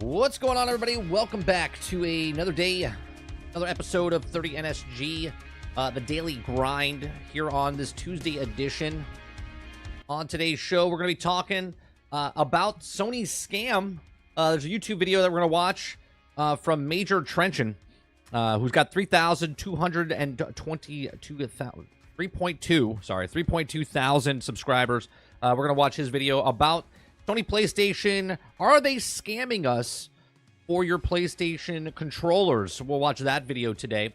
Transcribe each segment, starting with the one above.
What's going on, everybody? Welcome back to another day, another episode of 30 NSG, the daily grind here on this Tuesday edition. On today's show, we're going to be talking about Sony's scam. There's a YouTube video that we're going to watch from Major Trenchon, who's got 3.2 thousand subscribers. We're going to watch his video about Sony PlayStation. Are they scamming us for your PlayStation controllers? So we'll watch that video today.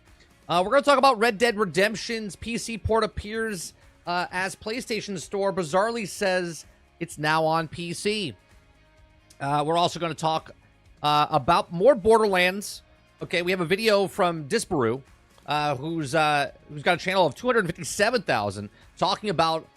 We're going to talk about Red Dead Redemption's PC port appears as PlayStation Store bizarrely says it's now on PC. We're also going to talk about more Borderlands. Okay, we have a video from Disparu, who's got a channel of 257,000, talking about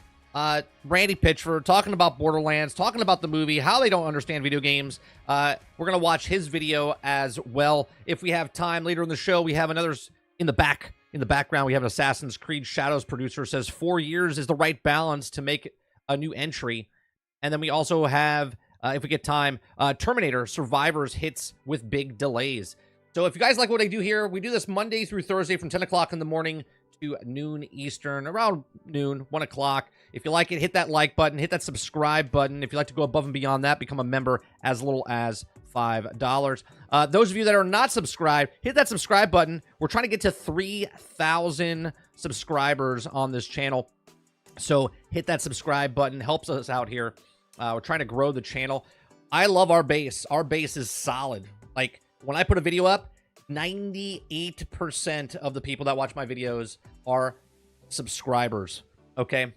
Randy Pitchford, talking about Borderlands, talking about the movie, how they don't understand video games. We're going to watch his video as well. If we have time later in the show, we have another in the background. We have an Assassin's Creed Shadows producer says 4 years is the right balance to make a new entry. And then we also have, if we get time, Terminator Survivors hits with big delays. So if you guys like what I do here, we do this Monday through Thursday from 10 o'clock in the morning to noon Eastern, around noon, 1 o'clock. If you like it, hit that like button, hit that subscribe button. If you'd like to go above and beyond that, become a member as little as $5. Those of you that are not subscribed, hit that subscribe button. We're trying to get to 3,000 subscribers on this channel. So hit that subscribe button. Helps us out here. We're trying to grow the channel. I love our base. Our base is solid. Like, when I put a video up, 98% of the people that watch my videos are subscribers, okay?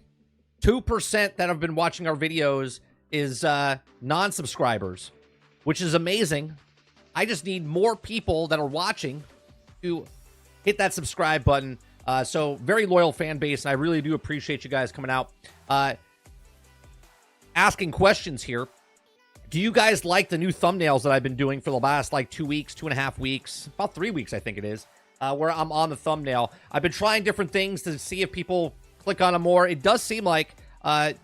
2% that have been watching our videos is non-subscribers, which is amazing. I just need more people that are watching to hit that subscribe button. So very loyal fan base, and I really do appreciate you guys coming out. Asking questions here. Do you guys like the new thumbnails that I've been doing for the last, 2 weeks, 2.5 weeks, about 3 weeks, I think it is, where I'm on the thumbnail? I've been trying different things to see if people click on them more. It does seem like the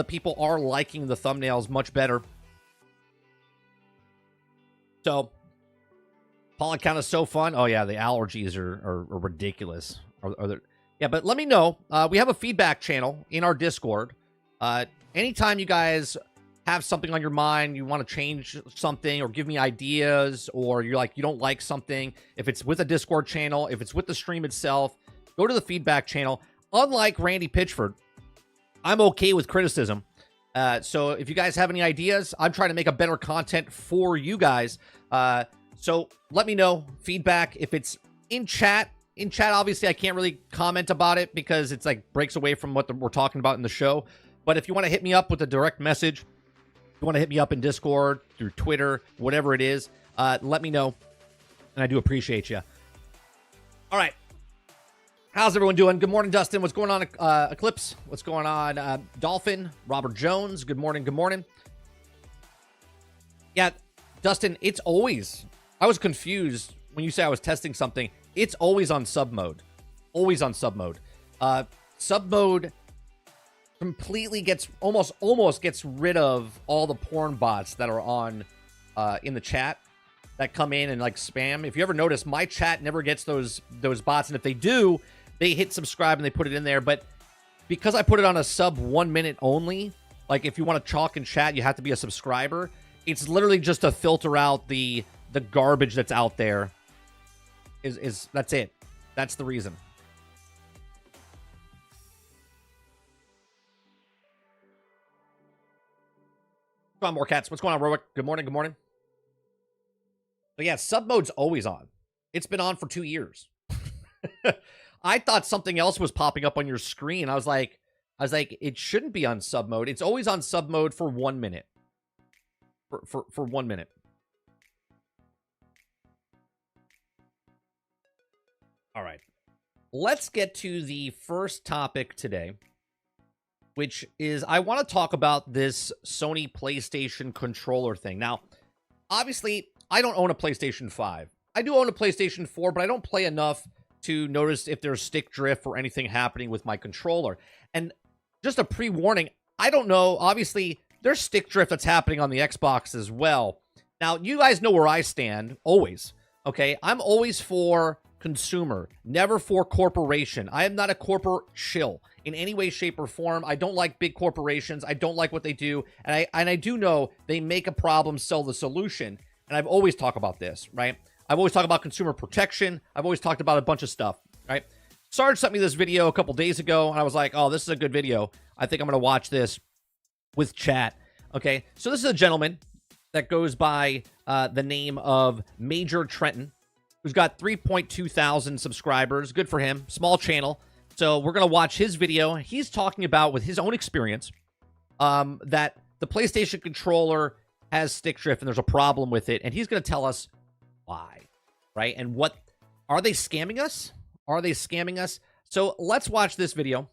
people are liking the thumbnails much better. So, pollen count is so fun. Oh, yeah, the allergies are ridiculous. Yeah, but let me know. We have a feedback channel in our Discord. Anytime you guys have something on your mind, you want to change something or give me ideas, or you're like, you don't like something, if it's with a Discord channel, if it's with the stream itself, go to the feedback channel. Unlike Randy Pitchford, I'm okay with criticism. So if you guys have any ideas, I'm trying to make a better content for you guys. So let me know feedback. If it's in chat, obviously I can't really comment about it because it's breaks away from what we're talking about in the show. But if you want to hit me up with a direct message, you want to hit me up in Discord, through Twitter, whatever it is, let me know, and I do appreciate you. All right. How's everyone doing? Good morning, Dustin. What's going on, Eclipse? What's going on, Dolphin? Robert Jones, good morning, good morning. Yeah, Dustin, it's always... I was confused when you say I was testing something. It's always on sub mode. Always on sub mode. Sub mode completely gets almost gets rid of all the porn bots that are on in the chat that come in and spam. If you ever notice, my chat never gets those bots, and if they do, they hit subscribe and they put it in there. But because I put it on a sub 1 minute only, if you want to talk and chat, you have to be a subscriber. It's literally just to filter out the garbage that's out there. That's it. That's the reason. Come on, more cats. What's going on, Rowick? Good morning, good morning. But yeah, sub mode's always on. It's been on for 2 years. I thought something else was popping up on your screen. I was like, it shouldn't be on sub mode. It's always on sub mode for 1 minute. For 1 minute. All right. Let's get to the first topic today, which is I want to talk about this Sony PlayStation controller thing. Now, obviously, I don't own a PlayStation 5. I do own a PlayStation 4, but I don't play enough to notice if there's stick drift or anything happening with my controller. And just a pre-warning, I don't know. Obviously, there's stick drift that's happening on the Xbox as well. Now, you guys know where I stand, always. Okay, I'm always for consumer, never for corporation. I am not a corporate shill in any way, shape, or form. I don't like big corporations. I don't like what they do. And I do know they make a problem, sell the solution. And I've always talked about this, right? I've always talked about consumer protection. I've always talked about a bunch of stuff, right? Sarge sent me this video a couple days ago, and I was like, oh, this is a good video. I think I'm going to watch this with chat. Okay, so this is a gentleman that goes by the name of Major Trenton, who's got 3.2 thousand subscribers. Good for him. Small channel. So we're going to watch his video. He's talking about, with his own experience, that the PlayStation controller has stick drift and there's a problem with it. And he's going to tell us why, right? And what, are they scamming us? Are they scamming us? So let's watch this video.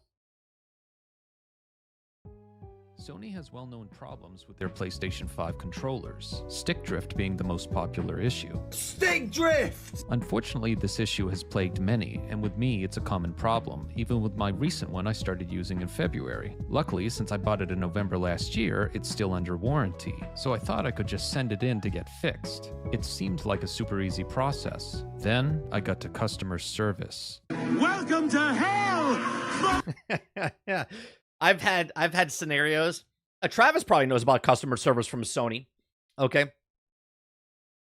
Sony has well-known problems with their PlayStation 5 controllers, stick drift being the most popular issue. Stick drift! Unfortunately, this issue has plagued many, and with me, it's a common problem, even with my recent one I started using in February. Luckily, since I bought it in November last year, it's still under warranty, so I thought I could just send it in to get fixed. It seemed like a super easy process. Then, I got to customer service. Welcome to hell! Yeah. I've had scenarios. Travis probably knows about customer service from Sony. Okay.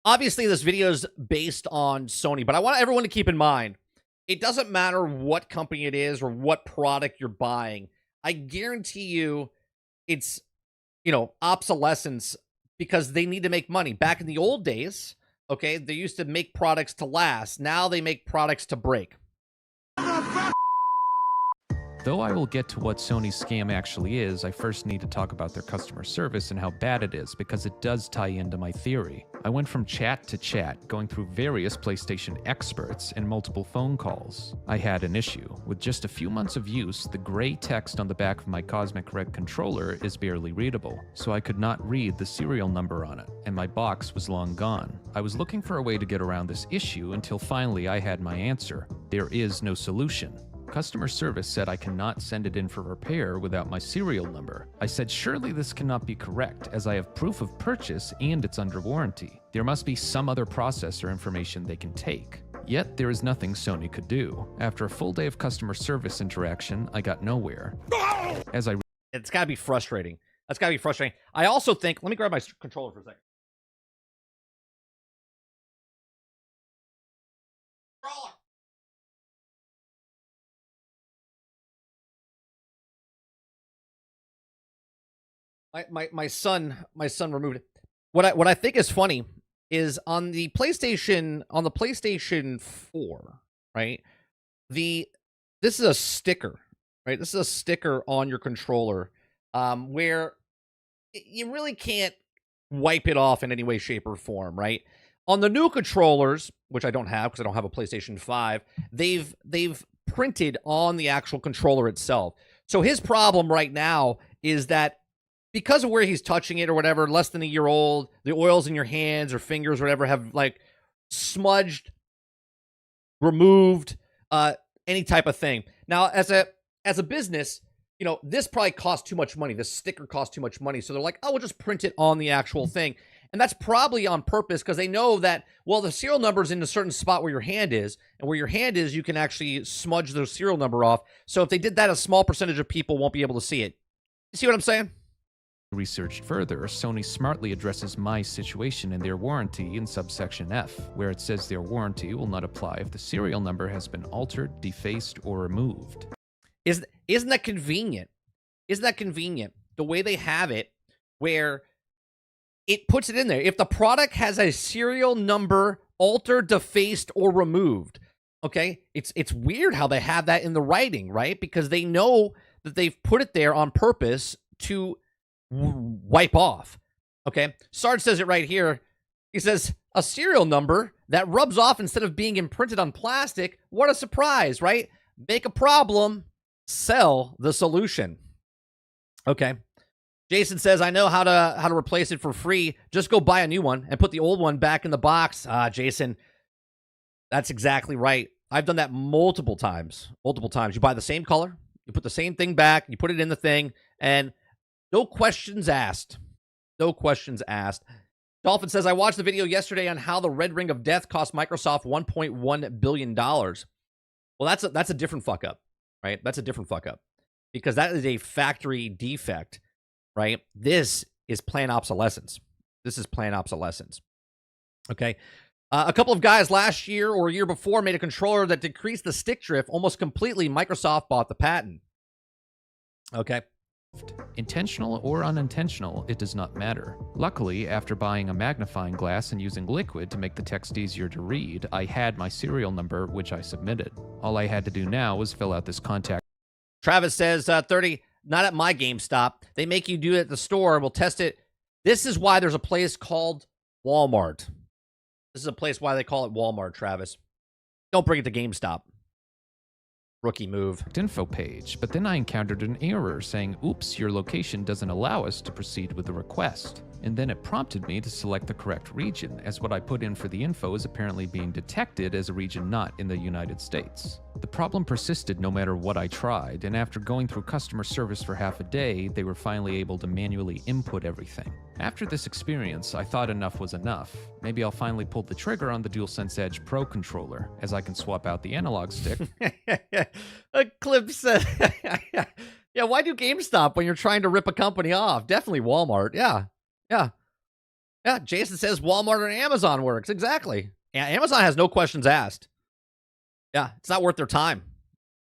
Obviously, this video is based on Sony, but I want everyone to keep in mind, it doesn't matter what company it is or what product you're buying. I guarantee you it's, obsolescence because they need to make money. Back in the old days, okay, they used to make products to last. Now they make products to break. Though I will get to what Sony's scam actually is, I first need to talk about their customer service and how bad it is, because it does tie into my theory. I went from chat to chat, going through various PlayStation experts and multiple phone calls. I had an issue. With just a few months of use, the gray text on the back of my Cosmic Red controller is barely readable, so I could not read the serial number on it, and my box was long gone. I was looking for a way to get around this issue until finally I had my answer. There is no solution. Customer service said I cannot send it in for repair without my serial number. I said surely this cannot be correct, as I have proof of purchase and it's under warranty. There must be some other process or information they can take. Yet there is nothing Sony could do. After a full day of customer service interaction, I got nowhere. It's got to be frustrating. That's got to be frustrating. I also think, let me grab my controller for a second. My son removed it. What I think is funny is on the PlayStation 4, right? This is a sticker, right? This is a sticker on your controller, where you really can't wipe it off in any way, shape, or form, right? On the new controllers, which I don't have because I don't have a PlayStation 5, they've printed on the actual controller itself. So his problem right now is that because of where he's touching it or whatever, less than a year old, the oils in your hands or fingers or whatever have like smudged, removed, any type of thing. Now, as a business, this probably costs too much money. This sticker costs too much money. So they're like, oh, we'll just print it on the actual thing. And that's probably on purpose because they know that, well, the serial number is in a certain spot where your hand is. And where your hand is, you can actually smudge the serial number off. So if they did that, a small percentage of people won't be able to see it. You see what I'm saying? Researched further, Sony smartly addresses my situation in their warranty in subsection F, where it says their warranty will not apply if the serial number has been altered, defaced, or removed. Isn't that convenient? Isn't that convenient? The way they have it, where it puts it in there. If the product has a serial number altered, defaced, or removed, okay, it's weird how they have that in the writing, right? Because they know that they've put it there on purpose to wipe off. Okay, Sarge says it right here. He says a serial number that rubs off instead of being imprinted on plastic. What a surprise, right? Make a problem, sell the solution. Okay, Jason says I know how to replace it for free. Just go buy a new one and put the old one back in the box. Jason, that's exactly right. I've done that multiple times. You buy the same color, you put the same thing back, you put it in the thing, and no questions asked. No questions asked. Dolphin says, I watched the video yesterday on how the Red Ring of Death cost Microsoft $1.1 billion. Well, that's a different fuck up, right? That's a different fuck up because that is a factory defect, right? This is planned obsolescence. This is planned obsolescence. Okay. A couple of guys last year or a year before made a controller that decreased the stick drift almost completely. Microsoft bought the patent. Okay. Intentional or unintentional, it does not matter. Luckily, after buying a magnifying glass and using liquid to make the text easier to read, I had my serial number, which I submitted. All I had to do now was fill out this contact. Travis says, 30, not at my GameStop. They make you do it at the store. We'll test it. This is why there's a place called Walmart. This is a place why they call it Walmart, Travis. Don't bring it to GameStop. Rookie move. Info page, but then I encountered an error saying, oops, your location doesn't allow us to proceed with the request. And then it prompted me to select the correct region, as what I put in for the info is apparently being detected as a region not in the United States. The problem persisted no matter what I tried, and after going through customer service for half a day, they were finally able to manually input everything. After this experience, I thought enough was enough. Maybe I'll finally pull the trigger on the DualSense Edge Pro controller, as I can swap out the analog stick. A clip said, yeah, why do GameStop when you're trying to rip a company off? Definitely Walmart. Yeah. Jason says Walmart or Amazon works. Exactly. Yeah, Amazon has no questions asked. Yeah, it's not worth their time.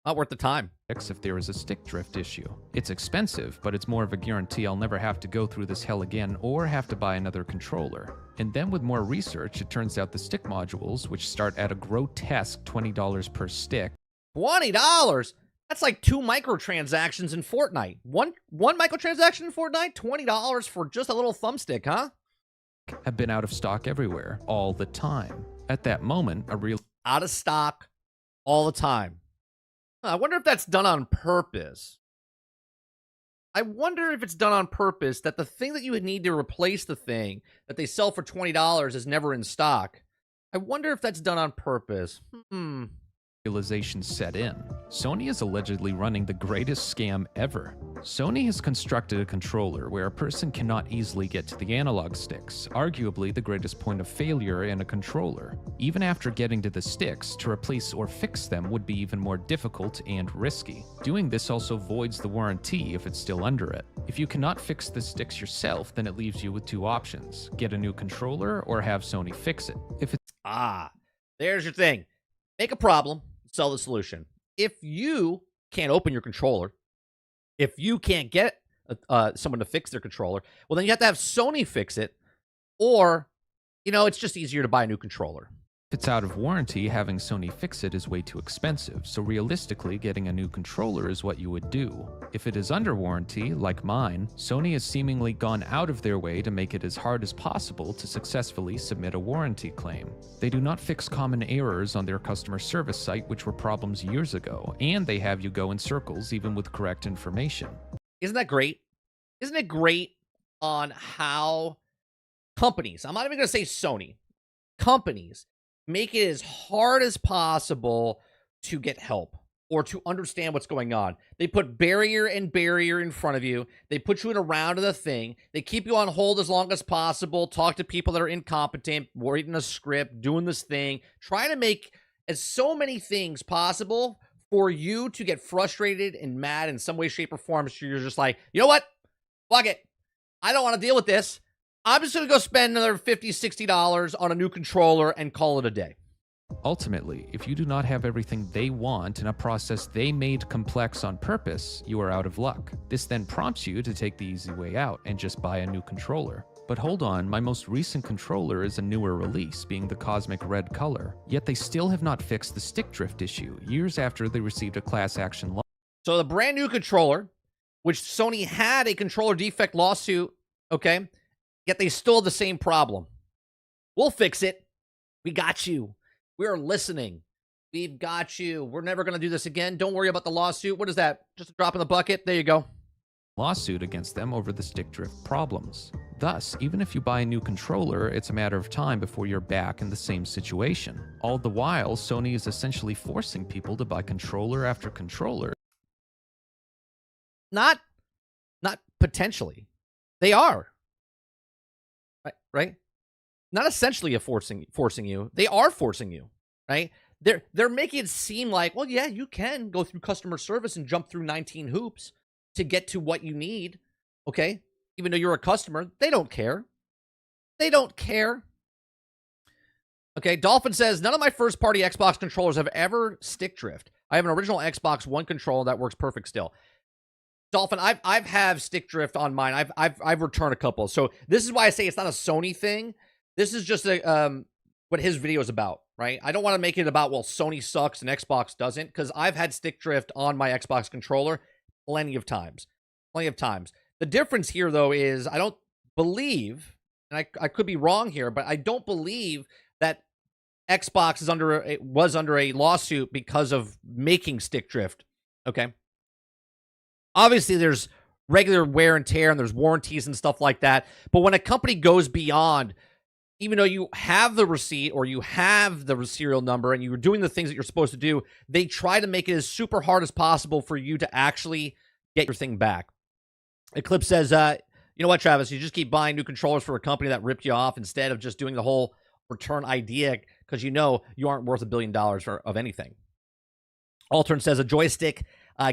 Not worth the time. If there is a stick drift issue. It's expensive, but it's more of a guarantee I'll never have to go through this hell again or have to buy another controller. And then with more research, it turns out the stick modules, which start at a grotesque $20 per stick. $20? That's like 2 microtransactions in Fortnite. One microtransaction in Fortnite? $20 for just a little thumbstick, huh? Have been out of stock everywhere, all the time. At that moment, a real out of stock all the time. I wonder if that's done on purpose. I wonder if it's done on purpose that the thing that you would need to replace the thing that they sell for $20 is never in stock. I wonder if that's done on purpose. realization set in. Sony is allegedly running the greatest scam ever. Sony has constructed a controller where a person cannot easily get to the analog sticks, arguably the greatest point of failure in a controller. Even after getting to the sticks, to replace or fix them would be even more difficult and risky. Doing this also voids the warranty if it's still under it. If you cannot fix the sticks yourself, then it leaves you with two options: get a new controller or have Sony fix it. If it's there's your thing. Make a problem, sell the solution. If you can't open your controller, if you can't get someone to fix their controller, well, then you have to have Sony fix it, or, it's just easier to buy a new controller. If it's out of warranty, having Sony fix it is way too expensive, so realistically, getting a new controller is what you would do. If it is under warranty, like mine, Sony has seemingly gone out of their way to make it as hard as possible to successfully submit a warranty claim. They do not fix common errors on their customer service site, which were problems years ago, and they have you go in circles even with correct information. Isn't that great? Isn't it great on how companies, I'm not even going to say Sony, companies make it as hard as possible to get help or to understand what's going on. They put barrier and barrier in front of you. They put you in a round of the thing. They keep you on hold as long as possible, talk to people that are incompetent, reading a script, doing this thing, trying to make as so many things possible for you to get frustrated and mad in some way, shape, or form. So you're just like, you know what? Fuck it. I don't want to deal with this. I'm just going to go spend another $50, $60 on a new controller and call it a day. Ultimately, if you do not have everything they want in a process they made complex on purpose, you are out of luck. This then prompts you to take the easy way out and just buy a new controller. But hold on, my most recent controller is a newer release, being the cosmic red color. Yet they still have not fixed the stick drift issue, years after they received a class action lawsuit. So the brand new controller, which Sony had a controller defect lawsuit, okay? Yet they still have the same problem. We'll fix it. We got you. We're listening. We've got you. We're never going to do this again. Don't worry about the lawsuit. What is that? Just a drop in the bucket? There you go. Lawsuit against them over the stick drift problems. Thus, even if you buy a new controller, it's a matter of time before you're back in the same situation. All the while, Sony is essentially forcing people to buy controller after controller. Not potentially. They are. Right? not essentially a forcing you. They are forcing you, right? They're making it seem like, well, yeah, you can go through customer service and jump through 19 hoops to get to what you need, okay? Even though you're a customer, they don't care. They don't care. Okay, Dolphin says, none of my first-party Xbox controllers have ever stick drift. I have an original Xbox One controller that works perfect still. Dolphin, I've have stick drift on mine. I've returned a couple. So this is why I say it's not a Sony thing. This is just a what his video is about, right? I don't want to make it about, well, Sony sucks and Xbox doesn't, because I've had stick drift on my Xbox controller plenty of times. Plenty of times. The difference here, though, is I don't believe, and I could be wrong here, but I don't believe that Xbox was under a lawsuit because of making stick drift, okay? Obviously, there's regular wear and tear, and there's warranties and stuff like that, but when a company goes beyond, even though you have the receipt or you have the serial number and you're doing the things that you're supposed to do, they try to make it as super hard as possible for you to actually get your thing back. Eclipse says, you know what, Travis, you just keep buying new controllers for a company that ripped you off instead of just doing the whole return idea, because you know you aren't worth $1 billion of anything. Altern says a joystick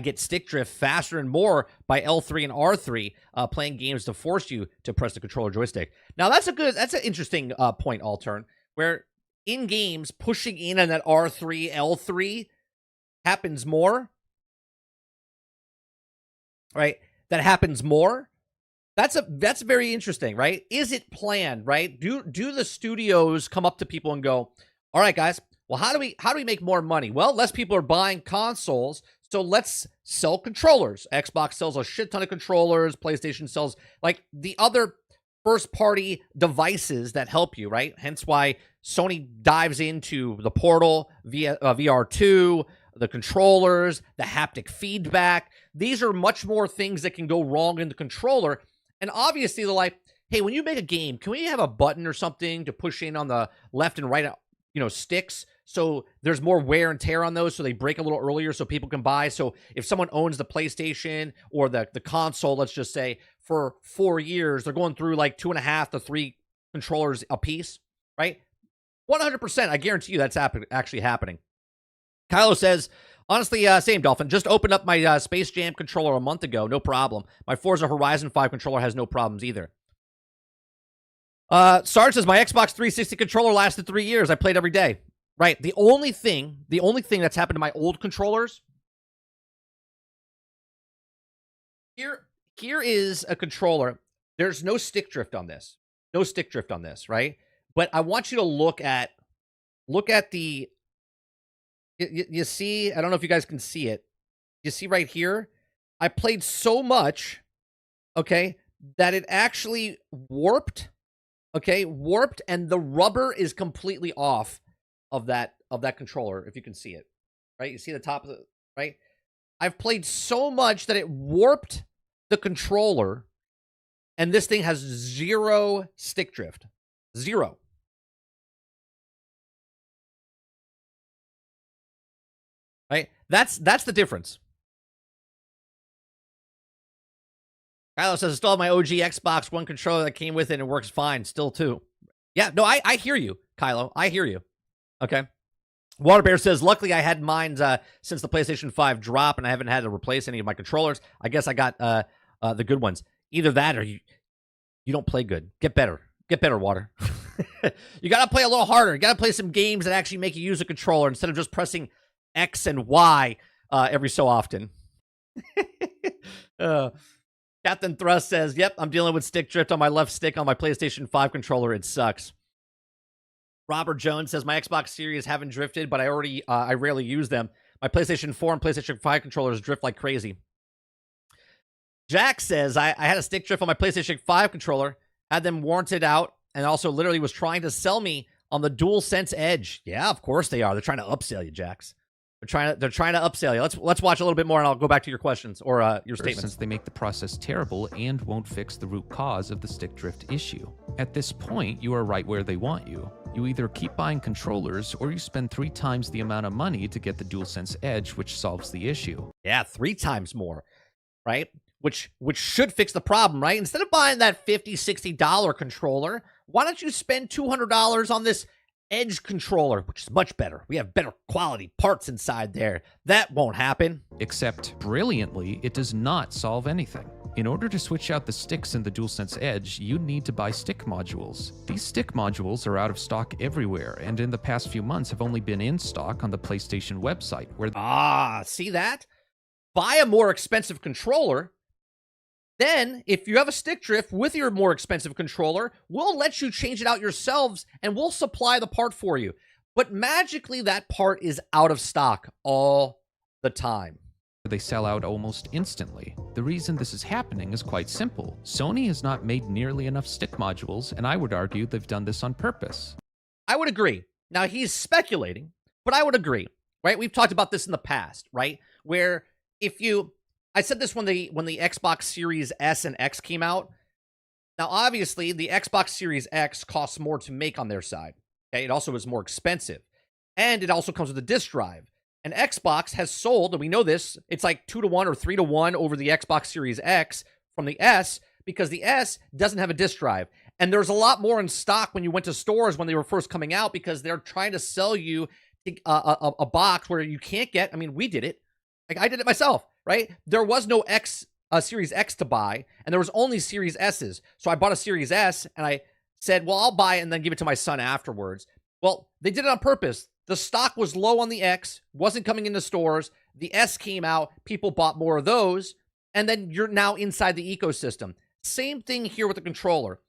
gets stick drift faster and more by L3 and R3 playing games to force you to press the controller joystick. Now that's an interesting point, Altern, where in games pushing in on that R3, L3 happens more, right? That happens more. That's very interesting, right? Is it planned, right? Do the studios come up to people and go, all right, guys, well, how do we make more money? Well, less people are buying consoles, so let's sell controllers. Xbox sells a shit ton of controllers. PlayStation sells like the other first-party devices that help you, right? Hence why Sony dives into the Portal, VR2, the controllers, the haptic feedback. These are much more things that can go wrong in the controller. And obviously, they're like, hey, when you make a game, can we have a button or something to push in on the left and right, sticks, so there's more wear and tear on those, so they break a little earlier so people can buy. So if someone owns the PlayStation or the console, let's just say, for 4 years, they're going through like 2.5 to 3 controllers a piece, right? 100%, I guarantee you that's actually happening. Kylo says, honestly, same, Dolphin. Just opened up my Space Jam controller a month ago. No problem. My Forza Horizon 5 controller has no problems either. Sarge says, my Xbox 360 controller lasted 3 years. I played every day. Right. The only thing that's happened to my old controllers. Here is a controller. There's no stick drift on this. No stick drift on this, right? But I want you to look at the. You see, I don't know if you guys can see it. You see right here? I played so much, okay, that it actually warped. Okay, warped, and the rubber is completely off of that controller, if you can see it. Right? You see the top of the right? I've played so much that it warped the controller, and this thing has 0 stick drift. 0. Right? That's the difference. Kylo says, I still have my OG Xbox One controller that came with it and it works fine still, too. Yeah, no, I hear you, Kylo. I hear you. Okay. Waterbear says, luckily I had mine since the PlayStation 5 drop and I haven't had to replace any of my controllers. I guess I got the good ones. Either that or you don't play good. Get better. Get better, Water. You got to play a little harder. You got to play some games that actually make you use a controller instead of just pressing X and Y every so often. Captain Thrust says, yep, I'm dealing with stick drift on my left stick on my PlayStation 5 controller. It sucks. Robert Jones says, my Xbox Series haven't drifted, but I rarely use them. My PlayStation 4 and PlayStation 5 controllers drift like crazy. Jack says, I had a stick drift on my PlayStation 5 controller, had them warranted out, and also literally was trying to sell me on the DualSense Edge. Yeah, of course they are. They're trying to upsell you, Jax. They're trying to upsell you. Let's watch a little bit more, and I'll go back to your questions or your statements. Since they make the process terrible and won't fix the root cause of the stick drift issue. At this point, you are right where they want you. You either keep buying controllers or you spend 3 times the amount of money to get the DualSense Edge, which solves the issue. Yeah, 3 times more, right? Which should fix the problem, right? Instead of buying that $50, $60 controller, Why don't you spend $200 on this Edge controller, which is much better. We have better quality parts inside there. That won't happen. Except, brilliantly, it does not solve anything. In order to switch out the sticks in the DualSense Edge, you need to buy stick modules. These stick modules are out of stock everywhere, and in the past few months have only been in stock on the PlayStation website, where... See that? Buy a more expensive controller. Then, if you have a stick drift with your more expensive controller, we'll let you change it out yourselves, and we'll supply the part for you. But magically, that part is out of stock all the time. they sell out almost instantly. The reason this is happening is quite simple. Sony has not made nearly enough stick modules, and I would argue they've done this on purpose. I would agree. Now, he's speculating, but I would agree, right? We've talked about this in the past, right? Where if you... I said this when the Xbox Series S and X came out. Now, obviously, the Xbox Series X costs more to make on their side. Okay? It also is more expensive. And it also comes with a disk drive. And Xbox has sold, and we know this, it's like 2-to-1 or 3-to-1 over the Xbox Series X from the S, because the S doesn't have a disk drive. And there's a lot more in stock when you went to stores when they were first coming out, because they're trying to sell you a box where you can't get... I mean, we did it. Like, I did it myself, right? There was no Series X to buy, and there was only Series S's. So I bought a Series S, and I said, well, I'll buy it and then give it to my son afterwards. Well, they did it on purpose. The stock was low on the X, wasn't coming into stores. The S came out, people bought more of those, and then you're now inside the ecosystem. Same thing here with the controller.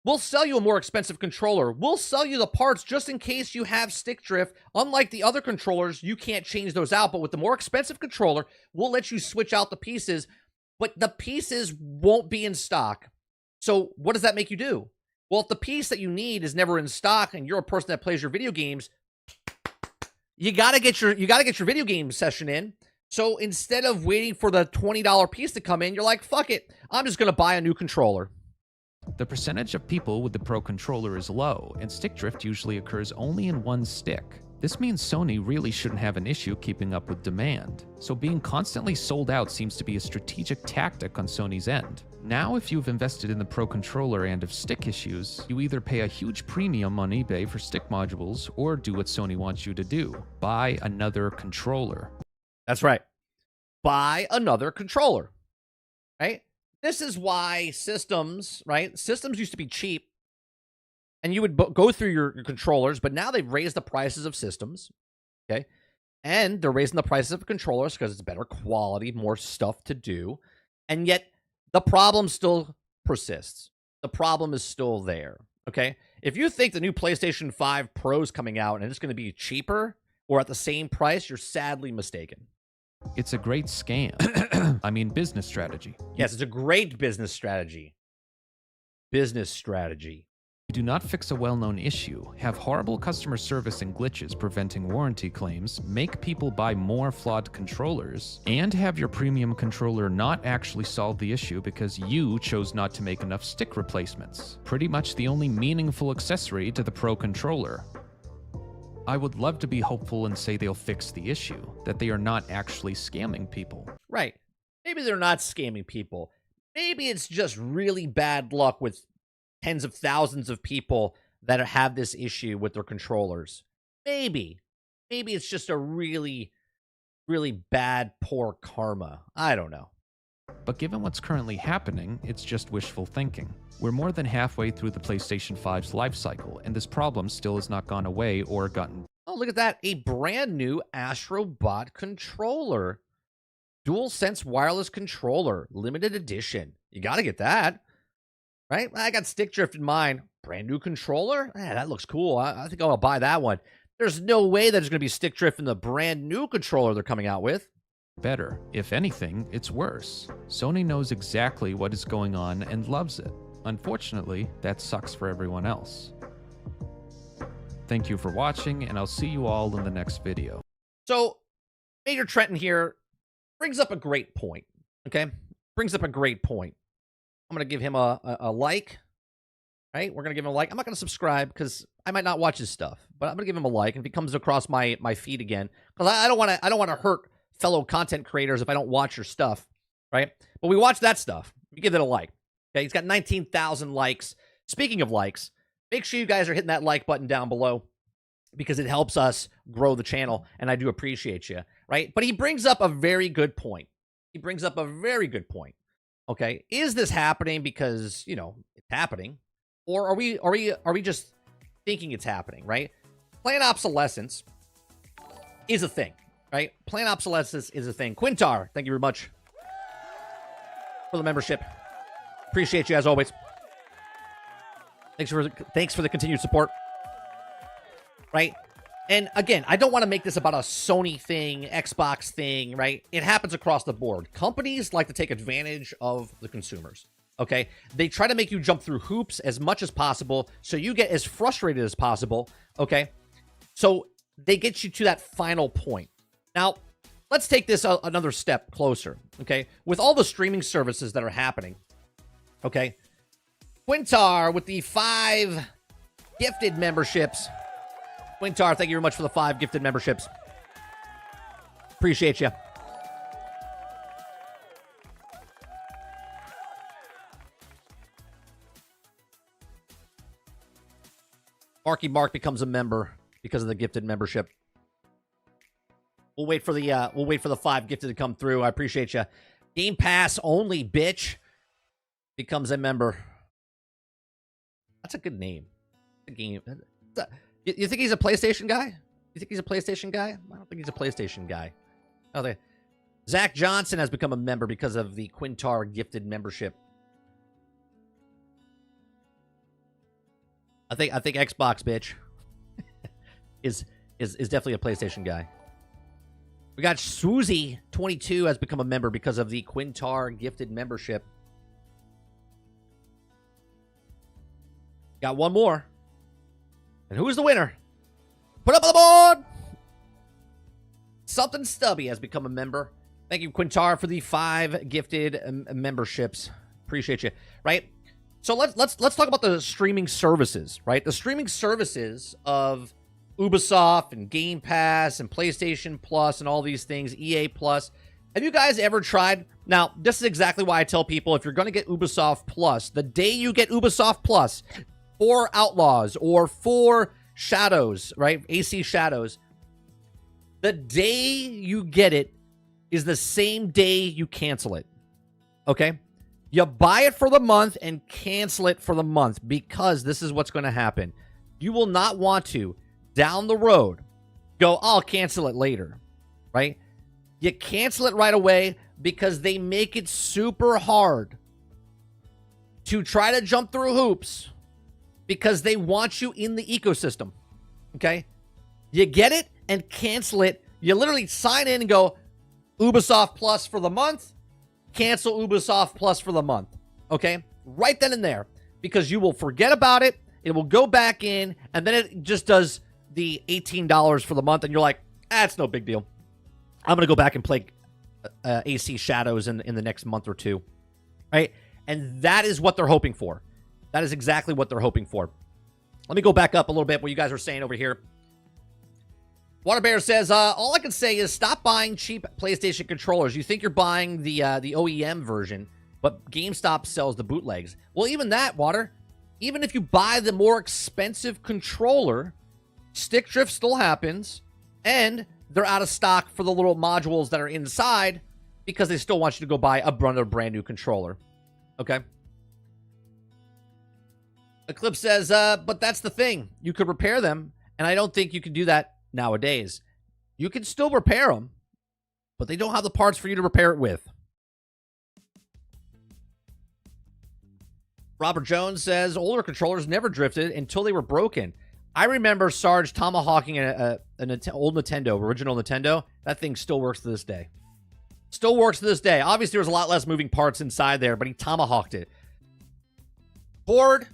We'll sell you a more expensive controller. We'll sell you the parts just in case you have stick drift. Unlike the other controllers, you can't change those out. But with the more expensive controller, we'll let you switch out the pieces. But the pieces won't be in stock. So what does that make you do? Well, if the piece that you need is never in stock and you're a person that plays your video games, you gotta get your video game session in. So instead of waiting for the $20 piece to come in, you're like, fuck it. I'm just gonna buy a new controller. The percentage of people with the Pro controller is low, and stick drift usually occurs only in one stick. This means Sony really shouldn't have an issue keeping up with demand, so being constantly sold out seems to be a strategic tactic on Sony's end. Now, if you've invested in the Pro controller and have stick issues, you either pay a huge premium on eBay for stick modules, or do what Sony wants you to do: buy another controller. That's right. Buy another controller, right? This is why systems, right? Systems used to be cheap, and you would go through your controllers, but now they've raised the prices of systems, okay? And they're raising the prices of controllers because it's better quality, more stuff to do, and yet the problem still persists. The problem is still there, okay? If you think the new PlayStation 5 Pro is coming out and it's going to be cheaper or at the same price, you're sadly mistaken. It's a great scam. I mean, business strategy. Yes, it's a great business strategy. Business strategy. You do not fix a well-known issue, have horrible customer service and glitches preventing warranty claims, make people buy more flawed controllers, and have your premium controller not actually solve the issue because you chose not to make enough stick replacements. Pretty much the only meaningful accessory to the Pro controller. I would love to be hopeful and say they'll fix the issue, that they are not actually scamming people. Right. Maybe they're not scamming people. Maybe it's just really bad luck with tens of thousands of people that have this issue with their controllers. Maybe. Maybe it's just a really, really bad, poor karma. I don't know. But given what's currently happening, it's just wishful thinking. We're more than halfway through the PlayStation 5's life cycle, and this problem still has not gone away or gotten... Oh, look at that. A brand new Astrobot controller. DualSense wireless controller. Limited edition. You got to get that. Right? I got stick drift in mind. Brand new controller? That looks cool. I think I'll buy that one. There's no way that there's going to be stick drift in the brand new controller they're coming out with. Better. If anything, it's worse. Sony knows exactly what is going on and loves it. Unfortunately, that sucks for everyone else. Thank you for watching, and I'll see you all in the next video. So, Major Trenton here brings up a great point, okay? Brings up a great point. I'm going to give him a like, right? We're going to give him a like. I'm not going to subscribe because I might not watch his stuff, but I'm going to give him a like. And if he comes across my feed again, because I don't want to hurt fellow content creators if I don't watch your stuff, right? But we watch that stuff. You give it a like. Okay, he's got 19,000 likes. Speaking of likes, make sure you guys are hitting that like button down below because it helps us grow the channel, and I do appreciate you, right? But he brings up a very good point. Okay, is this happening because, you know, it's happening, or are we just thinking it's happening, right? Planned obsolescence is a thing, right? Planned obsolescence is a thing. Quintar, thank you very much for the membership. Appreciate you as always. Thanks for the continued support. Right? And again, I don't want to make this about a Sony thing, Xbox thing, right? It happens across the board. Companies like to take advantage of the consumers. Okay? They try to make you jump through hoops as much as possible so you get as frustrated as possible. Okay? So they get you to that final point. Now, let's take this another step closer. Okay? With all the streaming services that are happening, okay? Quintar with the 5 gifted memberships. Quintar, thank you very much for the 5 gifted memberships. Appreciate you. Marky Mark becomes a member because of the gifted membership. We'll wait for the 5 gifted to come through. I appreciate you. Game Pass only, bitch, becomes a member. That's a good name. You think he's a PlayStation guy? I don't think he's a PlayStation guy. Oh, Zach Johnson has become a member because of the Quintar gifted membership. I think Xbox, bitch, is definitely a PlayStation guy. We got Swoozy22 has become a member because of the Quintar gifted membership. Got one more. And who's the winner? Put up on the board! Something Stubby has become a member. Thank you, Quintar, for the 5 gifted memberships. Appreciate you. Right? So let's talk about the streaming services, right? The streaming services of Ubisoft and Game Pass and PlayStation Plus and all these things, EA Plus. Have you guys ever tried? Now, this is exactly why I tell people if you're going to get Ubisoft Plus, the day you get Ubisoft Plus, 4 Outlaws or 4 Shadows, right? AC Shadows. The day you get it is the same day you cancel it. Okay? You buy it for the month and cancel it for the month because this is what's going to happen. You will not want to, down the road, go, I'll cancel it later, right? You cancel it right away because they make it super hard to try to jump through hoops because they want you in the ecosystem, okay? You get it and cancel it. You literally sign in and go, Ubisoft Plus for the month, cancel Ubisoft Plus for the month, okay? Right then and there, because you will forget about it, it will go back in, and then it just does the $18 for the month, and you're like, it's no big deal. I'm going to go back and play AC Shadows in the next month or two, right? And that is what they're hoping for. That is exactly what they're hoping for. Let me go back up a little bit what you guys are saying over here. Waterbear says, all I can say is stop buying cheap PlayStation controllers. You think you're buying the OEM version, but GameStop sells the bootlegs. Well, even that, Water, even if you buy the more expensive controller, stick drift still happens, and they're out of stock for the little modules that are inside because they still want you to go buy another brand new controller. Okay? Eclipse says, but that's the thing. You could repair them, and I don't think you can do that nowadays. You can still repair them, but they don't have the parts for you to repair it with. Robert Jones says, older controllers never drifted until they were broken. I remember Sarge tomahawking an old Nintendo, original Nintendo. That thing still works to this day. Still works to this day. Obviously, there was a lot less moving parts inside there, but he tomahawked it. Board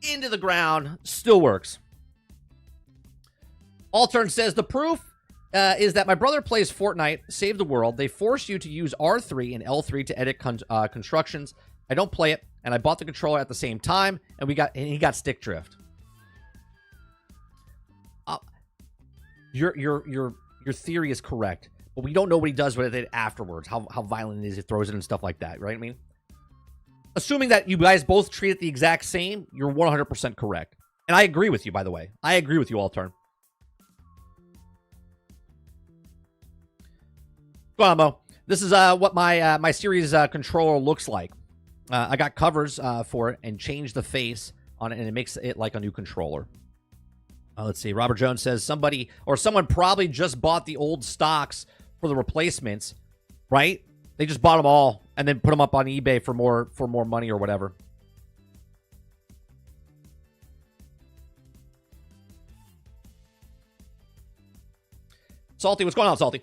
into the ground, still works. Altern says, the proof is that my brother plays Fortnite, Save the World. They force you to use R3 and L3 to edit constructions. I don't play it, and I bought the controller at the same time, and he got stick drift. Your theory is correct, but we don't know what he does with it afterwards. How violent it is, he throws it and stuff like that, right? I mean, assuming that you guys both treat it the exact same, you're 100% correct. And I agree with you, by the way. I agree with you, Altern. Go on, Mo. This is what my series controller looks like. I got covers for it and changed the face on it, and it makes it like a new controller. Let's see. Robert Jones says someone probably just bought the old stocks for the replacements, right? They just bought them all and then put them up on eBay for more money or whatever. Salty, what's going on, Salty?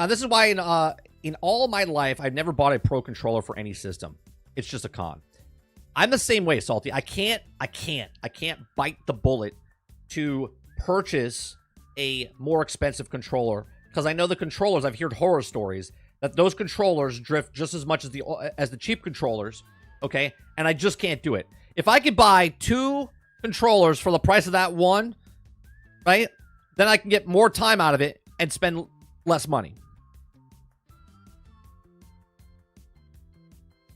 This is why in all my life I've never bought a pro controller for any system. It's just a con. I'm the same way, Salty. I can't bite the bullet to purchase a more expensive controller because I know the controllers. I've heard horror stories that those controllers drift just as much as the cheap controllers. Okay, and I just can't do it. If I could buy 2 controllers for the price of that one, right? Then I can get more time out of it and spend less money.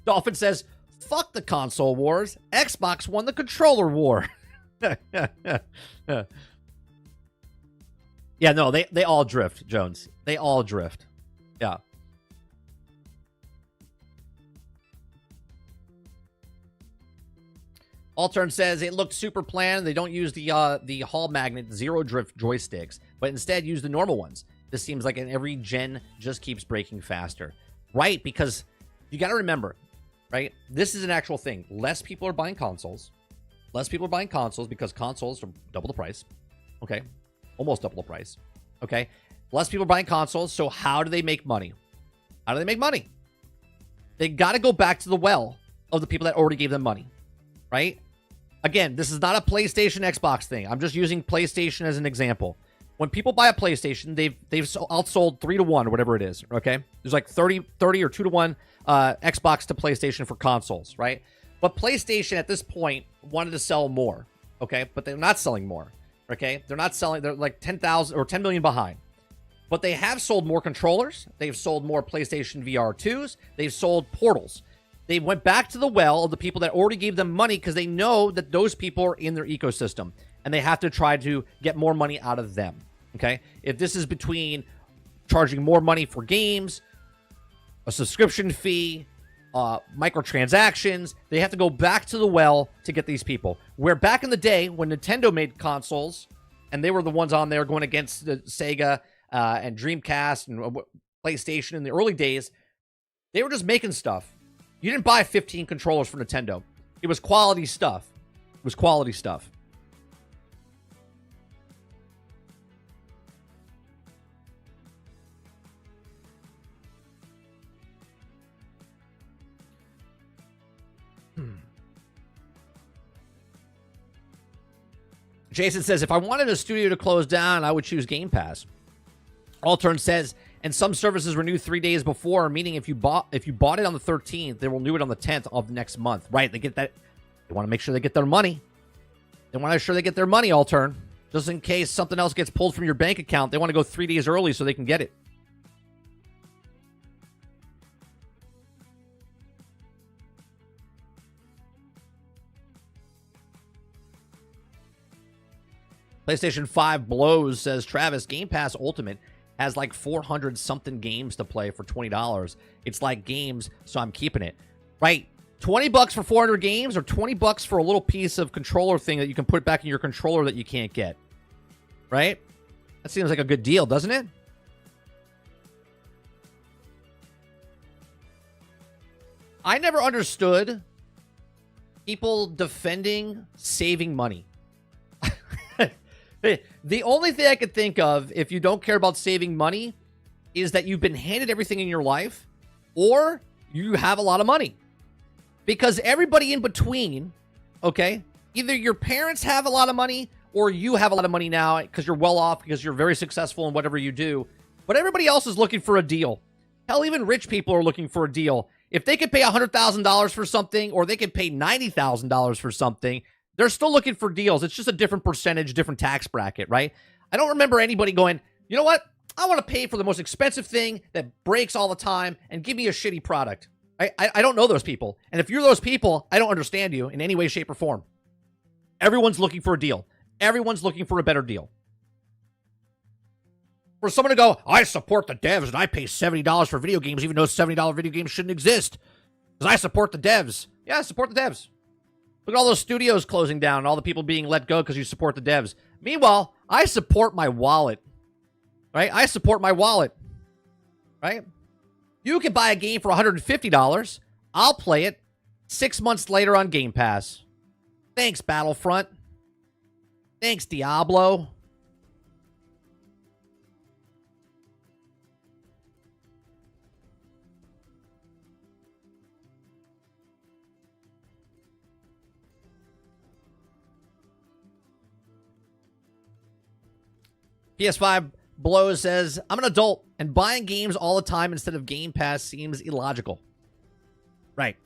Dolphin says, fuck the console wars. Xbox won the controller war. Yeah, no, they all drift, Jones. They all drift. Yeah. Altern says it looked super planned. They don't use the Hall Magnet zero drift joysticks, but instead use the normal ones. This seems like in every gen just keeps breaking faster. Right, because you got to remember, right? This is an actual thing. Less people are buying consoles. Less people are buying consoles because consoles are double the price. Okay? Almost double the price. Okay? Less people are buying consoles, so how do they make money? How do they make money? They got to go back to the well of the people that already gave them money. Right? Again, this is not a PlayStation Xbox thing. I'm just using PlayStation as an example. When people buy a PlayStation, they've outsold 3-to-1 or whatever it is, okay? There's like 30 or 2-to-1 Xbox to PlayStation for consoles, right? But PlayStation at this point wanted to sell more, okay? But they're not selling more, okay? They're not selling. They're like 10,000 or 10 million behind. But they have sold more controllers. They've sold more PlayStation VR 2s. They've sold portals. They went back to the well of the people that already gave them money because they know that those people are in their ecosystem and they have to try to get more money out of them. Okay? If this is between charging more money for games, a subscription fee, microtransactions, they have to go back to the well to get these people. Where back in the day when Nintendo made consoles and they were the ones on there going against the Sega and Dreamcast and PlayStation in the early days, they were just making stuff. You didn't buy 15 controllers for Nintendo. It was quality stuff. It was quality stuff. Jason says, if I wanted a studio to close down, I would choose Game Pass. Altern says, and some services renew 3 days before, meaning if you bought it on the 13th, they will renew it on the 10th of next month. Right? They get that. They want to make sure they get their money. They want to make sure they get their money, Altern. Just in case something else gets pulled from your bank account, they want to go 3 days early so they can get it. PlayStation 5 blows, says Travis. Game Pass Ultimate has like 400 something games to play for $20. It's like games, so I'm keeping it. Right? $20 for 400 games or $20 for a little piece of controller thing that you can put back in your controller that you can't get. Right? That seems like a good deal, doesn't it? I never understood people defending saving money. The only thing I could think of, if you don't care about saving money, is that you've been handed everything in your life or you have a lot of money. Because everybody in between, okay, either your parents have a lot of money or you have a lot of money now because you're well off, because you're very successful in whatever you do. But everybody else is looking for a deal. Hell, even rich people are looking for a deal. If they could pay $100,000 for something or they could pay $90,000 for something, they're still looking for deals. It's just a different percentage, different tax bracket, right? I don't remember anybody going, you know what? I want to pay for the most expensive thing that breaks all the time and give me a shitty product. I don't know those people. And if you're those people, I don't understand you in any way, shape, or form. Everyone's looking for a deal. Everyone's looking for a better deal. For someone to go, I support the devs and I pay $70 for video games, even though $70 video games shouldn't exist. Because I support the devs. Yeah, support the devs. Look at all those studios closing down and all the people being let go because you support the devs. Meanwhile, I support my wallet. Right? I support my wallet. Right? You can buy a game for $150. I'll play it 6 months later on Game Pass. Thanks, Battlefront. Thanks, Diablo. PS5 Blow says, I'm an adult, and buying games all the time instead of Game Pass seems illogical. Right.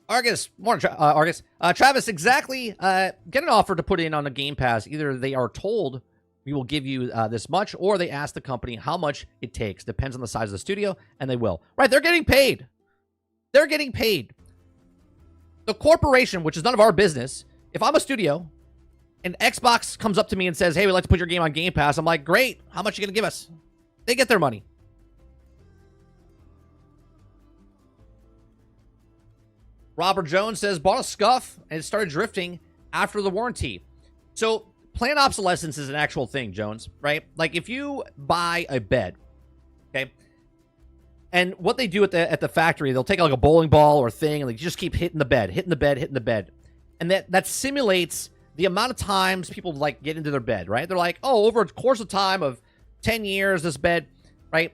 Argus, morning, Argus. Travis, exactly. Get an offer to put in on a Game Pass. Either they are told we will give you this much, or they ask the company how much it takes. Depends on the size of the studio, and they will. Right, they're getting paid. They're getting paid. The corporation, which is none of our business, if I'm a studio, and Xbox comes up to me and says, hey, we'd like to put your game on Game Pass. I'm like, great. How much are you going to give us? They get their money. Robert Jones says, bought a scuff and it started drifting after the warranty. So planned obsolescence is an actual thing, Jones, right? Like if you buy a bed, okay, and what they do at the factory, they'll take like a bowling ball or thing and they just keep hitting the bed. And that simulates the amount of times people like get into their bed, right? They're like, oh, over a course of time of 10 years, this bed, right?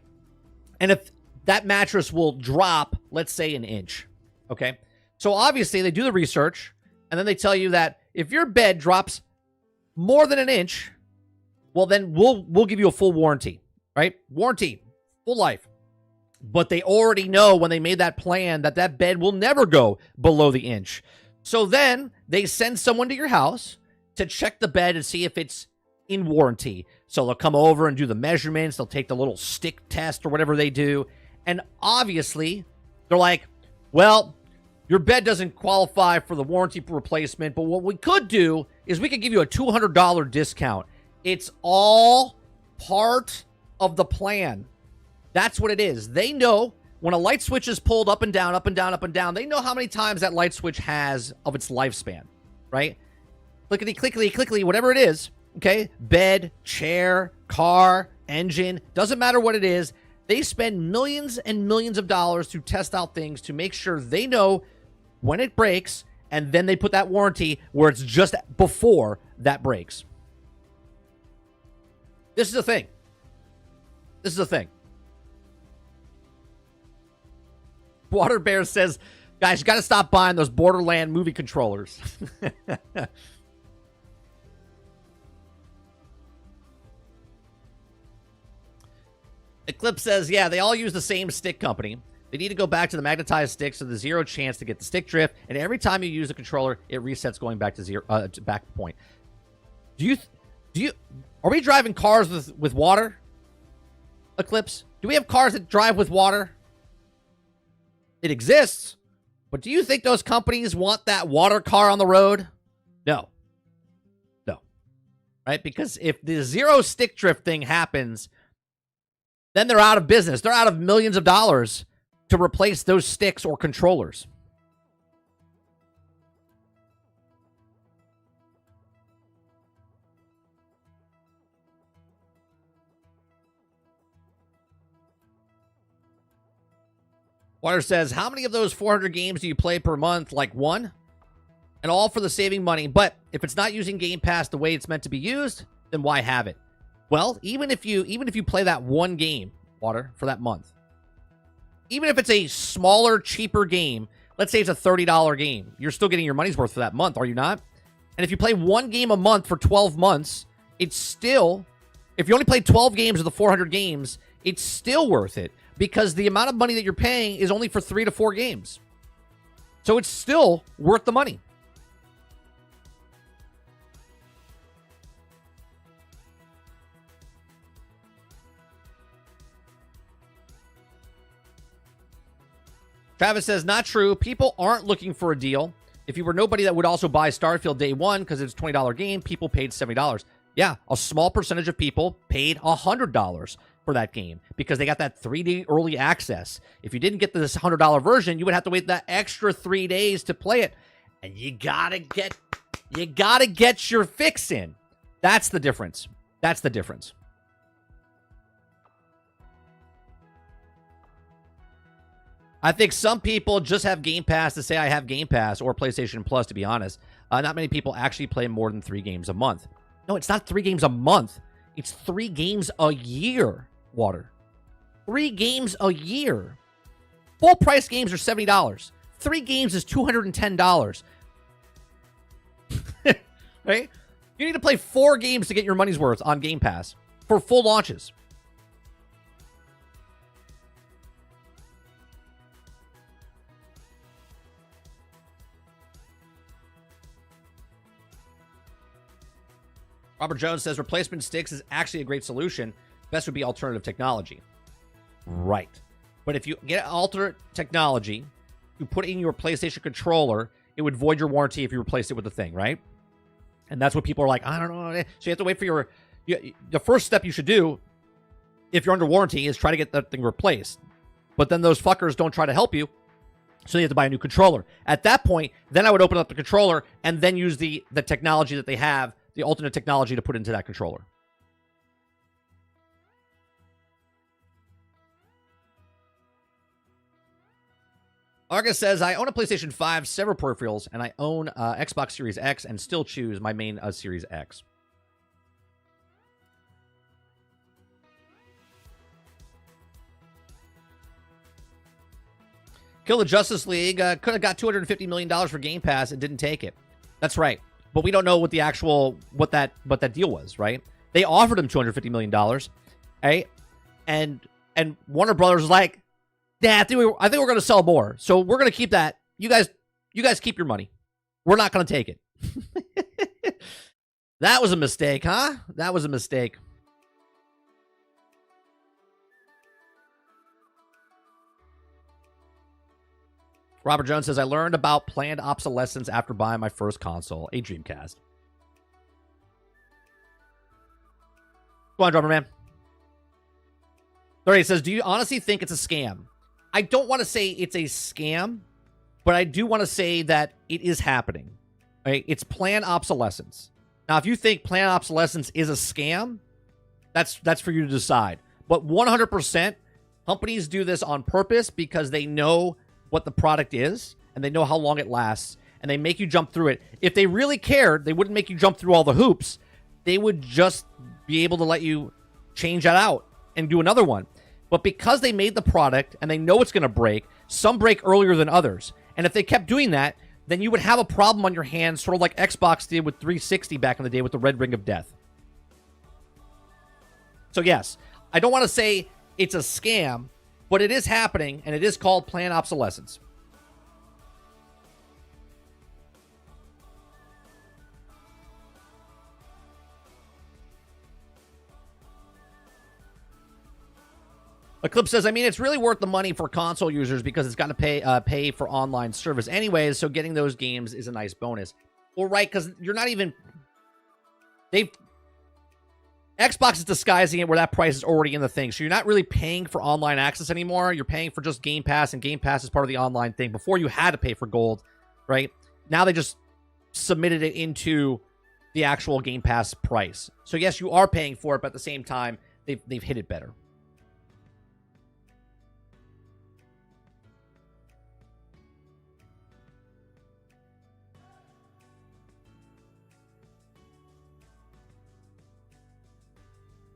And if that mattress will drop, let's say an inch, okay? So obviously they do the research and then they tell you that if your bed drops more than an inch, well, then we'll give you a full warranty, right? Warranty, full life. But they already know when they made that plan that that bed will never go below the inch. So then they send someone to your house to check the bed and see if it's in warranty. So they'll come over and do the measurements. They'll take the little stick test or whatever they do. And obviously, they're like, well, your bed doesn't qualify for the warranty replacement, but what we could do is we could give you a $200 discount. It's all part of the plan. That's what it is. They know when a light switch is pulled up and down, up and down, up and down, they know how many times that light switch has of its lifespan, right? Clickety, clickety, clickety, whatever it is, okay? Bed, chair, car, engine, doesn't matter what it is. They spend millions and millions of dollars to test out things to make sure they know when it breaks, and then they put that warranty where it's just before that breaks. This is a thing. This is a thing. Water Bear says, guys, you got to stop buying those Borderlands movie controllers. Eclipse says, yeah, they all use the same stick company. They need to go back to the magnetized stick so there's zero chance to get the stick drift. And every time you use the controller, it resets going back to zero, back point. Are we driving cars with water? Eclipse? Do we have cars that drive with water? It exists, but do you think those companies want that water car on the road? No. No. Right? Because if the zero stick drift thing happens, then they're out of business. They're out of millions of dollars to replace those sticks or controllers. Water says, how many of those 400 games do you play per month? Like one? And all for the saving money. But if it's not using Game Pass the way it's meant to be used, then why have it? Well, even if you play that one game, Water, for that month, even if it's a smaller, cheaper game, let's say it's a $30 game, you're still getting your money's worth for that month, are you not? And if you play one game a month for 12 months, it's still, if you only play 12 games of the 400 games, it's still worth it. Because the amount of money that you're paying is only for 3 to 4 games. So it's still worth the money. Travis says, not true. People aren't looking for a deal. If you were nobody that would also buy Starfield day one because it's a $20 game, people paid $70. Yeah, a small percentage of people paid $100 for that game because they got that 3-day early access. If you didn't get this $100 version, you would have to wait that extra 3 days to play it. And you gotta get your fix in. That's the difference. That's the difference. I think some people just have Game Pass to say I have Game Pass or PlayStation Plus, to be honest. Not many people actually play more than 3 games a month. No, it's not 3 games a month. It's 3 games a year, Water. 3 games a year. Full price games are $70. 3 games is $210. Right? You need to play 4 games to get your money's worth on Game Pass for full launches. Robert Jones says replacement sticks is actually a great solution. Best would be alternative technology. Right. But if you get alternate technology, you put in your PlayStation controller, it would void your warranty if you replaced it with the thing, right? And that's what people are like, I don't know. So you have to wait for the first step you should do, if you're under warranty, is try to get that thing replaced. But then those fuckers don't try to help you, so you have to buy a new controller. At that point, then I would open up the controller and then use the technology that they have, the alternate technology to put into that controller. Argus says, I own a PlayStation 5, several peripherals, and I own Xbox Series X and still choose my main Series X. Kill the Justice League. Could have got $250 million for Game Pass and didn't take it. That's right. But we don't know what the actual, what that deal was, right? They offered him $250 million, right? And Warner Brothers was like, yeah, I think we're going to sell more. So we're going to keep that. You guys keep your money. We're not going to take it. That was a mistake, huh? That was a mistake. Robert Jones says, I learned about planned obsolescence after buying my first console, a Dreamcast. Go on, Drummer Man. 30 says, do you honestly think it's a scam? I don't want to say it's a scam, but I do want to say that it is happening. Right? It's planned obsolescence. Now, if you think planned obsolescence is a scam, that's for you to decide. But 100%, companies do this on purpose because they know what the product is, and they know how long it lasts, and they make you jump through it. If they really cared, they wouldn't make you jump through all the hoops. They would just be able to let you change that out and do another one. But because they made the product and they know it's going to break, some break earlier than others. And if they kept doing that, then you would have a problem on your hands, sort of like Xbox did with 360 back in the day with the Red Ring of Death. So yes, I don't want to say it's a scam, but it is happening, and it is called planned obsolescence. Eclipse says, I mean, it's really worth the money for console users because it's got to pay for online service anyways, so getting those games is a nice bonus. Well, right, because you're not even... Xbox is disguising it where that price is already in the thing. So you're not really paying for online access anymore. You're paying for just Game Pass, and Game Pass is part of the online thing. Before, you had to pay for gold, right? Now they just submitted it into the actual Game Pass price. So yes, you are paying for it, but at the same time, they've hit it better.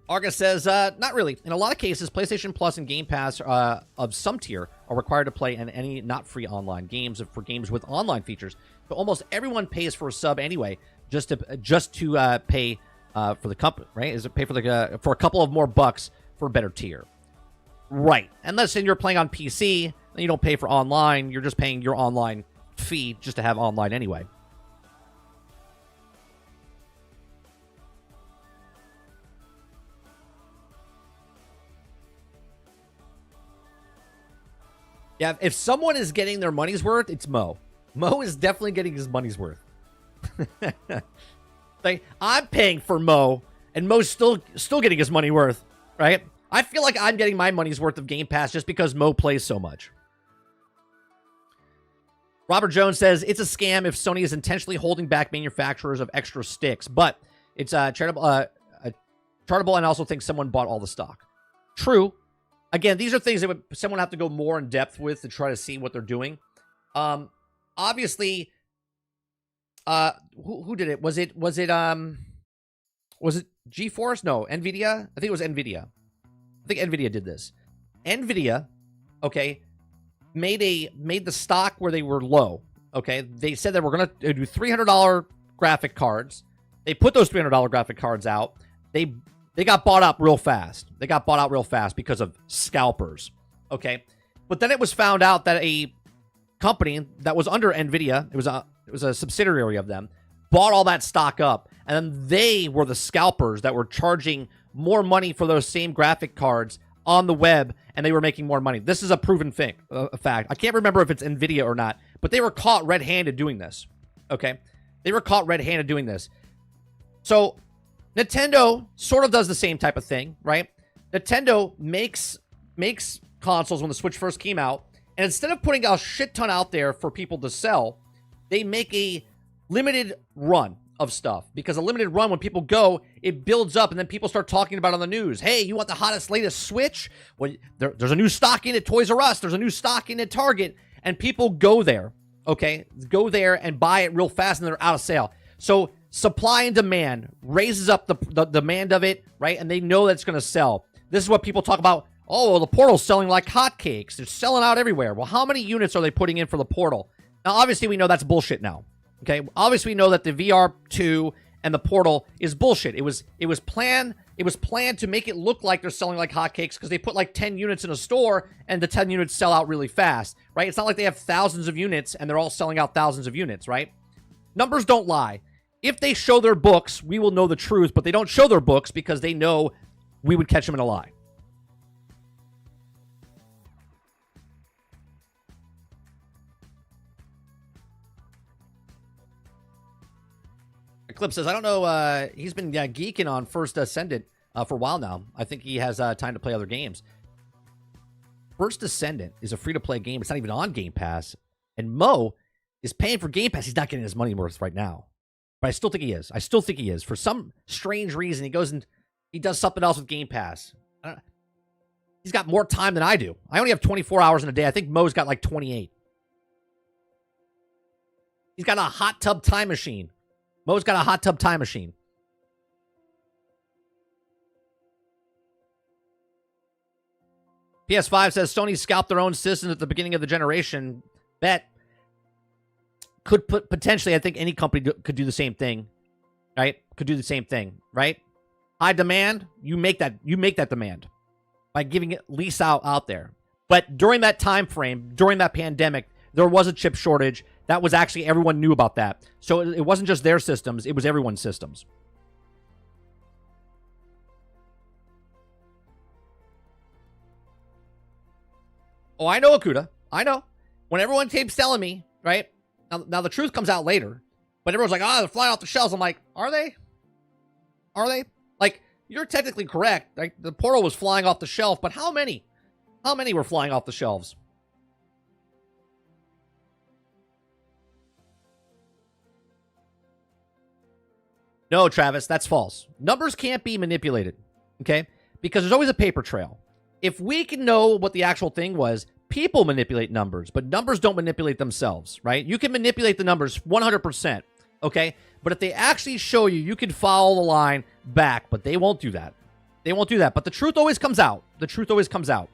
Argus says, not really. In a lot of cases, PlayStation Plus and Game Pass of some tier are required to play in any not free online games for games with online features. So almost everyone pays for a sub anyway, just to pay for the company, right? Is it pay for for a couple of more bucks for a better tier, right? Unless you're playing on PC, then you don't pay for online. You're just paying your online fee just to have online anyway. Yeah, if someone is getting their money's worth, it's Mo. Mo is definitely getting his money's worth. Like, I'm paying for Mo, and Mo's still getting his money worth, right? I feel like I'm getting my money's worth of Game Pass just because Mo plays so much. Robert Jones says, it's a scam if Sony is intentionally holding back manufacturers of extra sticks, but it's charitable and also thinks someone bought all the stock. True. Again, these are things that someone have to go more in depth with to try to see what they're doing. Obviously, who did it? Was it GeForce? No, Nvidia. I think it was Nvidia. I think Nvidia did this. Nvidia, okay, made the stock where they were low. Okay, they said that we're gonna do $300 graphic cards. They put those $300 graphic cards out. They got bought up real fast. They got bought out real fast because of scalpers. Okay, but then it was found out that a company that was under Nvidia, it was a subsidiary of them, bought all that stock up, and then they were the scalpers that were charging more money for those same graphic cards on the web, and they were making more money. This is a proven thing, a fact. I can't remember if it's Nvidia or not, but they were caught red-handed doing this. Okay, they were caught red-handed doing this. So Nintendo sort of does the same type of thing, right? Nintendo makes consoles when the Switch first came out, and instead of putting a shit ton out there for people to sell, they make a limited run of stuff. Because a limited run, when people go, it builds up, and then people start talking about it on the news. Hey, you want the hottest, latest Switch? Well, there's a new stock in at Toys R Us. There's a new stock in at Target. And people go there, okay? Go there and buy it real fast, and they're out of sale. So supply and demand raises up the demand of it, right? And they know that it's going to sell. This is what people talk about. Oh, well, the Portal's selling like hotcakes. They're selling out everywhere. Well, how many units are they putting in for the Portal? Now, obviously, we know that's bullshit now. Okay, obviously, we know that the VR2 and the Portal is bullshit. It was planned to make it look like they're selling like hotcakes because they put like 10 units in a store and the 10 units sell out really fast, right? It's not like they have thousands of units and they're all selling out thousands of units, right? Numbers don't lie. If they show their books, we will know the truth, but they don't show their books because they know we would catch them in a lie. Clip says, I don't know, he's been geeking on First Ascendant for a while now. I think he has time to play other games. First Ascendant is a free-to-play game. It's not even on Game Pass. And Mo is paying for Game Pass. He's not getting his money worth right now. But I still think he is. I still think he is. For some strange reason, he goes and he does something else with Game Pass. He's got more time than I do. I only have 24 hours in a day. I think Mo's got like 28. He's got a hot tub time machine. Mo's got a hot tub time machine. PS5 says Sony scalped their own systems at the beginning of the generation. Bet could potentially, I think any company could do the same thing, right? Could do the same thing, right? High demand, you make that demand by giving it lease out there. But during that time frame, during that pandemic, there was a chip shortage. That was actually, everyone knew about that. So it wasn't just their systems, it was everyone's systems. Oh, I know, Akuda. I know. When everyone keeps telling me, right? Now the truth comes out later. But everyone's like, they're flying off the shelves. I'm like, are they? Are they? Like, you're technically correct. Like, the Portal was flying off the shelf, but how many? How many were flying off the shelves? No, Travis, that's false. Numbers can't be manipulated, okay? Because there's always a paper trail. If we can know what the actual thing was, people manipulate numbers, but numbers don't manipulate themselves, right? You can manipulate the numbers 100%, okay? But if they actually show you, you can follow the line back, but they won't do that. They won't do that, but the truth always comes out. The truth always comes out.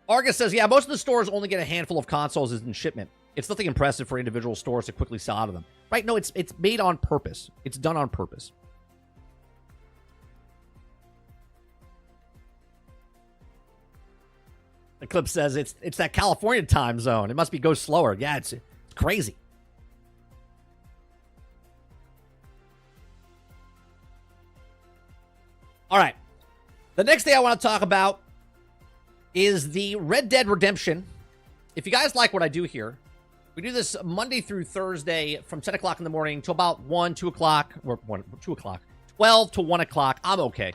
Argus says, yeah, most of the stores only get a handful of consoles in shipment. It's nothing impressive for individual stores to quickly sell out of them. Right? No, it's made on purpose. It's done on purpose. The clip says it's that California time zone. It must go slower. Yeah, it's crazy. All right. The next thing I want to talk about is the Red Dead Redemption. If you guys like what I do here, we do this Monday through Thursday from 10 o'clock in the morning to about 1, 2 o'clock, or 2 o'clock, 12 to 1 o'clock. I'm okay.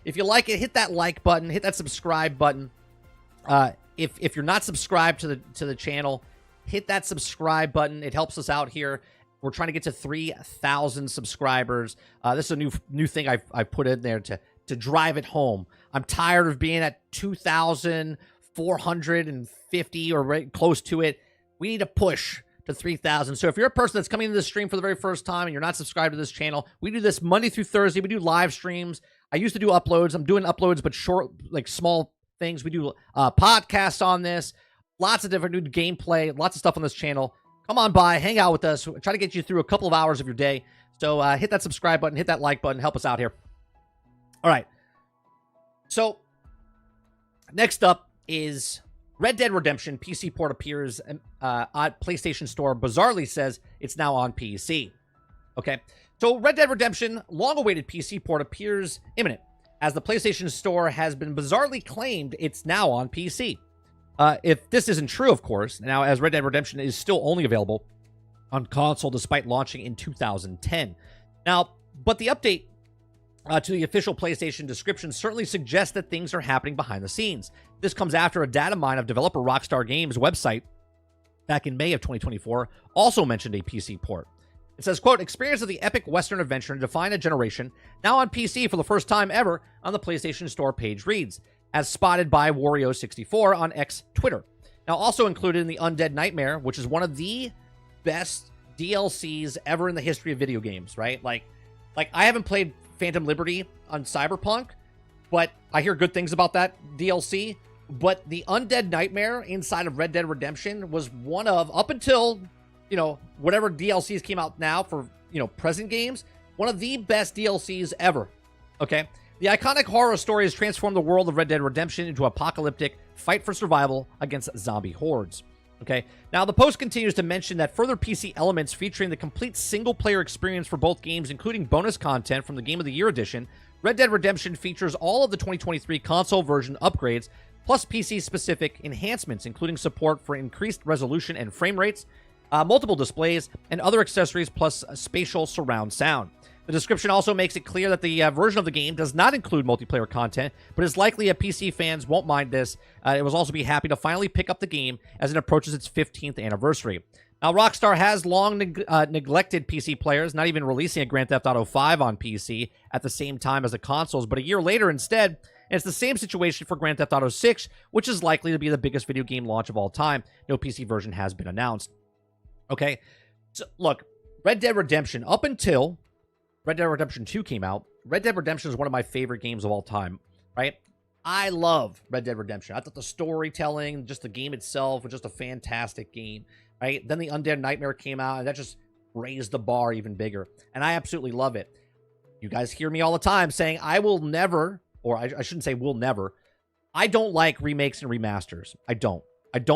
If you like it, hit that like button, hit that subscribe button. If you're not subscribed to the channel, hit that subscribe button. It helps us out here. We're trying to get to 3,000 subscribers. This is a new thing I've put in there to drive it home. I'm tired of being at 2,450 or right close to it. We need to push to 3,000. So if you're a person that's coming into this stream for the very first time and you're not subscribed to this channel, we do this Monday through Thursday. We do live streams. I used to do uploads. I'm doing uploads, but short, like small things. We do podcasts on this. Lots of different new gameplay. Lots of stuff on this channel. Come on by. Hang out with us. Try to get you through a couple of hours of your day. So hit that subscribe button. Hit that like button. Help us out here. All right. So next up is Red Dead Redemption. PC port appears on PlayStation Store. Bizarrely says it's now on PC. Okay. So Red Dead Redemption, long-awaited PC port, appears imminent, as the PlayStation Store has been bizarrely claimed it's now on PC. If this isn't true, of course, now as Red Dead Redemption is still only available on console despite launching in 2010. Now, but the update to the official PlayStation description certainly suggests that things are happening behind the scenes. This comes after a data mine of developer Rockstar Games' website back in May of 2024 also mentioned a PC port. It says, quote, experience of the epic Western adventure to define a generation, now on PC for the first time ever on the PlayStation Store page reads, as spotted by Wario64 on X Twitter. Now, also included in the Undead Nightmare, which is one of the best DLCs ever in the history of video games, right? Like I haven't played Phantom Liberty on Cyberpunk, but I hear good things about that DLC. But the Undead Nightmare inside of Red Dead Redemption was one of, up until, whatever DLCs came out now for, present games, one of the best DLCs ever. Okay? The iconic horror story has transformed the world of Red Dead Redemption into an apocalyptic fight for survival against zombie hordes. Okay? Now, the post continues to mention that further PC elements featuring the complete single-player experience for both games, including bonus content from the Game of the Year edition, Red Dead Redemption features all of the 2023 console version upgrades, plus PC-specific enhancements, including support for increased resolution and frame rates, multiple displays, and other accessories, plus spatial surround sound. The description also makes it clear that the version of the game does not include multiplayer content, but is likely that PC fans won't mind this. It will also be happy to finally pick up the game as it approaches its 15th anniversary. Now, Rockstar has long neglected PC players, not even releasing a Grand Theft Auto 5 on PC at the same time as the consoles, but a year later instead. And it's the same situation for Grand Theft Auto 6, which is likely to be the biggest video game launch of all time. No PC version has been announced. Okay, so look, Red Dead Redemption, up until Red Dead Redemption 2 came out, Red Dead Redemption is one of my favorite games of all time, right? I love Red Dead Redemption. I thought the storytelling, just the game itself, was just a fantastic game, right? Then the Undead Nightmare came out, and that just raised the bar even bigger. And I absolutely love it. You guys hear me all the time saying I will never, or I shouldn't say will never, I don't like remakes and remasters. I don't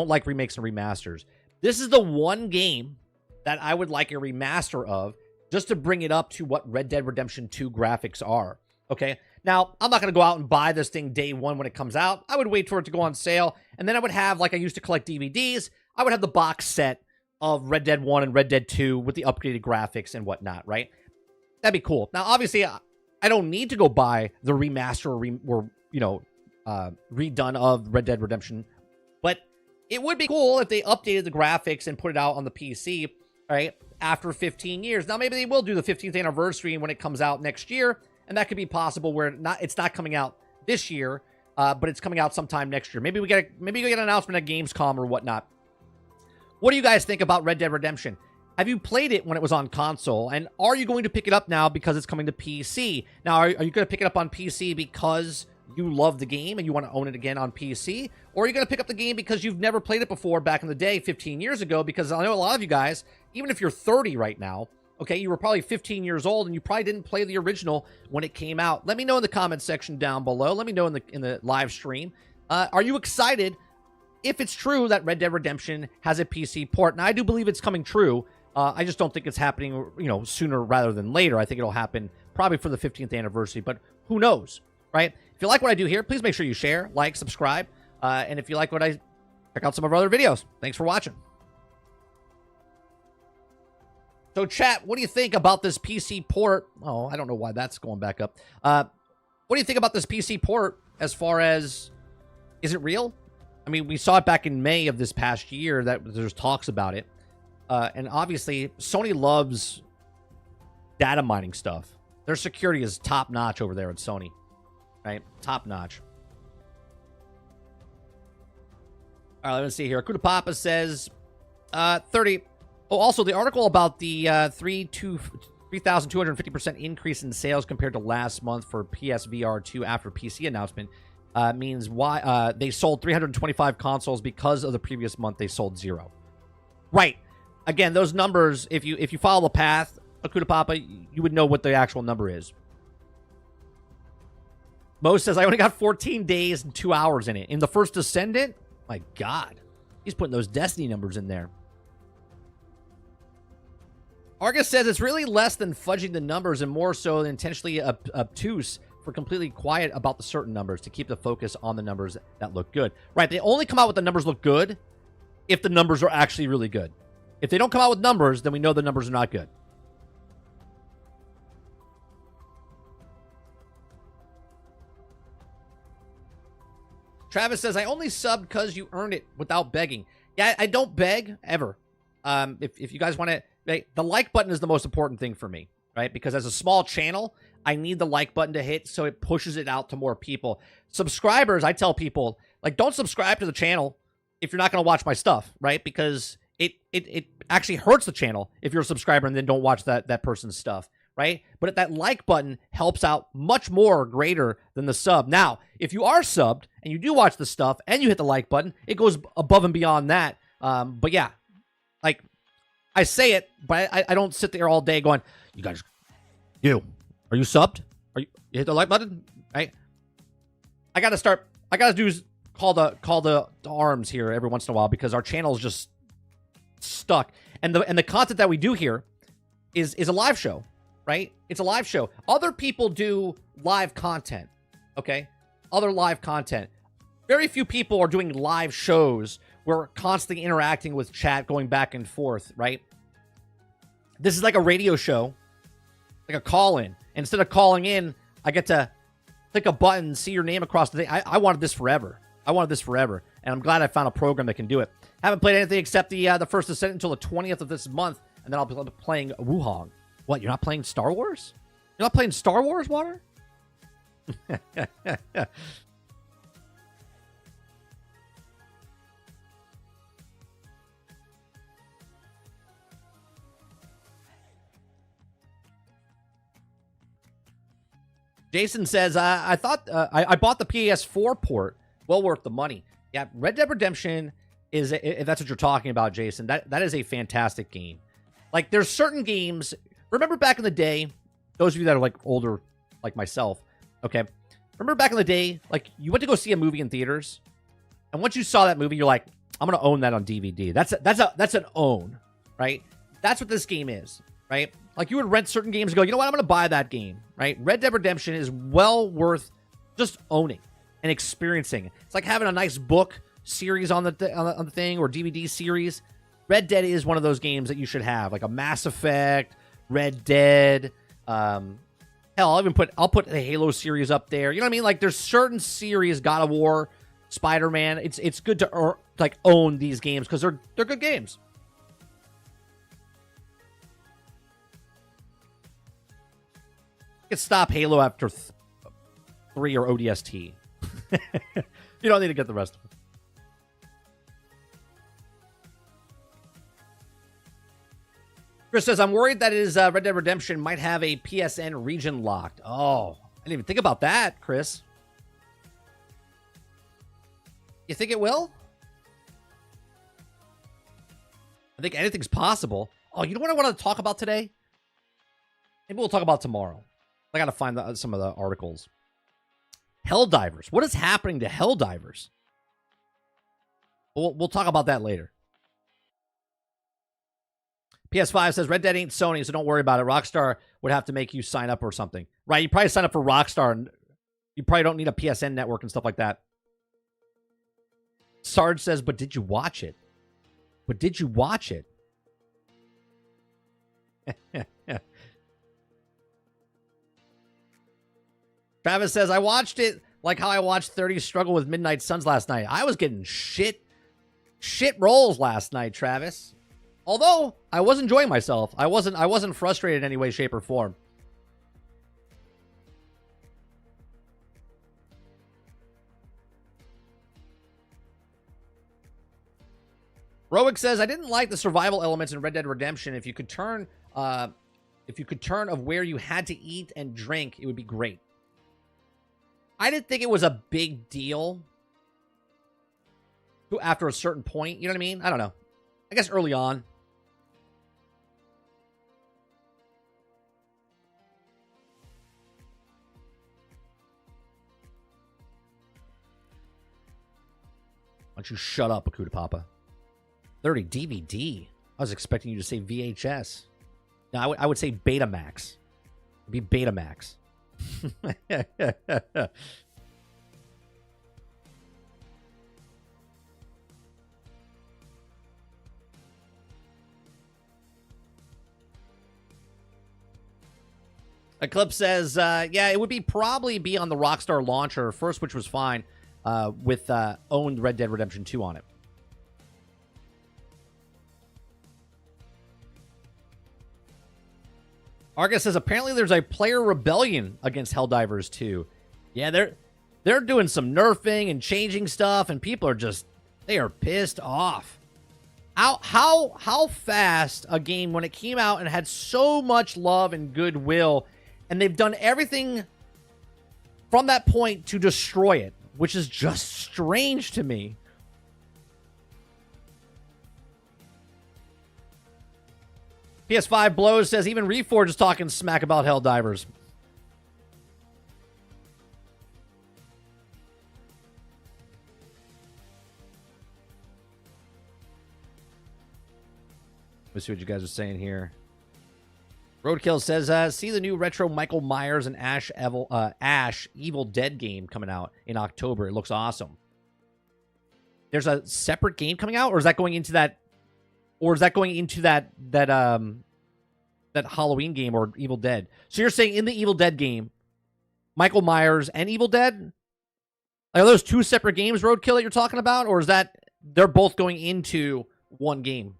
like remakes and remasters. This is the one game that I would like a remaster of, just to bring it up to what Red Dead Redemption 2 graphics are, okay? Now, I'm not going to go out and buy this thing day one when it comes out. I would wait for it to go on sale, and then I would have, like I used to collect DVDs, I would have the box set of Red Dead 1 and Red Dead 2 with the upgraded graphics and whatnot, right? That'd be cool. Now, obviously, I don't need to go buy the remaster or redone of Red Dead Redemption, but it would be cool if they updated the graphics and put it out on the PC, right, after 15 years. Now, maybe they will do the 15th anniversary when it comes out next year, and that could be possible where it's not coming out this year, but it's coming out sometime next year. Maybe we get an announcement at Gamescom or whatnot. What do you guys think about Red Dead Redemption? Have you played it when it was on console, and are you going to pick it up now because it's coming to PC? Now, are you going to pick it up on PC because you love the game and you want to own it again on PC? Or are you going to pick up the game because you've never played it before back in the day, 15 years ago? Because I know a lot of you guys, even if you're 30 right now, okay, you were probably 15 years old and you probably didn't play the original when it came out. Let me know in the comment section down below. Let me know in the live stream. Are you excited if it's true that Red Dead Redemption has a PC port? And I do believe it's coming true. I just don't think it's happening, sooner rather than later. I think it'll happen probably for the 15th anniversary, but who knows, right? If you like what I do here, please make sure you share, like, subscribe. And if you like what I... check out some of our other videos. Thanks for watching. So, chat, what do you think about this PC port? Oh, I don't know why that's going back up. What do you think about this PC port as far as... is it real? I mean, we saw it back in May of this past year that there's talks about it. And obviously, Sony loves data mining stuff. Their security is top-notch over there at Sony. Right? Top-notch. All right, let's see here. Akuta Papa says 30. Oh, also, the article about the 3,250% increase in sales compared to last month for PSVR 2 after PC announcement means why they sold 325 consoles because of the previous month they sold 0. Right. Again, those numbers, if you follow the path, Akuta Papa, you would know what the actual number is. Mo says, I only got 14 days and 2 hours in it. In the first Descendant? My God. He's putting those Destiny numbers in there. Argus says it's really less than fudging the numbers and more so intentionally obtuse for completely quiet about the certain numbers to keep the focus on the numbers that look good. Right, they only come out with the numbers look good if the numbers are actually really good. If they don't come out with numbers, then we know the numbers are not good. Travis says, I only subbed because you earned it without begging. Yeah, I don't beg, ever. If you guys want to... the like button is the most important thing for me, right? Because as a small channel, I need the like button to hit so it pushes it out to more people. Subscribers, I tell people, like, don't subscribe to the channel if you're not going to watch my stuff, right? Because it actually hurts the channel if you're a subscriber and then don't watch that person's stuff, right? But that like button helps out much more greater than the sub. Now, if you are subbed and you do watch the stuff and you hit the like button, it goes above and beyond that. But yeah, like, I say it, but I don't sit there all day going, you guys, are you subbed? You hit the like button? Right? I got to do call the arms here every once in a while because our channel is just stuck. And the content that we do here is a live show, right? It's a live show. Other people do live content, okay? Other live content. Very few people are doing live shows where we're constantly interacting with chat, going back and forth, right? This is like a radio show, like a call-in. Instead of calling in, I get to click a button, see your name across the thing. I wanted this forever. And I'm glad I found a program that can do it. Haven't played anything except the first Descent until the 20th of this month, and then I'll be playing Wuhong. What, you're not playing Star Wars? You're not playing Star Wars, Water? Jason says, I thought I bought the PS4 port. Well worth the money. Yeah, Red Dead Redemption is, if that's what you're talking about, Jason, that is a fantastic game. Like, there's certain games. Remember back in the day, those of you that are like older, like myself, okay? Remember back in the day, like, you went to go see a movie in theaters, and once you saw that movie, you're like, I'm gonna own that on DVD. That's an own, right? That's what this game is, right? Like, you would rent certain games and go, you know what, I'm going to buy that game, right? Red Dead Redemption is well worth just owning and experiencing. It's like having a nice book series on the thing or DVD series. Red Dead is one of those games that you should have, like a Mass Effect, Red Dead. Hell, I'll put the Halo series up there. You know what I mean? Like, there's certain series, God of War, Spider-Man. It's good to like own these games because they're good games. Stop Halo after 3 or ODST. You don't need to get the rest of it. Chris says, I'm worried that his Red Dead Redemption might have a PSN region locked. Oh, I didn't even think about that, Chris. You think it will? I think anything's possible. Oh, you know what I want to talk about today? Maybe we'll talk about tomorrow. I got to find some of the articles. Helldivers. What is happening to Helldivers? We'll talk about that later. PS5 says, Red Dead ain't Sony, so don't worry about it. Rockstar would have to make you sign up or something. Right, you probably sign up for Rockstar, and you probably don't need a PSN network and stuff like that. Sarge says, but did you watch it? But did you watch it? Travis says, I watched it like how I watched 30 struggle with Midnight Suns last night. I was getting shit rolls last night, Travis. Although I was enjoying myself. I wasn't frustrated in any way, shape, or form. Roic says, I didn't like the survival elements in Red Dead Redemption. If you could turn of where you had to eat and drink, it would be great. I didn't think it was a big deal after a certain point. You know what I mean? I don't know. I guess early on. Why don't you shut up, Akuta Papa? 30 DVD. I was expecting you to say VHS. No, I would say Betamax. It'd be Betamax. Eclipse says, yeah, it would probably be on the Rockstar launcher first, which was fine, with owned Red Dead Redemption 2 on it. Argus says, apparently there's a player rebellion against Helldivers 2. Yeah, they're doing some nerfing and changing stuff, and people are they are pissed off. How fast a game, when it came out and had so much love and goodwill, and they've done everything from that point to destroy it, which is just strange to me. PS5 Blows says, even Reforge is talking smack about Helldivers. Let's see what you guys are saying here. Roadkill says, see the new retro Michael Myers and Ash Evil Dead game coming out in October. It looks awesome. There's a separate game coming out, or is that going into that? Or is that going into that Halloween game or Evil Dead? So you're saying in the Evil Dead game, Michael Myers and Evil Dead? Are those two separate games, Roadkill, that you're talking about? Or is that they're both going into one game?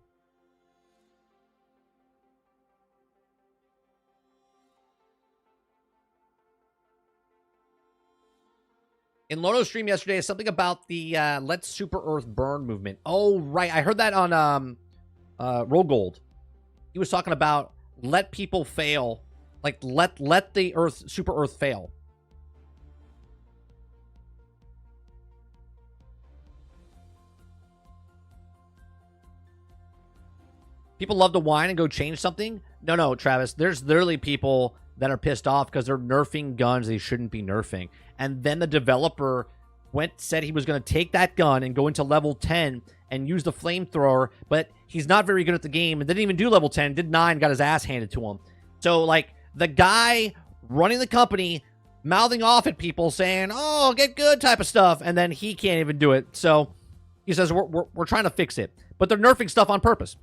In Lono's stream yesterday, something about the Let Super Earth Burn movement. Oh, right. I heard that on Roll Gold. He was talking about let people fail. Like, let the Earth, Super Earth fail. People love to whine and go change something. No, Travis. There's literally people that are pissed off because they're nerfing guns they shouldn't be nerfing. And then the developer said he was going to take that gun and go into level 10 and use the flamethrower, but he's not very good at the game and didn't even do level 10, did 9, got his ass handed to him. So, like, the guy running the company mouthing off at people saying, oh, get good type of stuff, and then he can't even do it. So he says, we're trying to fix it. But they're nerfing stuff on purpose.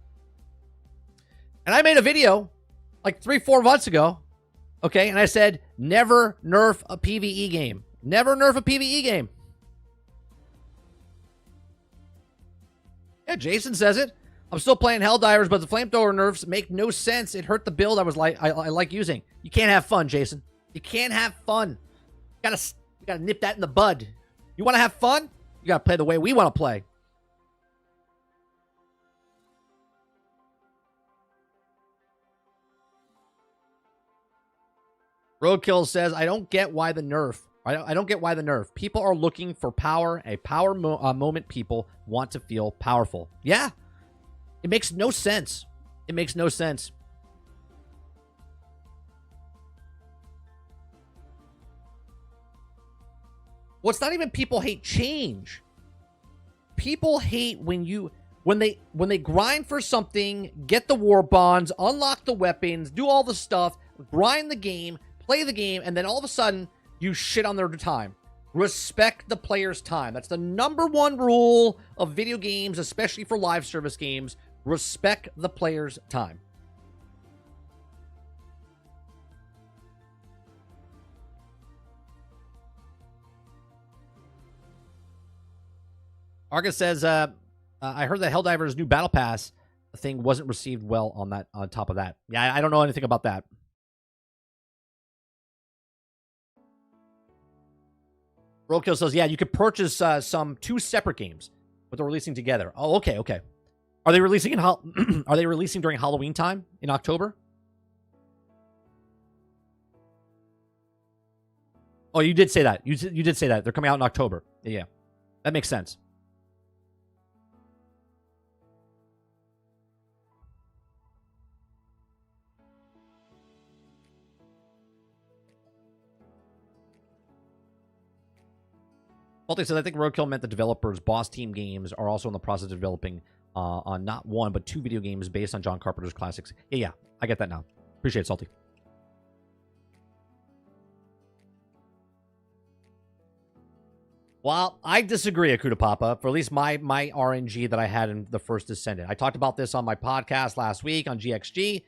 And I made a video like 3-4 months ago, okay, and I said, never nerf a PvE game. Never nerf a PvE game. Yeah, Jason says it. I'm still playing Helldivers, but the flamethrower nerfs make no sense. It hurt the build I like using. You can't have fun, Jason. You can't have fun. You gotta nip that in the bud. You want to have fun? You gotta play the way we want to play. Roadkill says, I don't get why the nerf. I don't get why the nerf. People are looking for power. A power moment people want to feel powerful. Yeah. It makes no sense. It makes no sense. Well, it's not even people hate change. People hate when they grind for something, get the war bonds, unlock the weapons, do all the stuff, grind the game, play the game, and then all of a sudden you shit on their time. Respect the player's time. That's the #1 rule of video games, especially for live service games. Respect the player's time. Argus says, I heard that Helldiver's new Battle Pass thing wasn't received well on top of that. Yeah, I don't know anything about that. Roadkill says, yeah, you could purchase two separate games, but they're releasing together. Oh, okay, okay. Are they releasing are they releasing during Halloween time in October? Oh, you did say that. You did say that. They're coming out in October. Yeah. That makes sense. Baltic says, I think Roadkill meant the developers' Boss Team games are also in the process of developing on not one, but 2 video games based on John Carpenter's classics. Yeah, I get that now. Appreciate it, Salty. Well, I disagree, Akuta Papa, for at least my RNG that I had in the First Descendant. I talked about this on my podcast last week on GXG.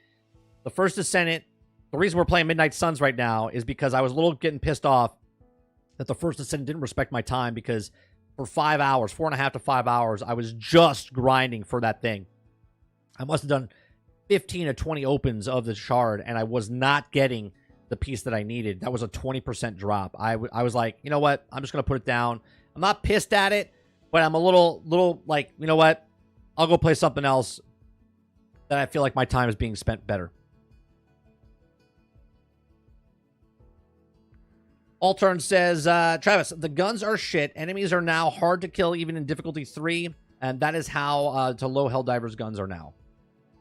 The First Descendant, the reason we're playing Midnight Suns right now is because I was a little getting pissed off that the First Descendant didn't respect my time, because for 5 hours, 4.5 to 5 hours, I was just grinding for that thing. I must have done 15 to 20 opens of the shard, and I was not getting the piece that I needed. That was a 20% drop. I was like, you know what? I'm just going to put it down. I'm not pissed at it, but I'm a little like, you know what? I'll go play something else that I feel like my time is being spent better. Altern says, Travis, the guns are shit. Enemies are now hard to kill even in difficulty 3, and that is how to low Helldiver's guns are now.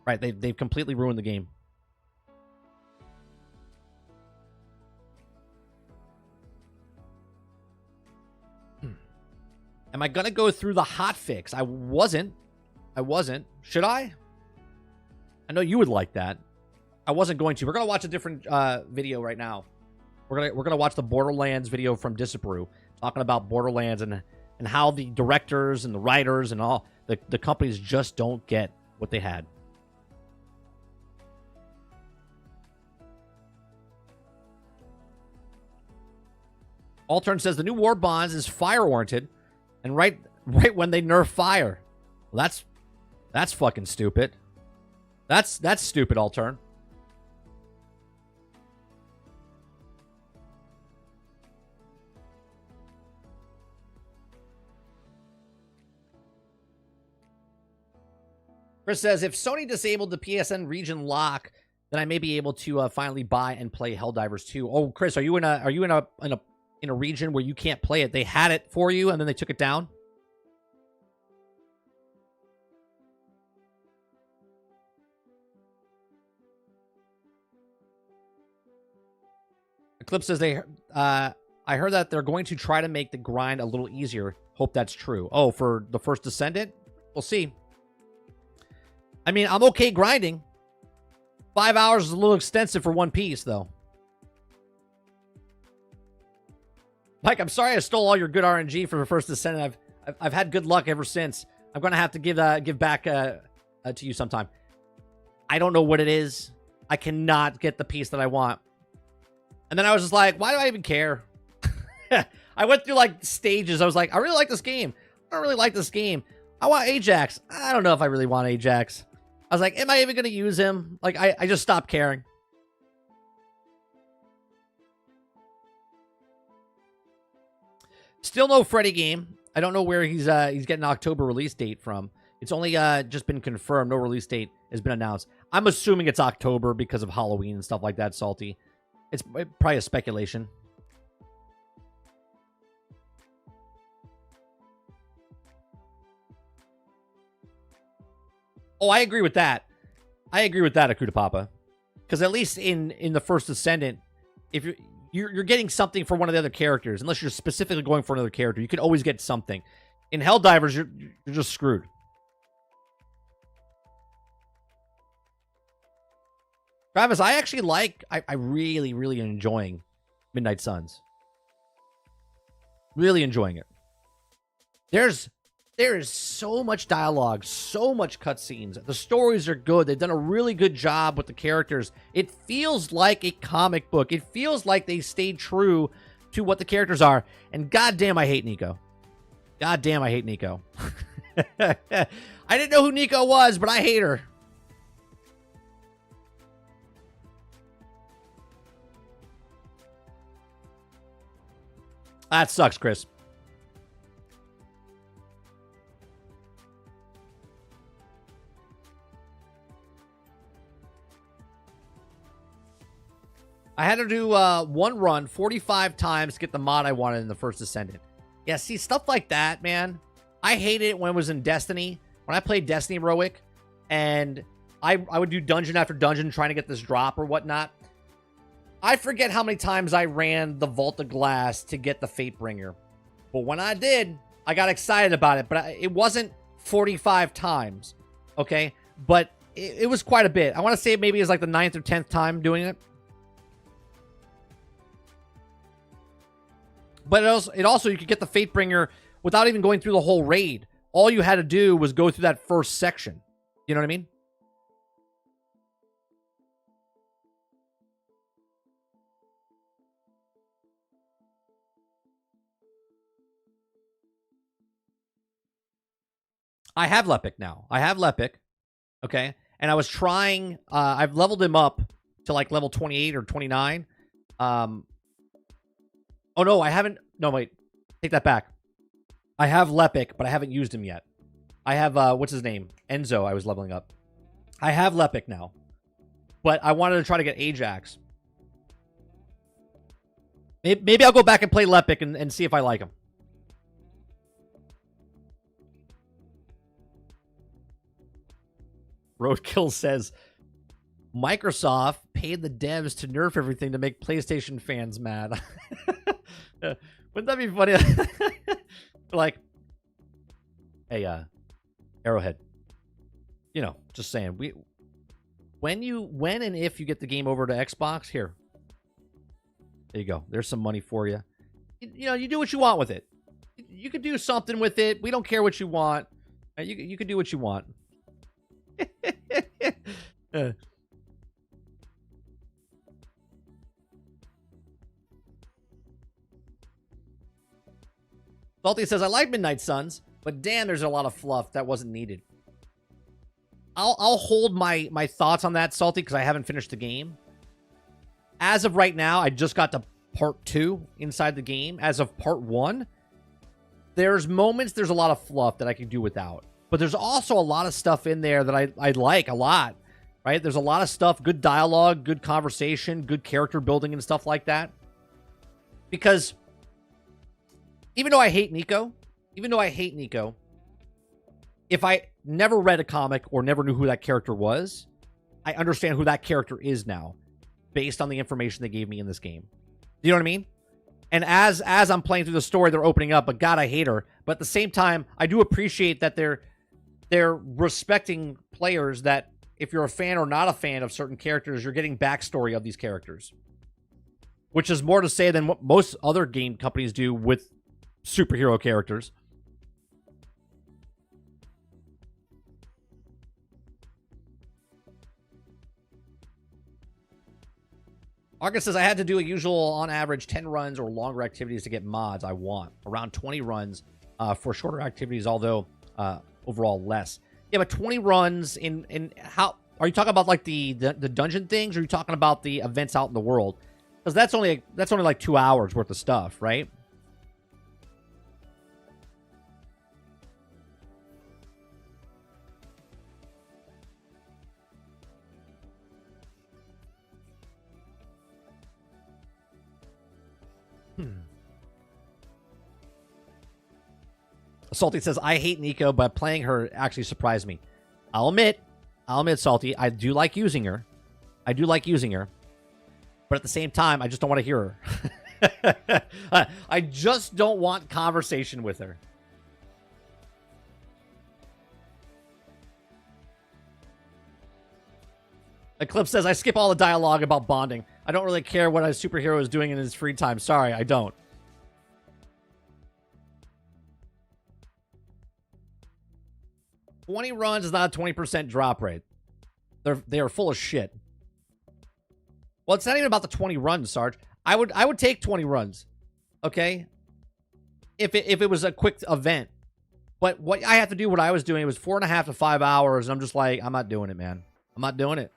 Right, they've completely ruined the game. Am I going to go through the hotfix? I wasn't. Should I? I know you would like that. I wasn't going to. We're going to watch a different video right now. We're gonna watch the Borderlands video from Disparu, talking about Borderlands and how the directors and the writers and all the companies just don't get what they had. Altern says the new War Bonds is fire warranted, and right when they nerf fire. Well, that's fucking stupid. That's stupid, Altern. Chris says, if Sony disabled the PSN region lock, then I may be able to finally buy and play Helldivers 2. Oh, Chris, are you in a region where you can't play it? They had it for you and then they took it down? Eclipse says I heard that they're going to try to make the grind a little easier. Hope that's true. Oh, for the First Descendant? We'll see. I mean, I'm okay grinding. 5 hours is a little extensive for one piece, though. Mike, I'm sorry I stole all your good RNG for the First Descendant. I've had good luck ever since. I'm gonna have to give back to you sometime. I don't know what it is. I cannot get the piece that I want. And then I was just like, why do I even care? I went through like stages. I was like, I really like this game. I don't really like this game. I want Ajax. I don't know if I really want Ajax. I was like, am I even going to use him? Like, I just stopped caring. Still no Freddy game. I don't know where he's getting October release date from. It's only just been confirmed. No release date has been announced. I'm assuming it's October because of Halloween and stuff like that, Salty. It's probably a speculation. Oh, I agree with that. I agree with that, Akuta Papa. Because at least in the First Descendant, if you're getting something for one of the other characters, unless you're specifically going for another character, you can always get something. In Helldivers, you're just screwed. Travis, I actually I really, really enjoying Midnight Suns. Really enjoying it. There is so much dialogue, so much cutscenes. The stories are good. They've done a really good job with the characters. It feels like a comic book. It feels like they stayed true to what the characters are. And goddamn, I hate Nico. Goddamn, I hate Nico. I didn't know who Nico was, but I hate her. That sucks, Chris. I had to do one run 45 times to get the mod I wanted in the first Ascendant. Yeah, see, stuff like that, man. I hated it when it was in Destiny. When I played Destiny Heroic, and I would do dungeon after dungeon trying to get this drop or whatnot. I forget how many times I ran the Vault of Glass to get the Fatebringer. But when I did, I got excited about it. But it wasn't 45 times, okay? But it was quite a bit. I want to say maybe it was like the 9th or 10th time doing it. But it also, you could get the Fatebringer without even going through the whole raid. All you had to do was go through that first section. You know what I mean? I have Lepic now. I have Lepic. Okay. And I was trying, I've leveled him up to like level 28 or 29. Oh no, I haven't. No, wait. Take that back. I have Lepic, but I haven't used him yet. I have, what's his name? Enzo, I was leveling up. I have Lepic now. But I wanted to try to get Ajax. Maybe I'll go back and play Lepic and see if I like him. Roadkill says, Microsoft paid the devs to nerf everything to make PlayStation fans mad. Wouldn't that be funny? Like, hey, Arrowhead. You know, just saying. When and if you get the game over to Xbox, here. There you go. There's some money for you. You know, you do what you want with it. You could do something with it. We don't care what you want. You could do what you want. Salty says, I like Midnight Suns, but damn, there's a lot of fluff that wasn't needed. I'll hold my thoughts on that, Salty, because I haven't finished the game. As of right now, I just got to part 2 inside the game. As of part 1, there's a lot of fluff that I can do without. But there's also a lot of stuff in there that I like a lot, right? There's a lot of stuff, good dialogue, good conversation, good character building and stuff like that. Because even though I hate Nico, if I never read a comic or never knew who that character was, I understand who that character is now based on the information they gave me in this game. Do you know what I mean? And as I'm playing through the story, they're opening up, but God, I hate her. But at the same time, I do appreciate that they're respecting players, that if you're a fan or not a fan of certain characters, you're getting backstory of these characters. Which is more to say than what most other game companies do with superhero characters. Argus says, I had to do a usual, on average, 10 runs or longer activities to get mods I want. Around 20 runs for shorter activities, although overall less. Yeah, but 20 runs in how... Are you talking about like the dungeon things, or are you talking about the events out in the world? Because that's only like 2 hours worth of stuff, right? Salty says, I hate Nico, but playing her actually surprised me. I'll admit, Salty, I do like using her. But at the same time, I just don't want to hear her. I just don't want conversation with her. Eclipse says, I skip all the dialogue about bonding. I don't really care what a superhero is doing in his free time. Sorry, I don't. 20 runs is not a 20% drop rate. They are full of shit. Well, it's not even about the 20 runs, Sarge. I would take 20 runs, okay? If it was a quick event. But what I have to do, what I was doing, it was 4.5 to 5 hours, and I'm just like, I'm not doing it, man. I'm not doing it.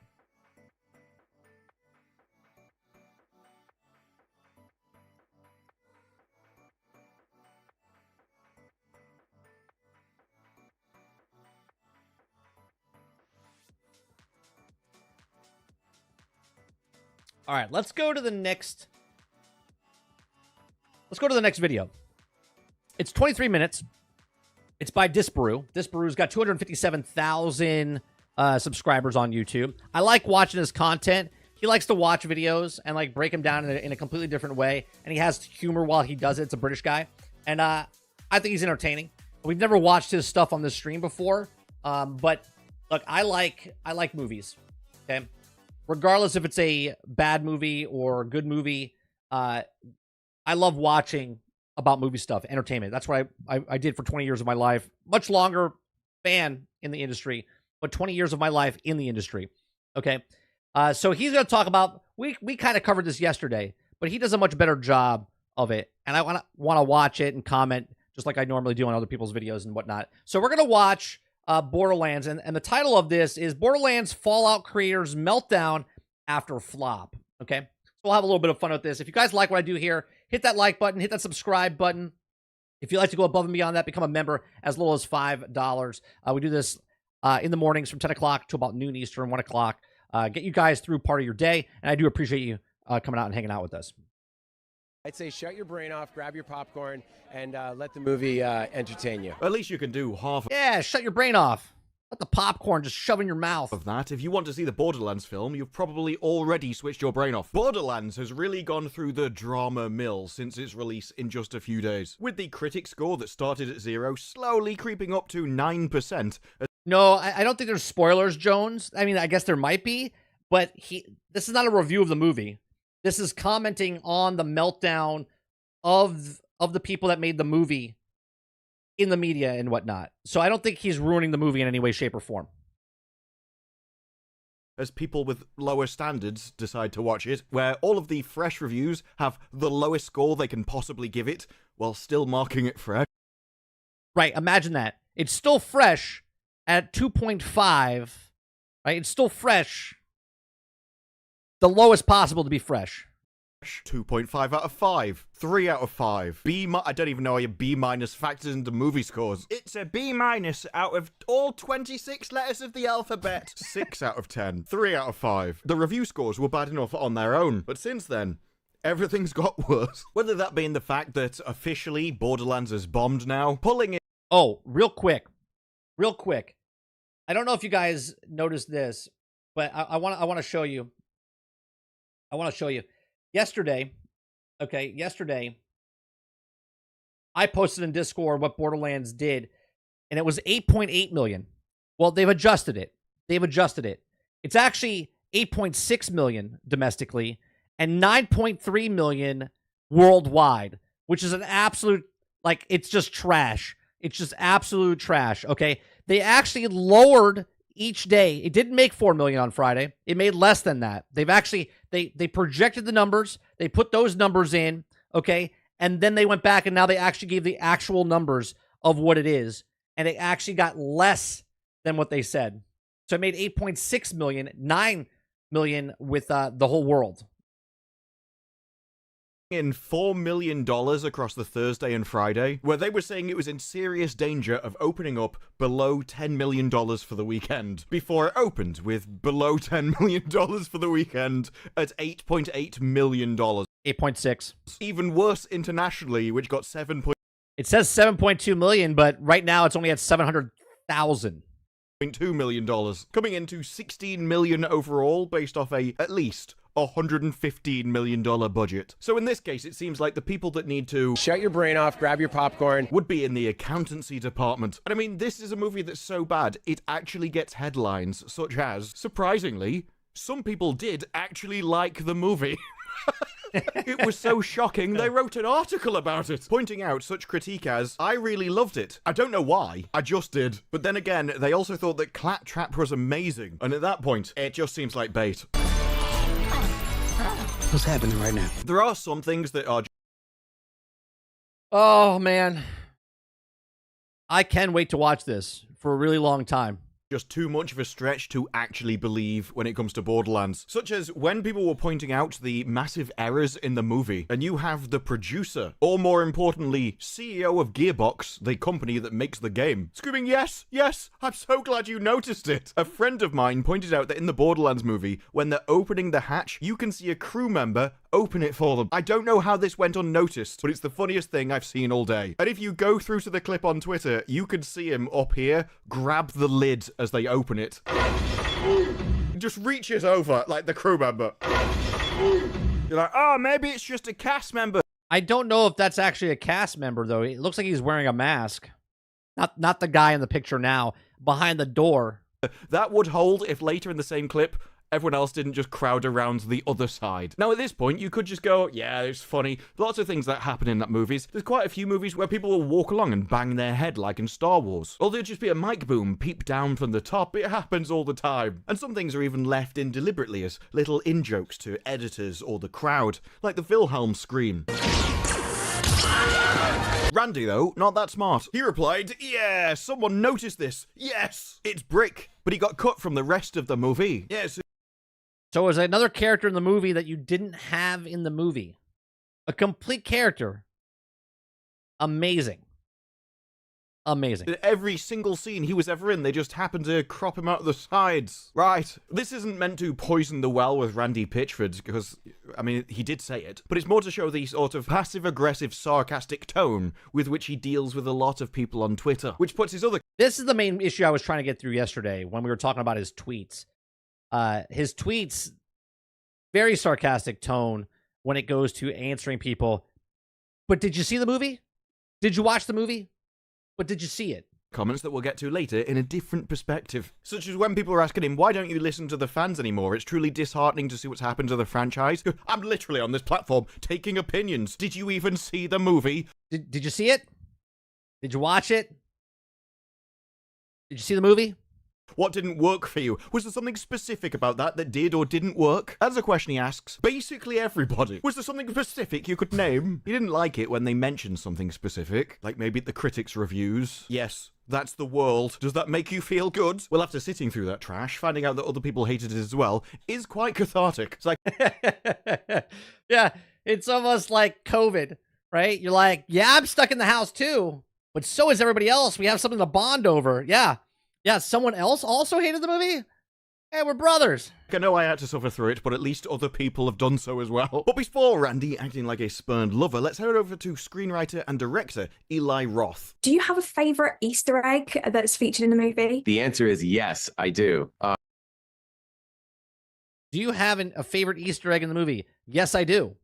All right, let's go to the next. Let's go to the next video. It's 23 minutes. It's by Disparu. Disparu's got 257,000 subscribers on YouTube. I like watching his content. He likes to watch videos and like break them down in a completely different way. And he has humor while he does it. It's a British guy, and I think he's entertaining. We've never watched his stuff on this stream before, but look, I like movies. Okay. Regardless if it's a bad movie or a good movie, I love watching about movie stuff, entertainment. That's what I did for 20 years of my life. Much longer fan in the industry, but 20 years of my life in the industry. Okay, so he's going to talk about, we kind of covered this yesterday, but he does a much better job of it, and I want to watch it and comment just like I normally do on other people's videos and whatnot. So we're going to watch Borderlands, and the title of this is Borderlands Fallout Creators Meltdown After Flop. Okay, so we'll have a little bit of fun with this. If you guys like what I do here, hit that like button, hit that subscribe button. If you'd like to go above and beyond that, become a member as little as $5. We do this in the mornings from 10 o'clock to about noon Eastern, 1 o'clock. Get you guys through part of your day, and I do appreciate you coming out and hanging out with us. I'd say shut your brain off, grab your popcorn, and let the movie entertain you. At least you can do half Yeah, shut your brain off. Let the popcorn just shove in your mouth. of that. If you want to see the Borderlands film, you've probably already switched your brain off. Borderlands has really gone through the drama mill since its release in just a few days, with the critic score that started at 0 slowly creeping up to 9%. No, I don't think there's spoilers, Jones. I mean, I guess there might be, but this is not a review of the movie. This is commenting on the meltdown of the people that made the movie in the media and whatnot. So I don't think he's ruining the movie in any way, shape, or form. As people with lower standards decide to watch it, where all of the fresh reviews have the lowest score they can possibly give it, while still marking it fresh. Right, imagine that. It's still fresh at 2.5, right? It's still fresh. The lowest possible to be fresh. 2.5 out of 5, 3 out of 5. I don't even know how your B- factors into movie scores. It's a B- out of all 26 letters of the alphabet. 6 out of 10, 3 out of 5. The review scores were bad enough on their own, but since then, everything's got worse. Whether that being the fact that officially Borderlands is bombed now, pulling it. Oh, real quick. I don't know if you guys noticed this, but I want to show you. Yesterday, I posted in Discord what Borderlands did, and it was 8.8 million. Well, they've adjusted it. It's actually 8.6 million domestically and 9.3 million worldwide, which is an absolute, like, it's just trash. It's just absolute trash, okay? They actually lowered each day. It didn't make 4 million on Friday. It made less than that. They've actually, they projected the numbers. They put those numbers in, okay? And then they went back and now they actually gave the actual numbers of what it is. And it actually got less than what they said. So it made 8.6 million, 9 million with the whole world. In $4 million across the Thursday and Friday, where they were saying it was in serious danger of opening up below $10 million for the weekend, before it opened with below $10 million for the weekend at $8.8 million. 8.6. Even worse internationally, which got 7. It says 7.2 million, but right now it's only at 700,000. $2 million, coming into $16 million overall based off a at least $115 million budget. So in this case, it seems like the people that need to Shut your brain off, grab your popcorn. would be in the accountancy department. And I mean, this is a movie that's so bad, it actually gets headlines such as, surprisingly, some people did actually like the movie. It was so shocking, they wrote an article about it, pointing out such critique as, I really loved it. I don't know why, I just did. But then again, they also thought that Claptrap was amazing. And at that point, it just seems like bait. What's happening right now? There are some things that are Oh, man. I can wait to watch this for a really long time. just too much of a stretch to actually believe when it comes to Borderlands. Such as when people were pointing out the massive errors in the movie, and you have the producer, or more importantly, CEO of Gearbox, the company that makes the game, screaming, yes, yes, I'm so glad you noticed it. A friend of mine pointed out that in the Borderlands movie, when they're opening the hatch, you can see a crew member open it for them. I don't know how this went unnoticed, but it's the funniest thing I've seen all day. And if you go through to the clip on Twitter, you can see him up here grab the lid as they open it. Just reaches over like the crew member. You're like, oh, maybe it's just a cast member. I don't know if that's actually a cast member, though. It looks like he's wearing a mask. Not the guy in the picture now, behind the door. That would hold if later in the same clip, everyone else didn't just crowd around the other side. Now, at this point, you could just go, yeah, it's funny. Lots of things that happen in that movies. There's quite a few movies where people will walk along and bang their head, like in Star Wars. Or there'll just be a mic boom peep down from the top. It happens all the time. And some things are even left in deliberately as little in-jokes to editors or the crowd, like the Wilhelm scream. Randy, though, not that smart. He replied, yeah, someone noticed this. Yes, it's Brick. But he got cut from the rest of the movie. Yes. So is another character in the movie that you didn't have in the movie. A complete character. Amazing. Amazing. Every single scene he was ever in, they just happened to crop him out the sides. Right. This isn't meant to poison the well with Randy Pitchford, because, I mean, he did say it, but it's more to show the sort of passive-aggressive, sarcastic tone with which he deals with a lot of people on Twitter, which puts his other... This is the main issue I was trying to get through yesterday when we were talking about his tweets. His tweets, very sarcastic tone when it goes to answering people. But did you see the movie? Did you watch the movie? But did you see it? Comments that we'll get to later in a different perspective. Such as when people are asking him, why don't you listen to the fans anymore? It's truly disheartening to see what's happened to the franchise. I'm literally on this platform taking opinions. Did you even see the movie? Did you see it? Did you watch it? Did you see the movie? What didn't work for you? Was there something specific about that that did or didn't work? That's a question he asks basically everybody. Was there something specific you could name? He didn't like it when they mentioned something specific, like maybe the critics' reviews. Yes, that's the world. Does that make you feel good? Well, after sitting through that trash, finding out that other people hated it as well is quite cathartic. It's like... Yeah, it's almost like COVID, right? You're like, yeah, I'm stuck in the house too, but so is everybody else. We have something to bond over. Yeah. Yeah, someone else also hated the movie? Hey, we're brothers. I know I had to suffer through it, but at least other people have done so as well. But before Randy acting like a spurned lover, let's head over to screenwriter and director Eli Roth. Do you have a favourite Easter egg that's featured in the movie? The answer is yes, I do. Do you have a favorite Easter egg in the movie? Yes, I do.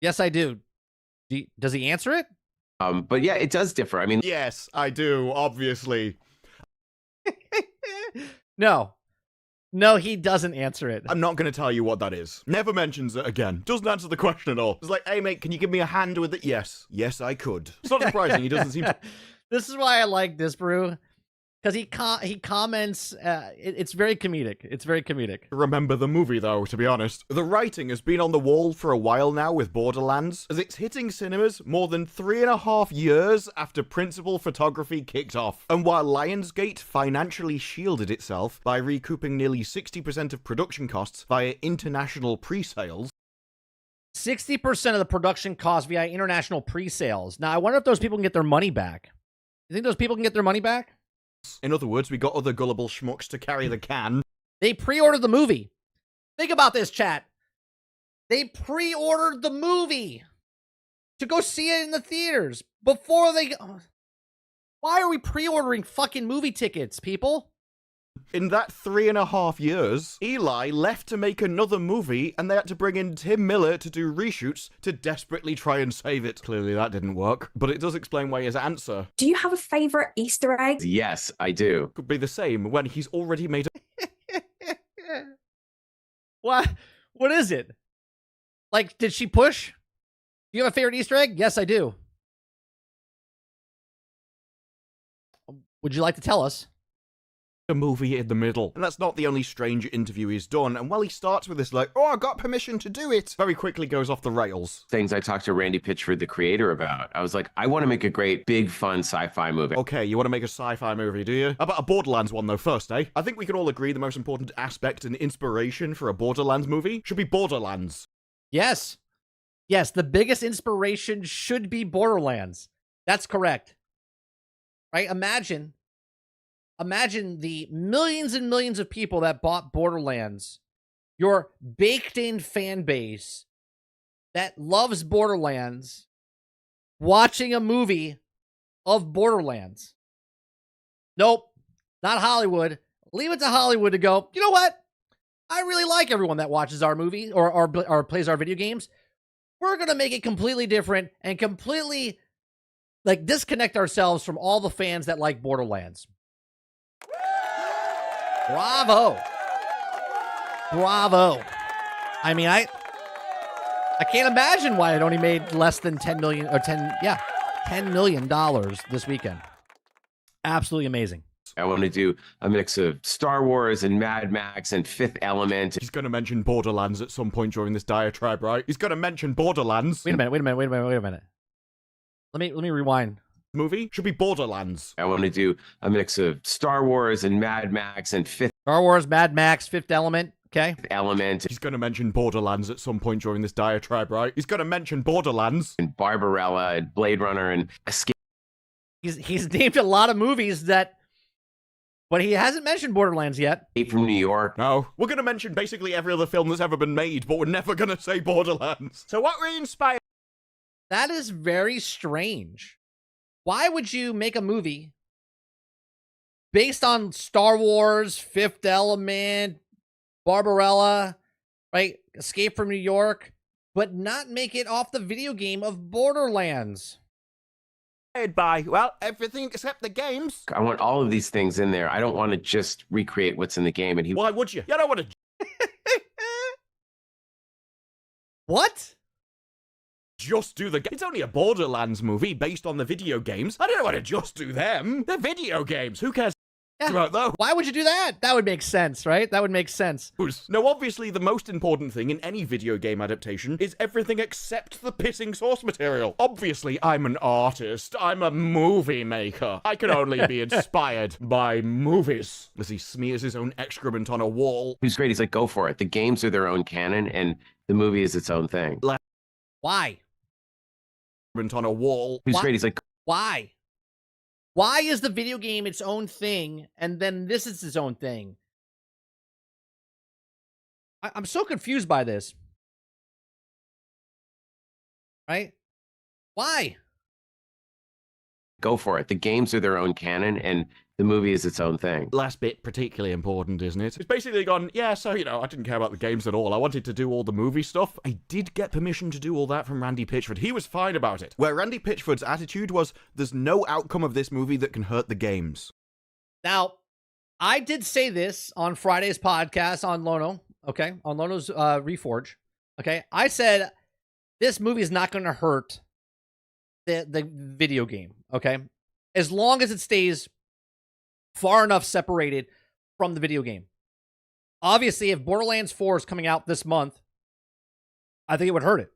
Yes, I do. Does he answer it? But yeah, it does differ. I mean, Yes, I do, obviously. No, he doesn't answer it. I'm not going to tell you what that is. Never mentions it again. Doesn't answer the question at all. It's like, hey, mate, can you give me a hand with it? Yes. Yes, I could. It's not surprising. He doesn't seem to... This is why I like Disparu. Because he comments, it's very comedic. It's very comedic. remember the movie, though, to be honest. The writing has been on the wall for a while now with Borderlands, as it's hitting cinemas more than 3.5 years after principal photography kicked off. And while Lionsgate financially shielded itself by recouping nearly 60% of production costs via international pre-sales, 60% of the production cost via international pre-sales. Now, I wonder if those people can get their money back. You think those people can get their money back? in other words, we got other gullible schmucks to carry the can. They pre-ordered the movie. Think about this, chat. They pre-ordered the movie to go see it in the theaters before they... Why are we pre-ordering fucking movie tickets, people? In that 3.5 years, Eli left to make another movie, and they had to bring in Tim Miller to do reshoots to desperately try and save it. Clearly that didn't work, but it does explain why his answer Do you have a favourite Easter egg? yes, I do. could be the same when he's already made What is it? Like, did she push? Do you have a favorite Easter egg? Yes, I do. Would you like to tell us? A movie in the middle. And that's not the only strange interview he's done. And while he starts with this like, oh, I got permission to do it, very quickly goes off the rails. Things I talked to Randy Pitchford, the creator, about. I was like, I want to make a great, big, fun sci-fi movie. Okay, you want to make a sci-fi movie, do you? How about a Borderlands one, though, first, eh? I think we can all agree the most important aspect and inspiration for a Borderlands movie should be Borderlands. Yes. Yes, the biggest inspiration should be Borderlands. That's correct. Right? Imagine the millions and millions of people that bought Borderlands, your baked-in fan base that loves Borderlands, watching a movie of Borderlands. Nope, not Hollywood. Leave it to Hollywood to go, you know what? I really like everyone that watches our movie or plays our video games. We're going to make it completely different and completely like disconnect ourselves from all the fans that like Borderlands. Bravo. Bravo. I mean, I can't imagine why it only made less than $10 million this weekend. Absolutely amazing. I want to do a mix of Star Wars and Mad Max and Fifth Element. He's going to mention Borderlands at some point during this diatribe, right? He's going to mention Borderlands. Wait a minute. Let me rewind. Movie should be Borderlands. I want to do a mix of Star Wars and Mad Max and Fifth Star Wars, Mad Max, Fifth Element. Okay. Element. He's going to mention Borderlands at some point during this diatribe, right? He's going to mention Borderlands. And Barbarella and Blade Runner and Escape. He's named a lot of movies that, but he hasn't mentioned Borderlands yet. from New York. No. We're going to mention basically every other film that's ever been made, but we're never going to say Borderlands. So what really inspired? That is very strange. Why would you make a movie based on Star Wars, Fifth Element, Barbarella, right? Escape from New York, but not make it off the video game of Borderlands? By, well, everything except the games. I want all of these things in there. I don't want to just recreate what's in the game. And Why would you? You don't want to What? just do the game. It's only a Borderlands movie based on the video games. I don't want to just do them. They're video games. Who cares about those? Why would you do that? That would make sense, right? That would make sense. No, obviously the most important thing in any video game adaptation is everything except the pissing source material. Obviously, I'm an artist. I'm a movie maker. I can only be inspired by movies. As he smears his own excrement on a wall. Who's great? He's like, go for it. The games are their own canon and the movie is its own thing. Why? On a wall. Who's great? He's like, Why? Why is the video game its own thing, and then this is its own thing? I'm so confused by this. Right? Why? go for it. The games are their own canon and the movie is its own thing. Last bit particularly important, isn't it? It's basically gone, yeah, so, I didn't care about the games at all. I wanted to do all the movie stuff. I did get permission to do all that from Randy Pitchford. He was fine about it. Where Randy Pitchford's attitude was, there's no outcome of this movie that can hurt the games. Now, I did say this on Friday's podcast on Lono, okay? On Lono's Reforge, okay? I said this movie is not going to hurt the video game, okay? As long as it stays far enough separated from the video game. Obviously, if Borderlands 4 is coming out this month, I think it would hurt it.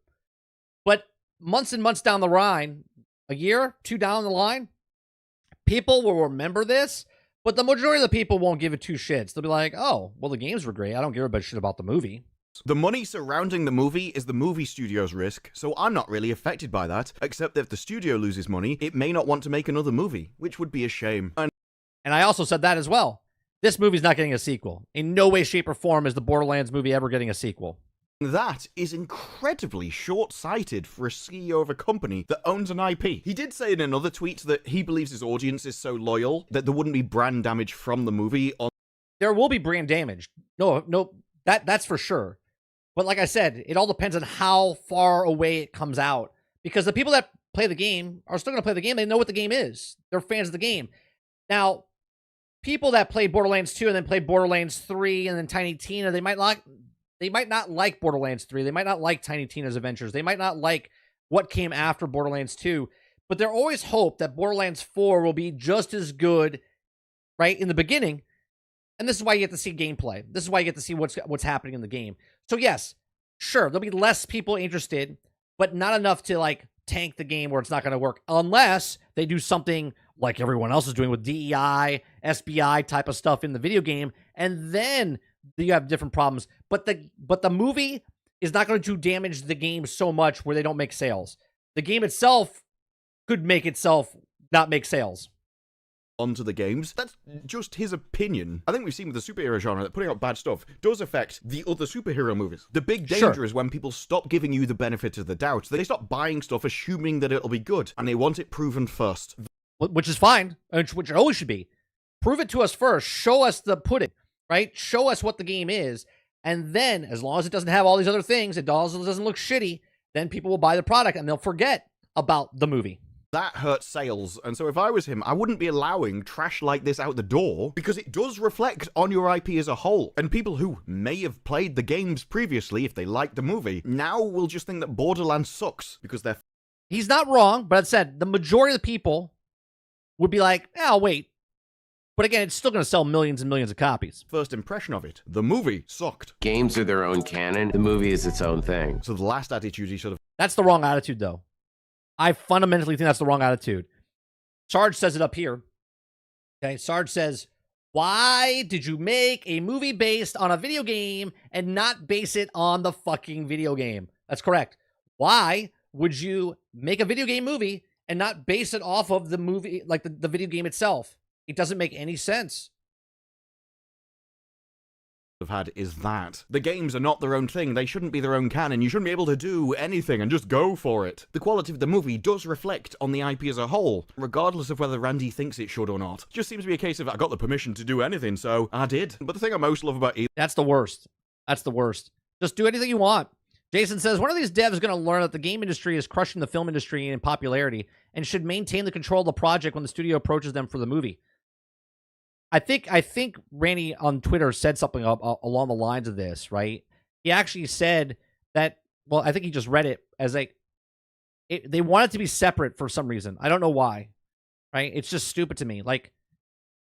But months and months down the line, a year, two down the line, people will remember this, but the majority of the people won't give it two shits. They'll be like, oh, well, the games were great. I don't give a shit about the movie. The money surrounding the movie is the movie studio's risk, so I'm not really affected by that, except that if the studio loses money, it may not want to make another movie, which would be a shame. And I also said that as well. This movie's not getting a sequel. In no way, shape, or form is the Borderlands movie ever getting a sequel. That is incredibly short-sighted for a CEO of a company that owns an IP. He did say in another tweet that he believes his audience is so loyal that there wouldn't be brand damage from the movie. There will be brand damage. No, that's for sure. But like I said, it all depends on how far away it comes out. Because the people that play the game are still going to play the game. They know what the game is. They're fans of the game. Now, people that play Borderlands 2 and then play Borderlands 3 and then Tiny Tina, they might They might not like Borderlands 3. They might not like Tiny Tina's Adventures. They might not like what came after Borderlands 2. But there always hope that Borderlands 4 will be just as good, right, in the beginning. And this is why you get to see gameplay. This is why you get to see what's happening in the game. So yes, sure, there'll be less people interested, but not enough to, like, tank the game where it's not going to work. Unless they do something like everyone else is doing with DEI, SBI type of stuff in the video game. And then you have different problems. But the movie is not going to damage the game so much where they don't make sales. The game itself could make itself not make sales. Onto the games. That's just his opinion. I think we've seen with the superhero genre that putting out bad stuff does affect the other superhero movies. The big danger is when people stop giving you the benefit of the doubt. They stop buying stuff assuming that it'll be good, and they want it proven first. Which is fine, which it always should be. Prove it to us first. Show us the pudding, right? Show us what the game is, and then, as long as it doesn't have all these other things, it also doesn't look shitty, then people will buy the product, and they'll forget about the movie. That hurts sales, and so if I was him, I wouldn't be allowing trash like this out the door, because it does reflect on your IP as a whole, and people who may have played the games previously, if they liked the movie, now will just think that Borderlands sucks, because they're... He's not wrong, but I said, the majority of the people would be like, I'll wait. But again, it's still going to sell millions and millions of copies. First impression of it, the movie sucked. Games are their own canon. The movie is its own thing. So the last attitude he sort of... That's the wrong attitude, though. I fundamentally think that's the wrong attitude. Sarge says it up here. Okay, Sarge says, why did you make a movie based on a video game and not base it on the fucking video game? That's correct. Why would you make a video game movie and not base it off of the movie, like the video game itself? It doesn't make any sense. Have had is that the games are not their own thing. They shouldn't be their own canon. You shouldn't be able to do anything and just go for it. The quality of the movie does reflect on the IP as a whole, regardless of whether Randy thinks it should or not. Just seems to be a case of I got the permission to do anything, so I did. But the thing I most love about it... That's the worst. That's the worst. Just do anything you want. Jason says, one of these devs is going to learn that the game industry is crushing the film industry in popularity and should maintain the control of the project when the studio approaches them for the movie. I think Randy on Twitter said something along the lines of this, right? He actually said that, well, I think he just read it as like, they want it to be separate for some reason. I don't know why, right? It's just stupid to me. Like,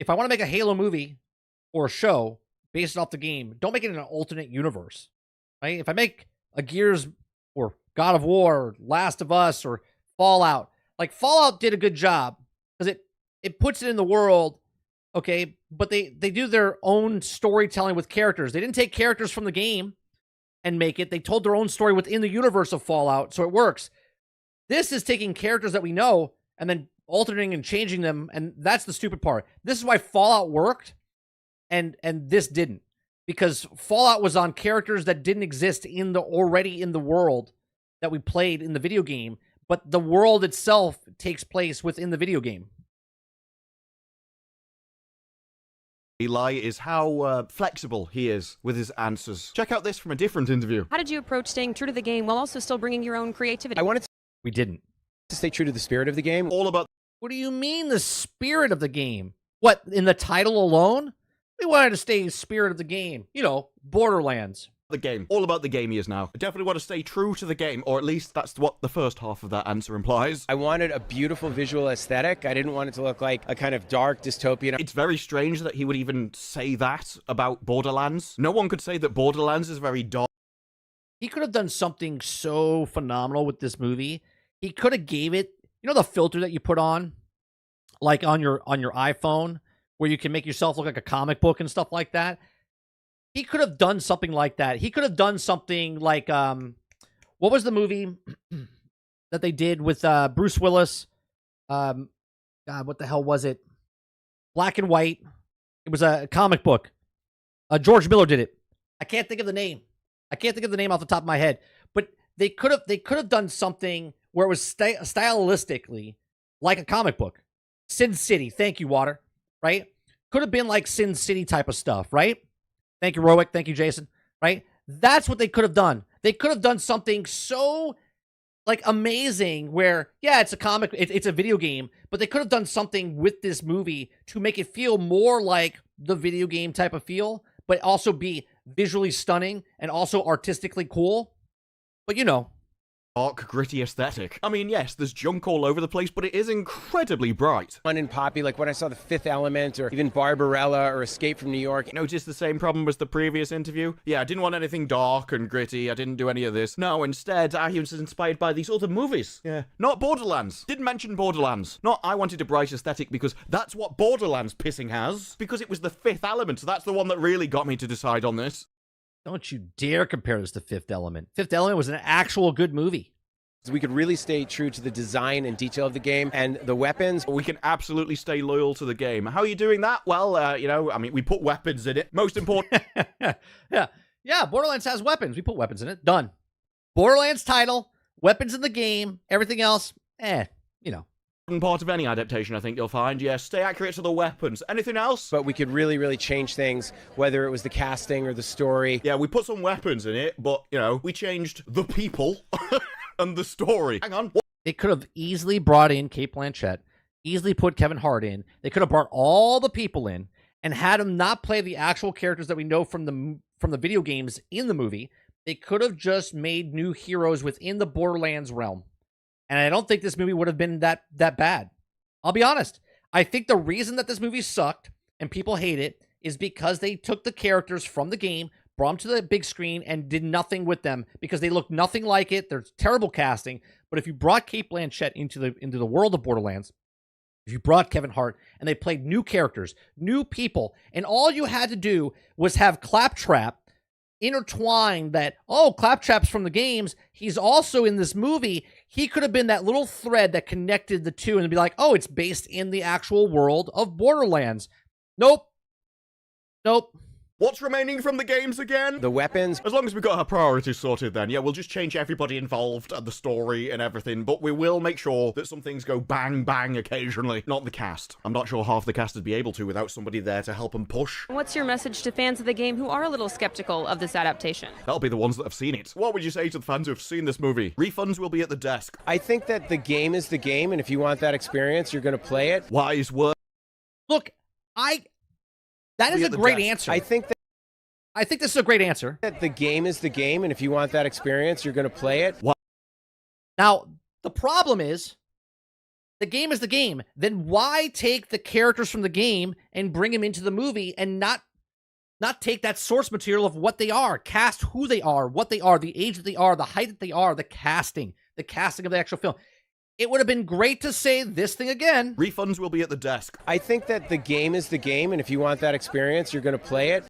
if I want to make a Halo movie or a show based off the game, don't make it in an alternate universe, right? If I make a Gears or God of War or Last of Us or Fallout, like Fallout did a good job because it puts it in the world. Okay, but they do their own storytelling with characters. They didn't take characters from the game and make it. They told their own story within the universe of Fallout, so it works. This is taking characters that we know and then alternating and changing them, and that's the stupid part. This is why Fallout worked, and this didn't. Because Fallout was on characters that didn't exist already in the world that we played in the video game, but the world itself takes place within the video game. Eli is how flexible he is with his answers. Check out this from a different interview. How did you approach staying true to the game while also still bringing your own creativity? I wanted We didn't. to stay true to the spirit of the game. All about What do you mean the spirit of the game? What, in the title alone? We wanted to stay in the spirit of the game. You know, Borderlands. the game. All about the game he is now. I definitely want to stay true to the game, or at least that's what the first half of that answer implies. I wanted a beautiful visual aesthetic. I didn't want it to look like a kind of dark dystopian. It's very strange that he would even say that about Borderlands. No one could say that Borderlands is very dark. He could have done something so phenomenal with this movie. He could have gave it, you know, the filter that you put on, like on your iPhone, where you can make yourself look like a comic book and stuff like that. He could have done something like that. He could have done something like, what was the movie that they did with Bruce Willis? God, what the hell was it? Black and white. It was a comic book. George Miller did it. I can't think of the name. I can't think of the name off the top of my head. But they could have done something where it was stylistically like a comic book. Sin City. Thank you, Water. Right? Could have been like Sin City type of stuff, right? Thank you, Rowick. Thank you, Jason. Right? That's what they could have done. They could have done something so like amazing where, yeah, it's a comic, it's a video game, but they could have done something with this movie to make it feel more like the video game type of feel, but also be visually stunning and also artistically cool. But you know, dark, gritty aesthetic. I mean, yes, there's junk all over the place, but it is incredibly bright. Fun and poppy, like when I saw The Fifth Element or even Barbarella or Escape from New York. Notice the same problem as the previous interview? Yeah, I didn't want anything dark and gritty. I didn't do any of this. No, instead, I was inspired by these other movies. Yeah. Not Borderlands. Didn't mention Borderlands. Not I wanted a bright aesthetic because that's what Borderlands pissing has. Because it was The Fifth Element. So that's the one that really got me to decide on this. don't you dare compare this to Fifth Element. Fifth Element was an actual good movie. We could really stay true to the design and detail of the game and the weapons. We can absolutely stay loyal to the game. How are you doing that? Well, you know, I mean, we put weapons in it. Most important. Yeah, Borderlands has weapons. We put weapons in it. Done. Borderlands title, weapons in the game, everything else, you know. Part of any adaptation, I think you'll find. Yes, stay accurate to the weapons. Anything else? But we could really, really change things, whether it was the casting or the story. Yeah, we put some weapons in it, but, you know, we changed the people and the story. Hang on. They could have easily brought in Cate Blanchett, easily put Kevin Hart in. They could have brought all the people in and had them not play the actual characters that we know from the video games in the movie. They could have just made new heroes within the Borderlands realm. And I don't think this movie would have been that bad. I'll be honest. I think the reason that this movie sucked and people hate it is because they took the characters from the game, brought them to the big screen, and did nothing with them because they look nothing like it. There's terrible casting. But if you brought Cate Blanchett into the world of Borderlands, if you brought Kevin Hart and they played new characters, new people, and all you had to do was have Claptrap intertwined that, oh, Claptrap's from the games, he's also in this movie, he could have been that little thread that connected the two and be like, oh, it's based in the actual world of Borderlands. Nope. What's remaining from the games again? The weapons. As long as we've got our priorities sorted then, yeah, we'll just change everybody involved and the story and everything, but we will make sure that some things go bang, bang occasionally. Not the cast. I'm not sure half the cast would be able to without somebody there to help them push. What's your message to fans of the game who are a little skeptical of this adaptation? That'll be the ones that have seen it. What would you say to the fans who have seen this movie? Refunds will be at the desk. I think that the game is the game, and if you want that experience, you're going to play it. Wise word. Look, that is a great answer. I think this is a great answer. that the game is the game, and if you want that experience, you're going to play it. Now, the problem is, the game is the game. Then why take the characters from the game and bring them into the movie and not take that source material of what they are, cast who they are, what they are, the age that they are, the height that they are, the casting of the actual film. It would have been great to say this thing again. Refunds will be at the desk. I think that the game is the game, and if you want that experience, you're going to play it.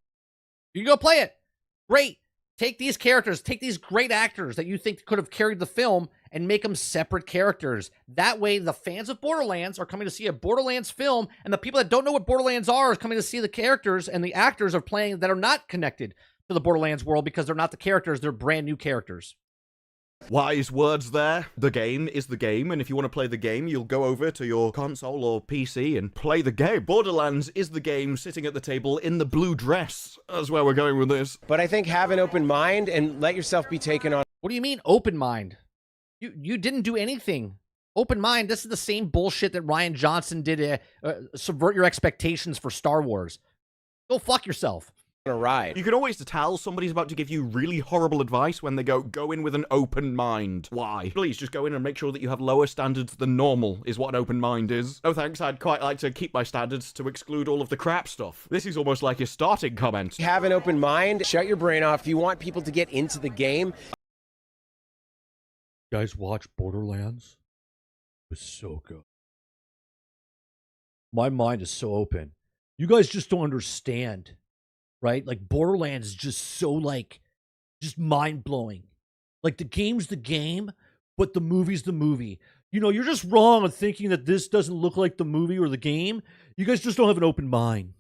You can go play it. Great. Take these characters, take these great actors that you think could have carried the film and make them separate characters. That way, the fans of Borderlands are coming to see a Borderlands film, and the people that don't know what Borderlands are coming to see the characters and the actors are playing that are not connected to the Borderlands world because they're not the characters, they're brand new characters. Wise words there. The game is the game, and if you want to play the game, you'll go over to your console or PC and play the game. Borderlands is the game sitting at the table in the blue dress. That's where we're going with this. But I think have an open mind and let yourself be taken on. What do you mean, open mind? You didn't do anything. Open mind, this is the same bullshit that Rian Johnson did subvert your expectations for Star Wars. Go fuck yourself. A ride. You can always tell somebody's about to give you really horrible advice when they go in with an open mind. Why? Please just go in and make sure that you have lower standards than normal is what an open mind is. No thanks, I'd quite like to keep my standards to exclude all of the crap stuff. This is almost like a starting comment. Have an open mind, shut your brain off. If you want people to get into the game. You guys watch Borderlands? It was so good. My mind is so open. You guys just don't understand. Right? Like, Borderlands is just so, just mind-blowing. Like, the game's the game, but the movie's the movie. You know, you're just wrong on thinking that this doesn't look like the movie or the game. You guys just don't have an open mind.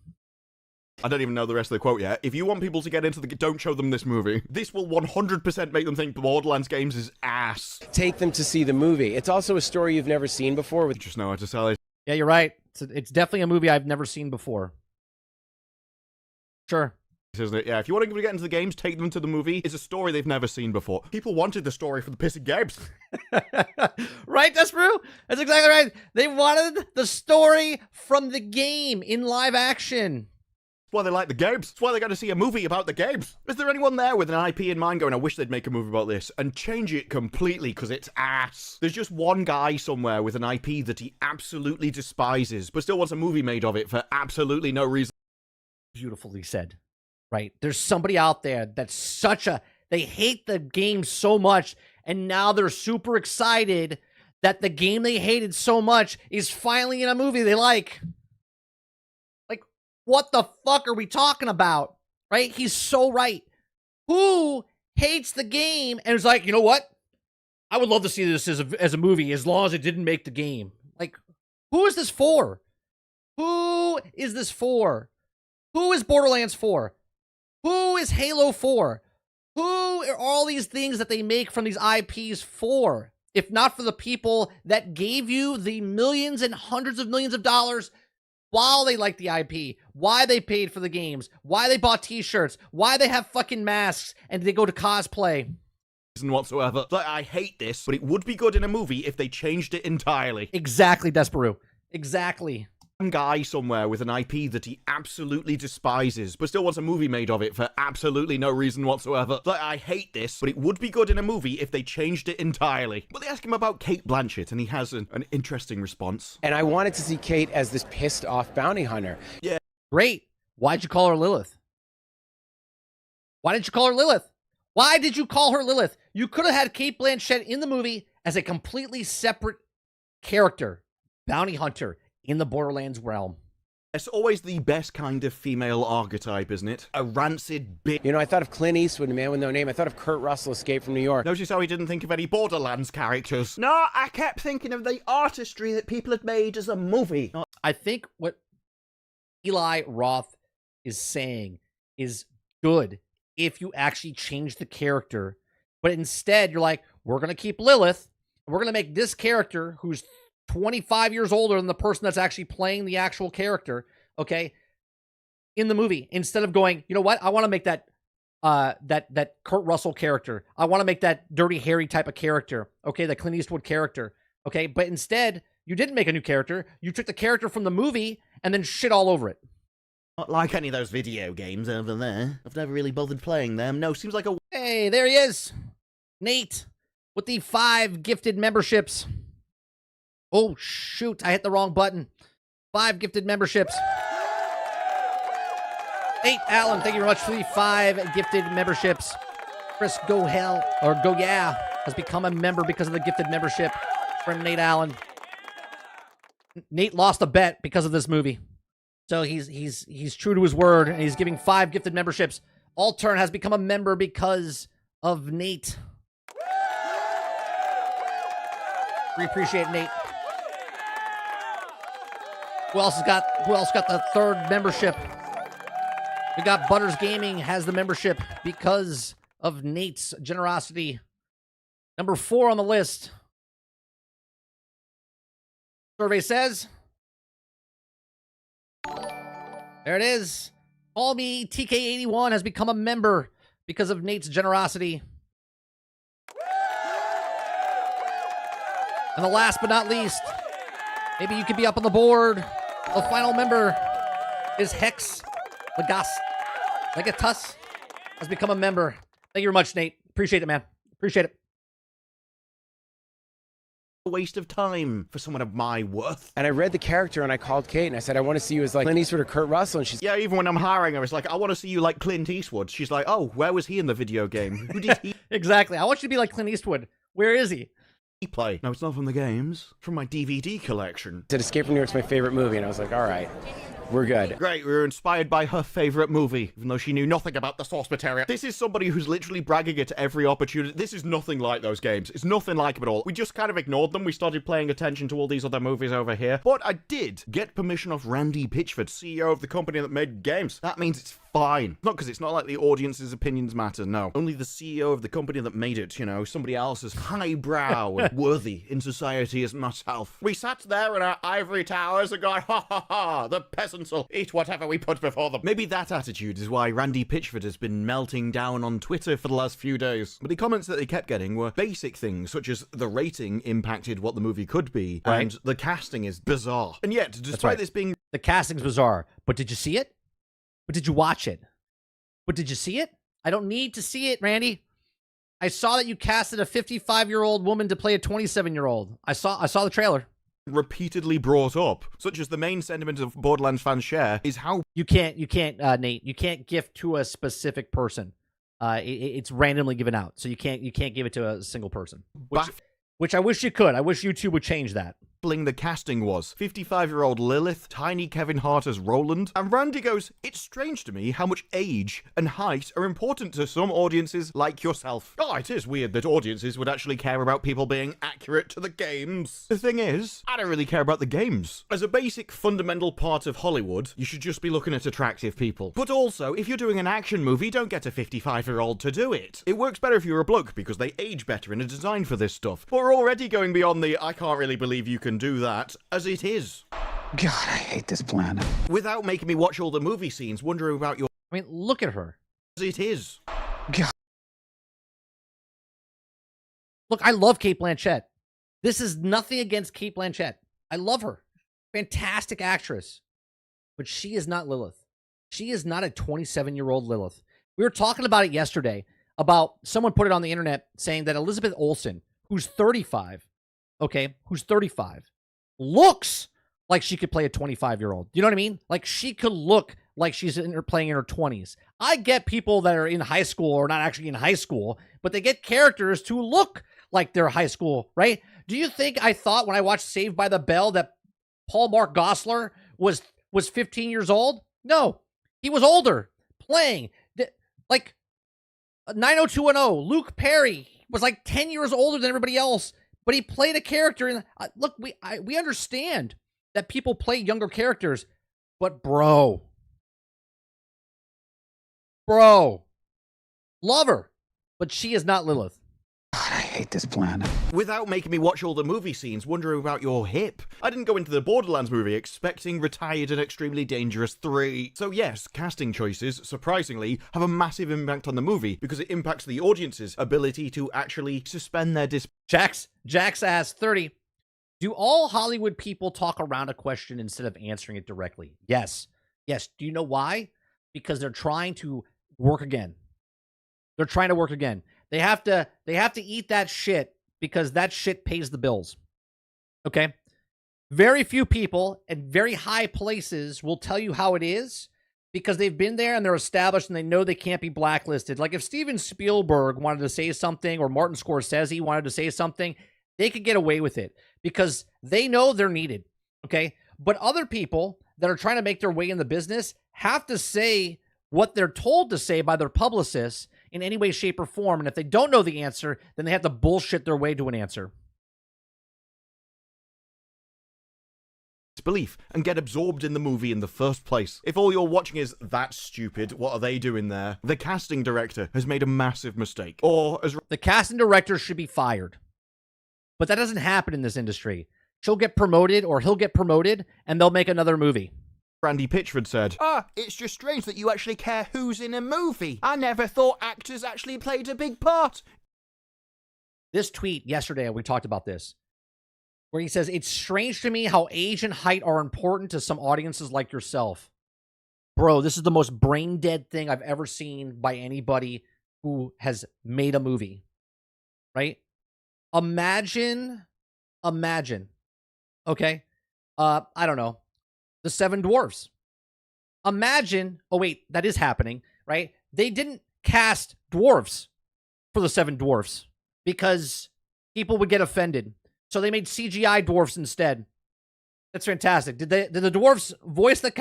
I don't even know the rest of the quote yet. If you want people to get into don't show them this movie. This will 100% make them think Borderlands games is ass. Take them to see the movie. It's also a story you've never seen before. With just know how to sell it. Yeah, you're right. It's definitely a movie I've never seen before. Sure. Isn't it? Yeah, if you want to get into the games, take them to the movie. It's a story they've never seen before. People wanted the story for the pissing games. Right, Disparu? That's exactly right. They wanted the story from the game in live action. Why they like the games. That's why they're going to see a movie about the games. Is there anyone there with an IP in mind going, I wish they'd make a movie about this and change it completely because it's ass? There's just one guy somewhere with an IP that he absolutely despises, but still wants a movie made of it for absolutely no reason. Beautifully said, right? There's somebody out there that's they hate the game so much, and now they're super excited that the game they hated so much is finally in a movie they like. What the fuck are we talking about? Right? He's so right. Who hates the game and is like, you know what? I would love to see this as a movie as long as it didn't make the game. Like, who is this for? Who is this for? Who is Borderlands for? Who is Halo for? Who are all these things that they make from these IPs for? If not for the people that gave you the millions and hundreds of millions of dollars while they like the IP, why they paid for the games, why they bought t-shirts, why they have fucking masks, and they go to cosplay. Whatsoever. Like, I hate this, but it would be good in a movie if they changed it entirely. Exactly, Disparu. Exactly. One guy somewhere with an IP that he absolutely despises, but still wants a movie made of it for absolutely no reason whatsoever. Like, I hate this, but it would be good in a movie if they changed it entirely. But they ask him about Kate Blanchett, and he has an interesting response. And I wanted to see Kate as this pissed off bounty hunter. Yeah. Great. Why'd you call her Lilith? Why didn't you call her Lilith? Why did you call her Lilith? You could have had Kate Blanchett in the movie as a completely separate character, bounty hunter, in the Borderlands realm. It's always the best kind of female archetype, isn't it? A rancid bitch. You know, I thought of Clint Eastwood, Man with No Name. I thought of Kurt Russell, Escape from New York. Notice how he didn't think of any Borderlands characters. No, I kept thinking of the artistry that people had made as a movie. I think what Eli Roth is saying is good if you actually change the character, but instead you're like, we're going to keep Lilith, and we're going to make this character who's 25 years older than the person that's actually playing the actual character, okay, in the movie, instead of going, you know what, I want to make that that Kurt Russell character. I want to make that Dirty Harry type of character, okay, the Clint Eastwood character, okay, but instead, you didn't make a new character. You took the character from the movie and then shit all over it. Not like any of those video games over there. I've never really bothered playing them. No, seems like a... Hey, there he is. Nate, with the 5 gifted memberships. Oh, shoot, I hit the wrong button. 5 gifted memberships. Nate Allen, thank you very much for the 5 gifted memberships. Chris Go Hell, or Go Yeah, has become a member because of the gifted membership from Nate Allen. Nate lost a bet because of this movie. So he's true to his word, and he's giving 5 gifted memberships. Altern has become a member because of Nate. We appreciate Nate. Who else got the 3rd membership? We got Butters Gaming has the membership because of Nate's generosity. Number 4 on the list. Survey says, there it is. Call Me TK81 has become a member because of Nate's generosity. And the last but not least, maybe you could be up on the board. The final member is Hex Legatus has become a member. Thank you very much, Nate. Appreciate it, man. Appreciate it. A waste of time for someone of my worth. And I read the character and I called Kate and I said, I want to see you as like Clint Eastwood or Kurt Russell. And she's, yeah, even when I'm hiring her, it's like, I want to see you like Clint Eastwood. She's like, oh, where was he in the video game? Who did he Exactly. I want you to be like Clint Eastwood. Where is he? play? No, it's not from the games. From my DVD collection. said Escape from New York's my favorite movie. And I was like, all right, we're good. Great, we were inspired by her favorite movie, even though she knew nothing about the source material. This is somebody who's literally bragging at every opportunity. This is nothing like those games. It's nothing like them at all. We just kind of ignored them. We started paying attention to all these other movies over here. But I did get permission off Randy Pitchford, CEO of the company that made games. That means it's fine. Not because it's not like the audience's opinions matter, no. Only the CEO of the company that made it, you know, somebody else as highbrow and worthy in society as myself. We sat there in our ivory towers and going, ha ha ha, the peasants will eat whatever we put before them. Maybe that attitude is why Randy Pitchford has been melting down on Twitter for the last few days. But the comments that they kept getting were basic things, such as the rating impacted what the movie could be, and the casting is bizarre. And yet, despite this being... The casting's bizarre, but did you see it? But did you watch it? But did you see it? I don't need to see it, Randy. I saw that you casted a 55-year-old woman to play a 27-year-old. I saw the trailer. Repeatedly brought up, such as the main sentiment of Borderlands fans share, is how You can't, Nate. You can't gift to a specific person. It's randomly given out, so you can't give it to a single person. Which I wish you could. I wish YouTube would change that. baffling the casting was. 55-year-old Lilith, tiny Kevin Hart as Roland, and Randy goes, "It's strange to me how much age and height are important to some audiences like yourself." Oh, it is weird that audiences would actually care about people being accurate to the games. The thing is, I don't really care about the games. As a basic fundamental part of Hollywood, you should just be looking at attractive people. But also, if you're doing an action movie, don't get a 55-year-old to do it. It works better if you're a bloke because they age better and are designed for this stuff. But we're already going beyond the "I can't really believe you can do that" as it is. God, I hate this planet. Without making me watch all the movie scenes, wondering about your I mean, look at her. as it is. God. Look, I love Cate Blanchett. This is nothing against Cate Blanchett. I love her. Fantastic actress. But she is not Lilith. She is not a 27-year-old Lilith. We were talking about it yesterday, about someone put it on the internet saying that Elizabeth Olsen, who's 35, looks like she could play a 25-year-old. You know what I mean? Like, she could look like she's playing in her 20s. I get people that are in high school or not actually in high school, but they get characters to look like they're high school, right? Do you think I thought when I watched Saved by the Bell that Paul Mark Gosselaar was 15 years old? No, he was older, playing. Like 90210, Luke Perry was like 10 years older than everybody else, but he played a character. And look, we understand that people play younger characters, but bro, love her, but she is not Lilith. God, I hate this planet. Without making me watch all the movie scenes, wondering about your hip. I didn't go into the Borderlands movie expecting Retired and Extremely Dangerous 3. So yes, casting choices, surprisingly, have a massive impact on the movie because it impacts the audience's ability to actually suspend their Jax asks 30, do all Hollywood people talk around a question instead of answering it directly? Yes. Yes. Do you know why? Because they're trying to work again. They're trying to work again. They have to eat that shit because that shit pays the bills. Okay? Very few people in very high places will tell you how it is because they've been there and they're established and they know they can't be blacklisted. Like if Steven Spielberg wanted to say something or Martin Scorsese wanted to say something, they could get away with it because they know they're needed. Okay? But other people that are trying to make their way in the business have to say what they're told to say by their publicists in any way, shape, or form. And if they don't know the answer, then they have to bullshit their way to an answer. disbelief and get absorbed in the movie in the first place. If all you're watching is "That's stupid, what are they doing there?" the casting director has made a massive mistake. Or as the casting director should be fired. But that doesn't happen in this industry. She'll get promoted or he'll get promoted and they'll make another movie. Randy Pitchford said, "It's just strange that you actually care who's in a movie. I never thought actors actually played a big part." This tweet yesterday, we talked about this, where he says, "It's strange to me how age and height are important to some audiences like yourself." Bro, this is the most brain dead thing I've ever seen by anybody who has made a movie. Right? Imagine. Okay? I don't know. The Seven Dwarfs. Imagine, oh wait, that is happening, right? They didn't cast dwarfs for the Seven Dwarfs because people would get offended. So they made CGI dwarfs instead. That's fantastic. Did the dwarfs voice the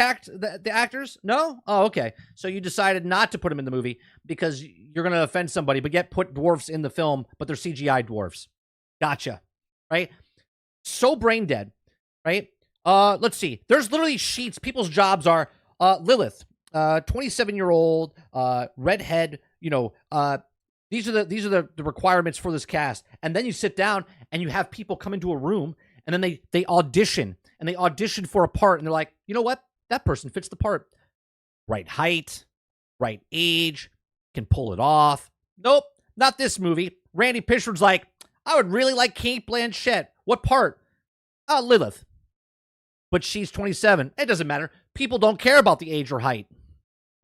actors? No? Oh, okay. So you decided not to put them in the movie because you're going to offend somebody, but yet put dwarfs in the film, but they're CGI dwarfs. Gotcha. Right? So brain dead, right? Let's see. There's literally sheets. People's jobs are Lilith, 27-year-old, redhead. You know, these are the requirements for this cast. And then you sit down and you have people come into a room and then they audition and they audition for a part and they're like, you know what? That person fits the part. Right height, right age, can pull it off. Nope, not this movie. Randy Pitchford's like, I would really like Cate Blanchett. What part? Lilith. But she's 27. It doesn't matter. People don't care about the age or height.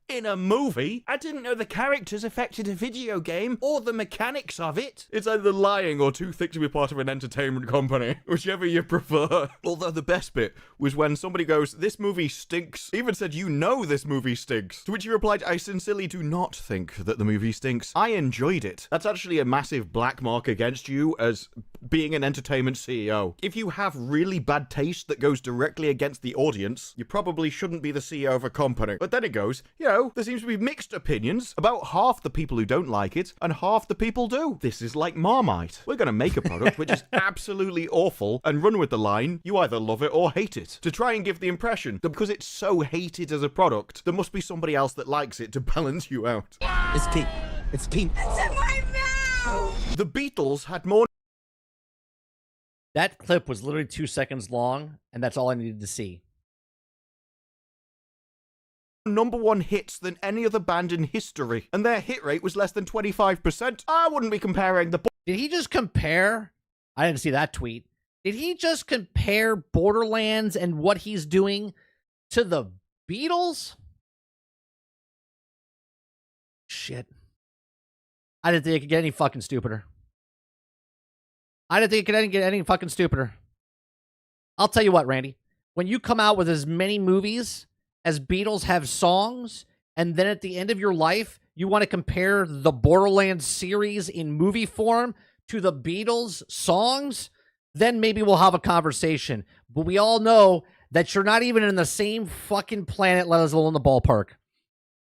In a movie? I didn't know the characters affected a video game or the mechanics of it. It's either lying or too thick to be part of an entertainment company, whichever you prefer. Although the best bit was when somebody goes, this movie stinks. Even said, you know this movie stinks. To which he replied, I sincerely do not think that the movie stinks. I enjoyed it. That's actually a massive black mark against you as being an entertainment CEO. If you have really bad taste that goes directly against the audience, you probably shouldn't be the CEO of a company. But then it goes, you know, there seems to be mixed opinions. About half the people who don't like it, and half the people do. This is like Marmite. We're going to make a product which is absolutely awful and run with the line, you either love it or hate it. To try and give the impression that because it's so hated as a product, there must be somebody else that likes it to balance you out. It's pink. It's pink. It's in my mouth! The Beatles had more That clip was literally 2 seconds long, and that's all I needed to see. #1 hits than any other band in history, and their hit rate was less than 25%. I wouldn't be comparing the Did he just compare? I didn't see that tweet. Did he just compare Borderlands and what he's doing to the Beatles? Shit. I didn't think it could get any fucking stupider. I didn't think it could get any fucking stupider. I'll tell you what, Randy. When you come out with as many movies as Beatles have songs, and then at the end of your life, you want to compare the Borderlands series in movie form to the Beatles songs, then maybe we'll have a conversation. But we all know that you're not even in the same fucking planet, let us alone the ballpark.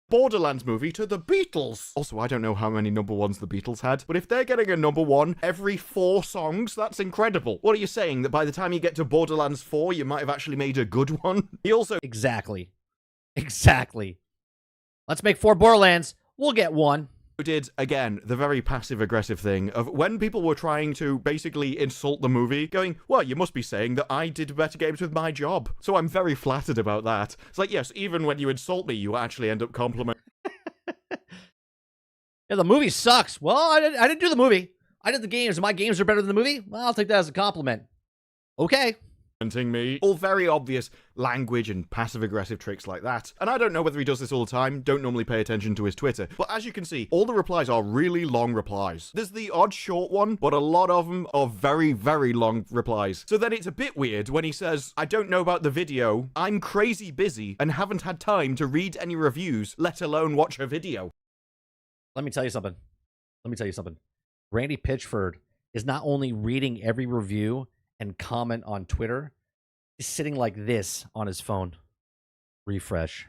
Borderlands movie to the Beatles. Also, I don't know how many #1s the Beatles had, but if they're getting a #1 every 4 songs, that's incredible. What are you saying? That by the time you get to Borderlands 4, you might have actually made a good one? He also... Exactly. Let's make 4 Borderlands. We'll get 1. did, again, the very passive-aggressive thing of when people were trying to basically insult the movie, going, well, you must be saying that I did better games with my job. So I'm very flattered about that. It's like, yes, even when you insult me, you actually end up complimenting. Yeah, the movie sucks. Well, I didn't do the movie. I did the games. My games are better than the movie? Well, I'll take that as a compliment. Okay. Me. All very obvious language and passive-aggressive tricks like that. And I don't know whether he does this all the time, don't normally pay attention to his Twitter. But as you can see, all the replies are really long replies. There's the odd short one, but a lot of them are very, very long replies. So then it's a bit weird when he says, I don't know about the video, I'm crazy busy and haven't had time to read any reviews, let alone watch a video. Let me tell you something. Randy Pitchford is not only reading every review and comment on Twitter, he's sitting like this on his phone. Refresh,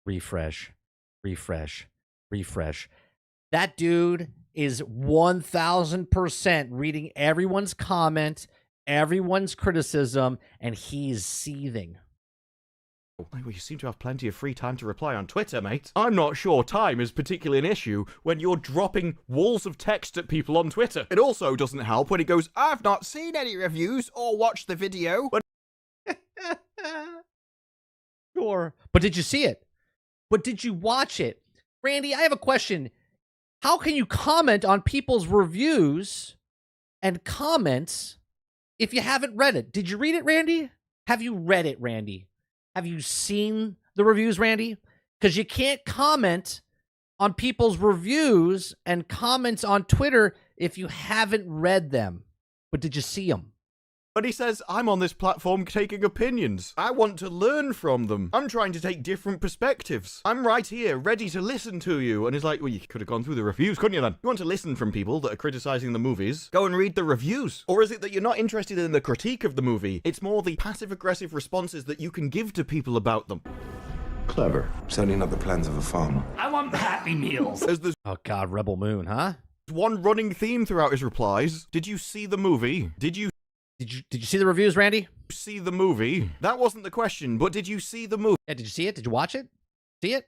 refresh, refresh, refresh. That dude is 1000% reading everyone's comment, everyone's criticism, and he's seething. Well, you seem to have plenty of free time to reply on Twitter, mate. I'm not sure time is particularly an issue when you're dropping walls of text at people on Twitter. It also doesn't help when he goes, I've not seen any reviews or watched the video. But Sure. But did you see it? But did you watch it? Randy, I have a question. How can you comment on people's reviews and comments if you haven't read it? Did you read it, Randy? Have you read it, Randy? Have you seen the reviews, Randy? Because you can't comment on people's reviews and comments on Twitter if you haven't read them. But did you see them? But he says, I'm on this platform taking opinions. I want to learn from them. I'm trying to take different perspectives. I'm right here, ready to listen to you. And he's like, well, you could have gone through the reviews, couldn't you then? You want to listen from people that are criticizing the movies? Go and read the reviews. Or is it that you're not interested in the critique of the movie? It's more the passive-aggressive responses that you can give to people about them. Clever. Setting up the plans of a farmer. I want Happy Meals. As there's Oh, God, Rebel Moon, huh? one running theme throughout his replies. Did you see the movie? Did you Did you see the reviews, Randy? see the movie? That wasn't the question, but did you see the movie? Yeah, did you see it? Did you watch it? See it?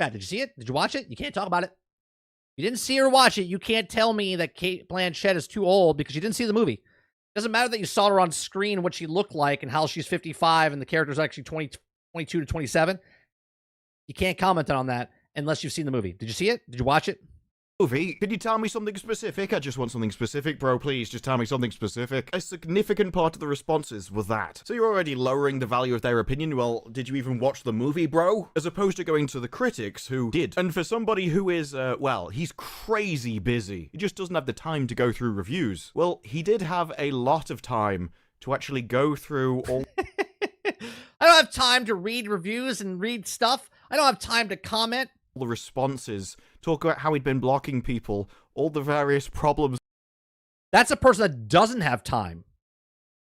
Yeah, did you see it? Did you watch it? You can't talk about it. You didn't see or watch it. You can't tell me that Kate Blanchett is too old because you didn't see the movie. It doesn't matter that you saw her on screen, what she looked like, and how she's 55 and the character's actually 22 to 27. You can't comment on that unless you've seen the movie. Did you see it? Did you watch it? movie. Can you tell me something specific? I just want something specific, bro. Please, just tell me something specific. A significant part of the responses was that. So you're already lowering the value of their opinion. Well, did you even watch the movie, bro? As opposed to going to the critics who did. And for somebody who is, well, he's crazy busy. He just doesn't have the time to go through reviews. Well, he did have a lot of time to actually go through all... I don't have time to read reviews and read stuff. I don't have time to comment. The responses, talk about how he'd been blocking people, all the various problems. That's a person that doesn't have time.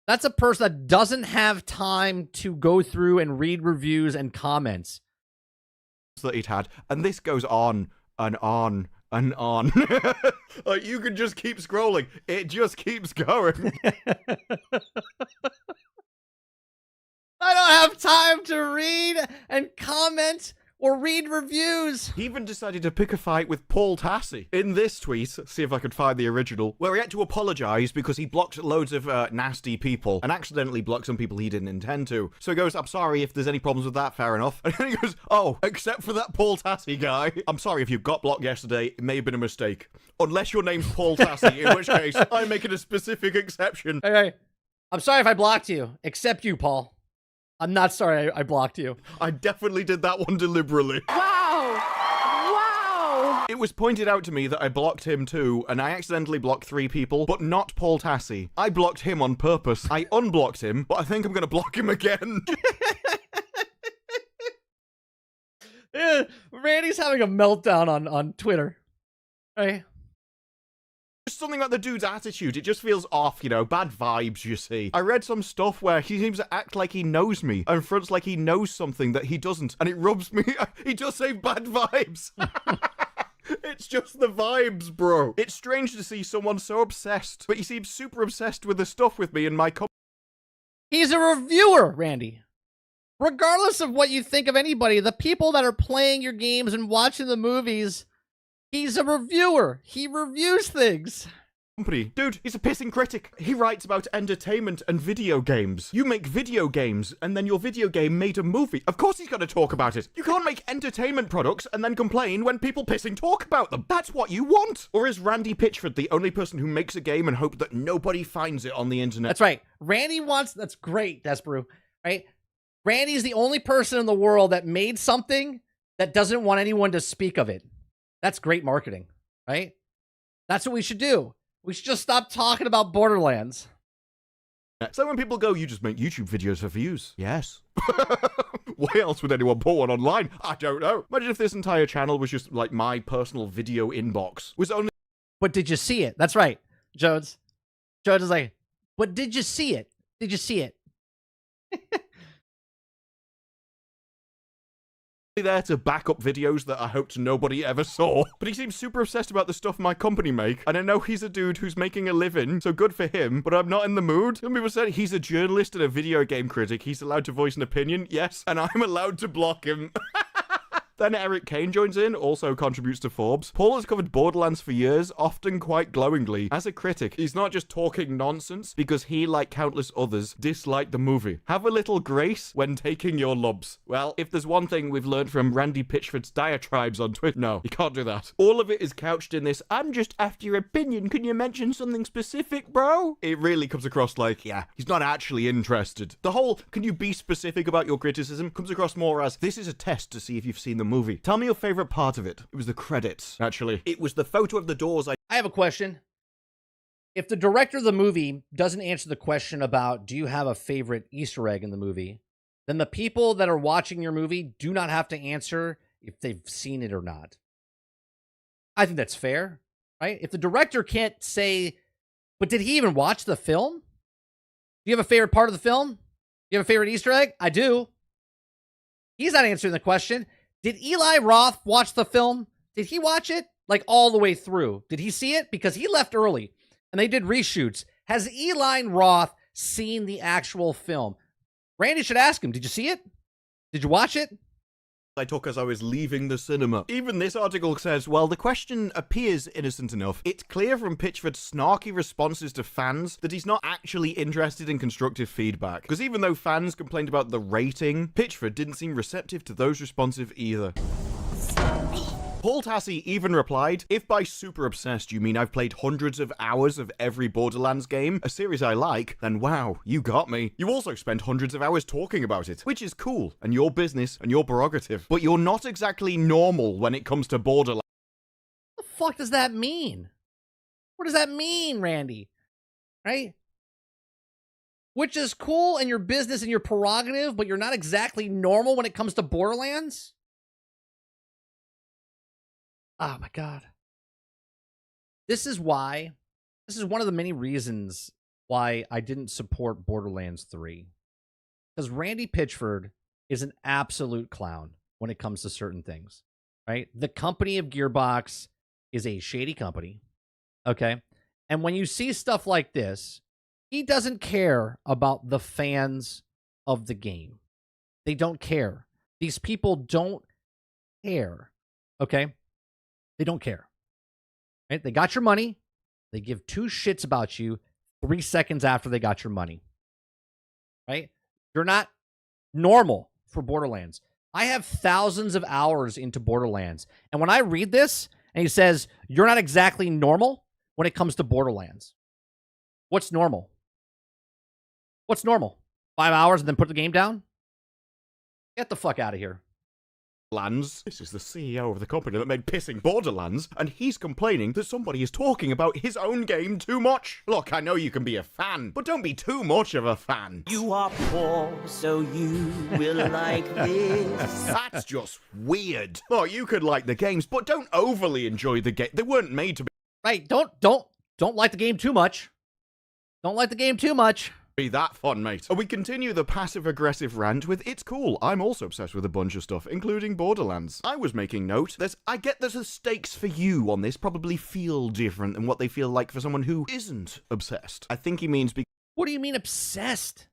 That's a person that doesn't have time to go through and read reviews and comments that he'd had. And this goes on and on and on. Like, you can just keep scrolling. It just keeps going. I don't have time to read and comment or read reviews. He even decided to pick a fight with Paul Tassi. In this tweet, see if I could find the original, where he had to apologize because he blocked loads of nasty people and accidentally blocked some people he didn't intend to. So he goes, I'm sorry if there's any problems with that, fair enough. And then he goes, oh, except for that Paul Tassi guy. I'm sorry if you got blocked yesterday, it may have been a mistake. Unless your name's Paul Tassi, in which case I'm making a specific exception. Okay, I'm sorry if I blocked you, except you, Paul. I'm not sorry I blocked you. I definitely did that one deliberately. Wow! Wow! It was pointed out to me that I blocked him too, and I accidentally blocked 3 people, but not Paul Tassi. I blocked him on purpose. I unblocked him, but I think I'm going to block him again. Yeah, Randy's having a meltdown on Twitter. Right? Just something about the dude's attitude. It just feels off, you know, bad vibes, you see. I read some stuff where he seems to act like he knows me and fronts like he knows something that he doesn't, and it rubs me. He does say bad vibes. It's just the vibes, bro. It's strange to see someone so obsessed, but he seems super obsessed with the stuff with me and my He's a reviewer, Randy. Regardless of what you think of anybody, the people that are playing your games and watching the movies, he's a reviewer. He reviews things. company. Dude, he's a pissing critic. He writes about entertainment and video games. You make video games, and then your video game made a movie. Of course he's going to talk about it. You can't make entertainment products and then complain when people pissing talk about them. That's what you want. Or is Randy Pitchford the only person who makes a game and hope that nobody finds it on the internet? That's right. Randy wants... That's great, Disparu. Right? Randy's the only person in the world that made something that doesn't want anyone to speak of it. That's great marketing, right? That's what we should do. We should just stop talking about Borderlands. So when people go, you just make YouTube videos for views. Yes. Why else would anyone put one online? I don't know. Imagine if this entire channel was just like my personal video inbox. Was only... But did you see it? That's right, Jones. Jones is like, but did you see it? Did you see it? there to back up videos that I hoped nobody ever saw. But he seems super obsessed about the stuff my company make, and I know he's a dude who's making a living, so good for him, but I'm not in the mood. Some people said he's a journalist and a video game critic. He's allowed to voice an opinion, yes, and I'm allowed to block him. Then Eric Kane joins in, also contributes to Forbes. Paul has covered Borderlands for years, often quite glowingly. As a critic, he's not just talking nonsense, because he, like countless others, disliked the movie. Have a little grace when taking your lubs. Well, if there's one thing we've learned from Randy Pitchford's diatribes on Twitter, no, you can't do that. All of it is couched in this, I'm just after your opinion, can you mention something specific, bro? It really comes across like, yeah, he's not actually interested. The whole, can you be specific about your criticism, comes across more as, this is a test to see if you've seen the movie. Tell me your favorite part of it. It was the credits, actually. It was the photo of the doors. I have a question. If the director of the movie doesn't answer the question about, do you have a favorite Easter egg in the movie, then the people that are watching your movie do not have to answer if they've seen it or not. I think that's fair, right? If the director can't say, but did he even watch the film? Do you have a favorite part of the film? Do you have a favorite Easter egg? I do. He's not answering the question. Did Eli Roth watch the film? Did he watch it like all the way through? Did he see it? Because he left early and they did reshoots. Has Eli Roth seen the actual film? Randy should ask him, did you see it? Did you watch it? I took as I was leaving the cinema. Even this article says, well, the question appears innocent enough. It's clear from Pitchford's snarky responses to fans that he's not actually interested in constructive feedback. Because even though fans complained about the rating, Pitchford didn't seem receptive to those responsive either. Paul Tassi even replied, if by super obsessed you mean I've played hundreds of hours of every Borderlands game, a series I like, then wow, you got me. You also spent hundreds of hours talking about it, which is cool, and your business, and your prerogative. But you're not exactly normal when it comes to Borderlands. What the fuck does that mean? What does that mean, Randy? Right? Which is cool and your business and your prerogative, but you're not exactly normal when it comes to Borderlands? Oh my God. This is one of the many reasons why I didn't support Borderlands 3. Because Randy Pitchford is an absolute clown when it comes to certain things, right? The company of Gearbox is a shady company, okay? And when you see stuff like this, he doesn't care about the fans of the game. They don't care. These people don't care, okay? They don't care, right? They got your money. They give two shits about you 3 seconds after they got your money, right? You're not normal for Borderlands. I have thousands of hours into Borderlands. And when I read this and he says, you're not exactly normal when it comes to Borderlands. What's normal? What's normal? 5 hours and then put the game down? Get the fuck out of here. This is the CEO of the company that made pissing Borderlands, and he's complaining that somebody is talking about his own game too much. Look, I know you can be a fan, but don't be too much of a fan. You are poor, so you will like this. That's just weird. Oh, you could like the games, but don't overly enjoy the game. They weren't made to be Right, don't like the game too much. Don't like the game too much. Be that fun, mate. We continue the passive-aggressive rant with, it's cool, I'm also obsessed with a bunch of stuff, including Borderlands. I was making note that I get that the stakes for you on this probably feel different than what they feel like for someone who isn't obsessed. I think he means What do you mean obsessed?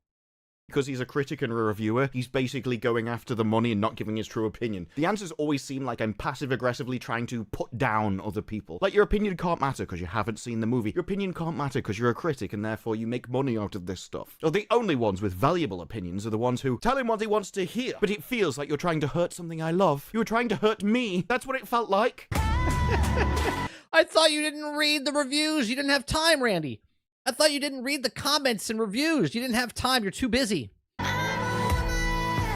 because he's a critic and a reviewer, he's basically going after the money and not giving his true opinion. The answers always seem like I'm passive-aggressively trying to put down other people. Like, your opinion can't matter because you haven't seen the movie. Your opinion can't matter because you're a critic and therefore you make money out of this stuff. Or the only ones with valuable opinions are the ones who tell him what he wants to hear. But it feels like you're trying to hurt something I love. You were trying to hurt me. That's what it felt like. I thought you didn't read the reviews. You didn't have time, Randy. I thought you didn't read the comments and reviews. You didn't have time. You're too busy.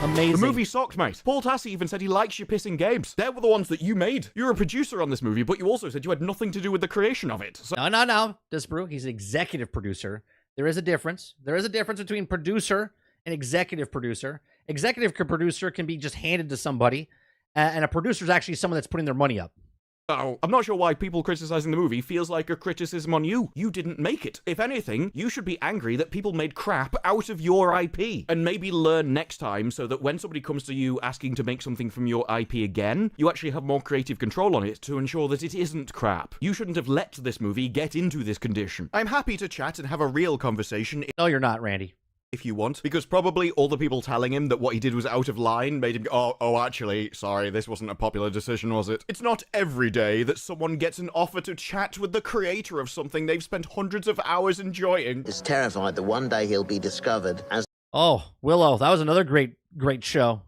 Amazing. The movie sucked, mate. Paul Tassi even said he likes your pissing games. They were the ones that you made. You're a producer on this movie, but you also said you had nothing to do with the creation of it. So No. Disparu, he's an executive producer. There is a difference. There is a difference between producer and executive producer. Executive producer can be just handed to somebody, and a producer is actually someone that's putting their money up. Oh, I'm not sure why people criticizing the movie feels like a criticism on you. You didn't make it. If anything, you should be angry that people made crap out of your IP. And maybe learn next time so that when somebody comes to you asking to make something from your IP again, you actually have more creative control on it to ensure that it isn't crap. You shouldn't have let this movie get into this condition. I'm happy to chat and have a real conversation. No, you're not, Randy. If you want, because probably all the people telling him that what he did was out of line made him go, oh, actually, sorry, this wasn't a popular decision, was it? It's not every day that someone gets an offer to chat with the creator of something they've spent hundreds of hours enjoying. Is terrified that one day he'll be discovered as Willow, that was another great show.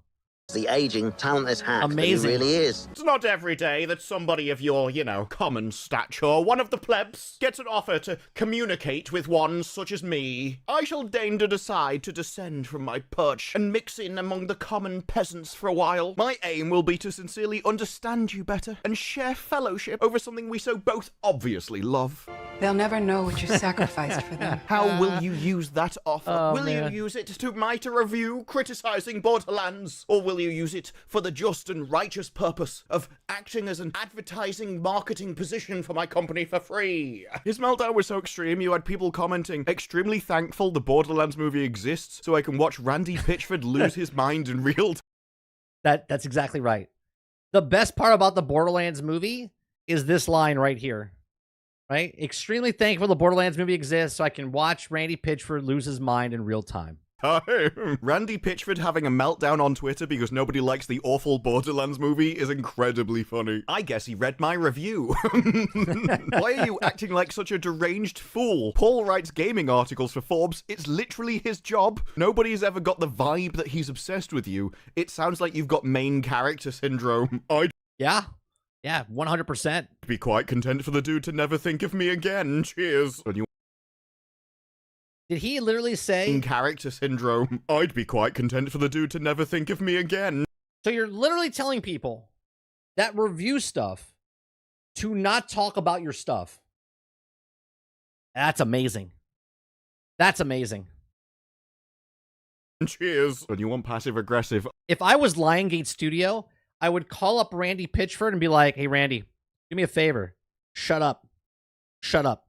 the aging, talentless hack Amazing. that he really is. It's not every day that somebody of your, common stature, one of the plebs, gets an offer to communicate with one such as me. I shall deign to decide to descend from my perch and mix in among the common peasants for a while. My aim will be to sincerely understand you better and share fellowship over something we so both obviously love. They'll never know what you sacrificed for them. How will you use that offer? Will man. you use it to write a review criticizing Borderlands? Or will you use it for the just and righteous purpose of acting as an advertising marketing position for my company for free? His meltdown was so extreme, you had people commenting, extremely thankful the Borderlands movie exists so I can watch Randy Pitchford lose his mind in real time. That's exactly right. The best part about the Borderlands movie is this line right here. Right? Extremely thankful the Borderlands movie exists so I can watch Randy Pitchford lose his mind in real time. Randy Pitchford having a meltdown on Twitter because nobody likes the awful Borderlands movie is incredibly funny. I guess he read my review. Why are you acting like such a deranged fool? Paul writes gaming articles for Forbes. It's literally his job. Nobody's ever got the vibe that he's obsessed with you. It sounds like you've got main character syndrome. Yeah. Yeah, 100%. Be quite content for the dude to never think of me again. Cheers. And you Did he literally say... character syndrome. I'd be quite content for the dude to never think of me again. So you're literally telling people that review stuff to not talk about your stuff. That's amazing. That's amazing. Cheers. And you want passive aggressive. If I was Liongate Studio, I would call up Randy Pitchford and be like, hey, Randy, do me a favor. Shut up. Shut up.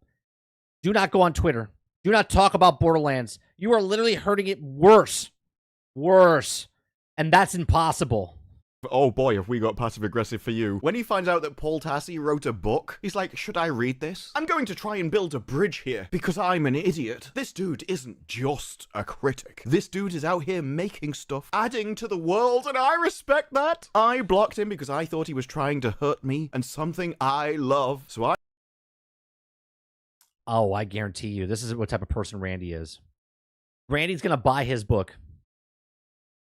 Do not go on Twitter. Do not talk about Borderlands. You are literally hurting it worse. Worse. And that's impossible. Oh boy, have we got passive aggressive for you. When he finds out that Paul Tassi wrote a book, he's like, should I read this? I'm going to try and build a bridge here because I'm an idiot. This dude isn't just a critic. This dude is out here making stuff, adding to the world, and I respect that. I blocked him because I thought he was trying to hurt me and something I love. So I guarantee you, this is what type of person Randy is. Randy's going to buy his book.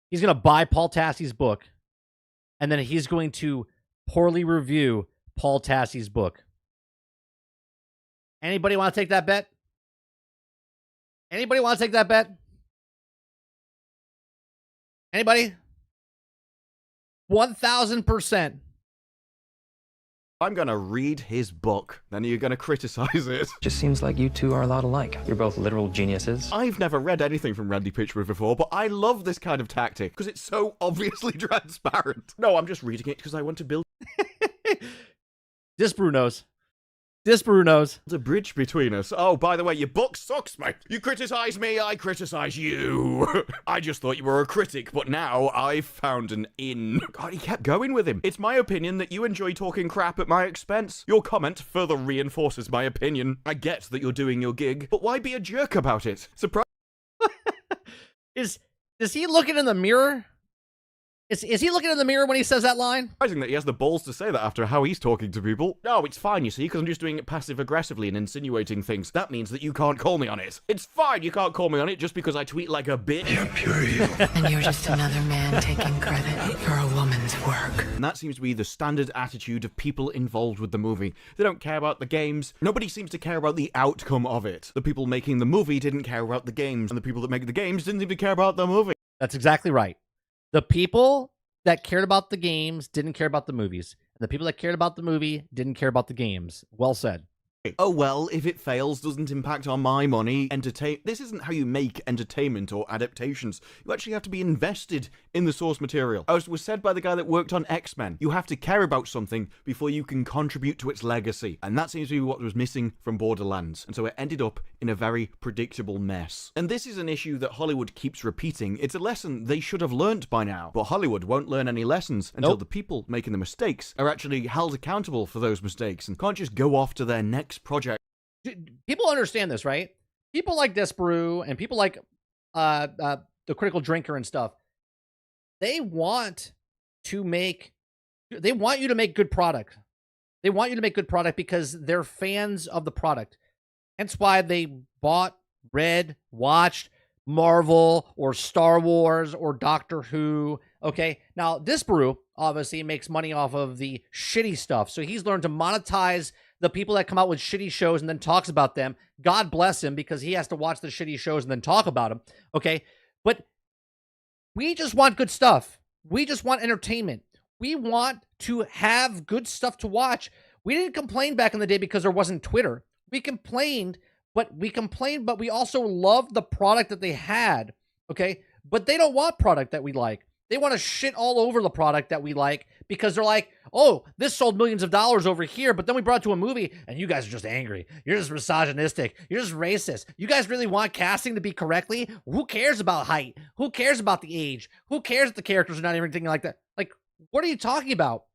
He's going to buy Paul Tassi's book. And then he's going to poorly review Paul Tassi's book. Anybody want to take that bet? Anybody want to take that bet? Anybody? 1,000%. I'm gonna read his book, then you're gonna criticize it. Just seems like you two are a lot alike. You're both literal geniuses. I've never read anything from Randy Pitchford before, but I love this kind of tactic because it's so obviously transparent. No, I'm just reading it because I want to build Disparu knows. Disparu knows. a bridge between us. Oh, by the way, your book sucks, mate. You criticize me, I criticize you. I just thought you were a critic, but now I've found an in. God, he kept going with him. It's my opinion that you enjoy talking crap at my expense. Your comment further reinforces my opinion. I get that you're doing your gig, but why be a jerk about it? Surprise. Is he looking in the mirror? Is he looking in the mirror when he says that line? Surprising that he has the balls to say that after how he's talking to people. No, it's fine, you see, because I'm just doing it passive-aggressively and insinuating things. That means that you can't call me on it. It's fine, you can't call me on it just because I tweet like a bitch. You're pure evil. And you're just another man taking credit for a woman's work. And that seems to be the standard attitude of people involved with the movie. They don't care about the games. Nobody seems to care about the outcome of it. The people making the movie didn't care about the games, and the people that make the games didn't seem to care about the movie. That's exactly right. The people that cared about the games didn't care about the movies. And the people that cared about the movie didn't care about the games. Well said. Oh, well, if it fails, doesn't impact on my money. This isn't how you make entertainment or adaptations. You actually have to be invested in the source material. As was said by the guy that worked on X-Men, you have to care about something before you can contribute to its legacy. And that seems to be what was missing from Borderlands. And so it ended up in a very predictable mess. And this is an issue that Hollywood keeps repeating. It's a lesson they should have learnt by now. But Hollywood won't learn any lessons until the people making the mistakes are actually held accountable for those mistakes and can't just go off to their next project. People understand this, right? People like Disparu and people like the Critical Drinker and stuff. They want you to make good product. They want you to make good product because they're fans of the product. Hence why they bought, read, watched Marvel or Star Wars or Doctor Who. Okay, now Disparu obviously makes money off of the shitty stuff, so he's learned to monetize the people that come out with shitty shows and then talks about them. God bless him, because he has to watch the shitty shows and then talk about them. Okay, but we just want good stuff. We just want entertainment. We want to have good stuff to watch. We didn't complain back in the day because there wasn't Twitter. We complained, but we also loved the product that they had. Okay, but they don't want product that we like. They want to shit all over the product that we like because they're like, oh, this sold millions of dollars over here, but then we brought it to a movie and you guys are just angry. You're just misogynistic. You're just racist. You guys really want casting to be correctly? Who cares about height? Who cares about the age? Who cares if the characters are not everything like that? Like, what are you talking about?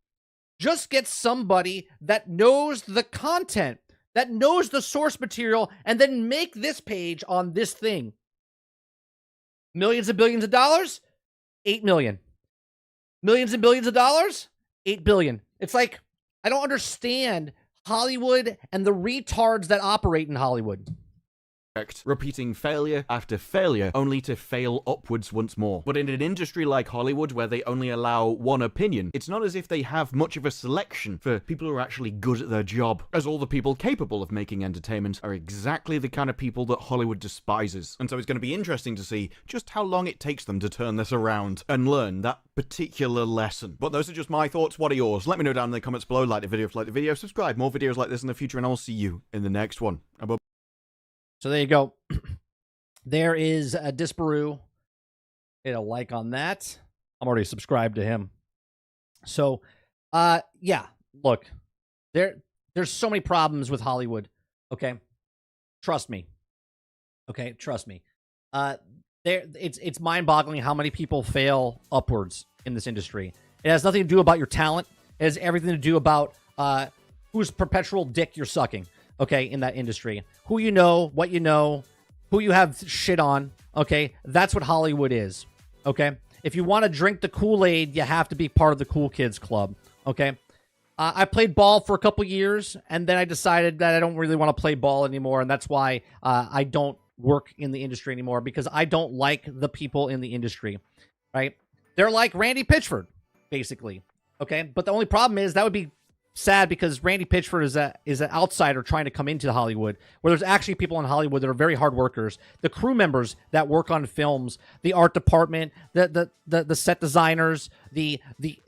Just get somebody that knows the content, that knows the source material, and then make this page on this thing. Millions and billions of dollars? 8 million. Millions and billions of dollars? 8 billion. It's like, I don't understand Hollywood and the retards that operate in Hollywood. repeating failure after failure only to fail upwards once more. But in an industry like Hollywood where they only allow one opinion, it's not as if they have much of a selection for people who are actually good at their job, as all the people capable of making entertainment are exactly the kind of people that Hollywood despises. And so it's going to be interesting to see just how long it takes them to turn this around and learn that particular lesson. But those are just my thoughts. What are yours? Let me know down in the comments below. Like the video if you like the video, subscribe. More videos like this in the future, and I'll see you in the next one. So there you go. There is a Disparu. Hit a like on that. I'm already subscribed to him. So, yeah, look, there's so many problems with Hollywood. Okay, trust me. Okay, trust me. It's mind-boggling how many people fail upwards in this industry. It has nothing to do about your talent. It has everything to do about whose perpetual dick you're sucking. Okay, in that industry. Who you know, what you know, who you have shit on. Okay, that's what Hollywood is. Okay, if you want to drink the Kool-Aid, you have to be part of the cool kids club. Okay, I played ball for a couple years, and then I decided that I don't really want to play ball anymore, and that's why I don't work in the industry anymore, because I don't like the people in the industry. Right? They're like Randy Pitchford, basically. Okay, but the only problem is that would be sad, because Randy Pitchford is an outsider trying to come into Hollywood, where there's actually people in Hollywood that are very hard workers. The crew members that work on films, the art department, the set designers, the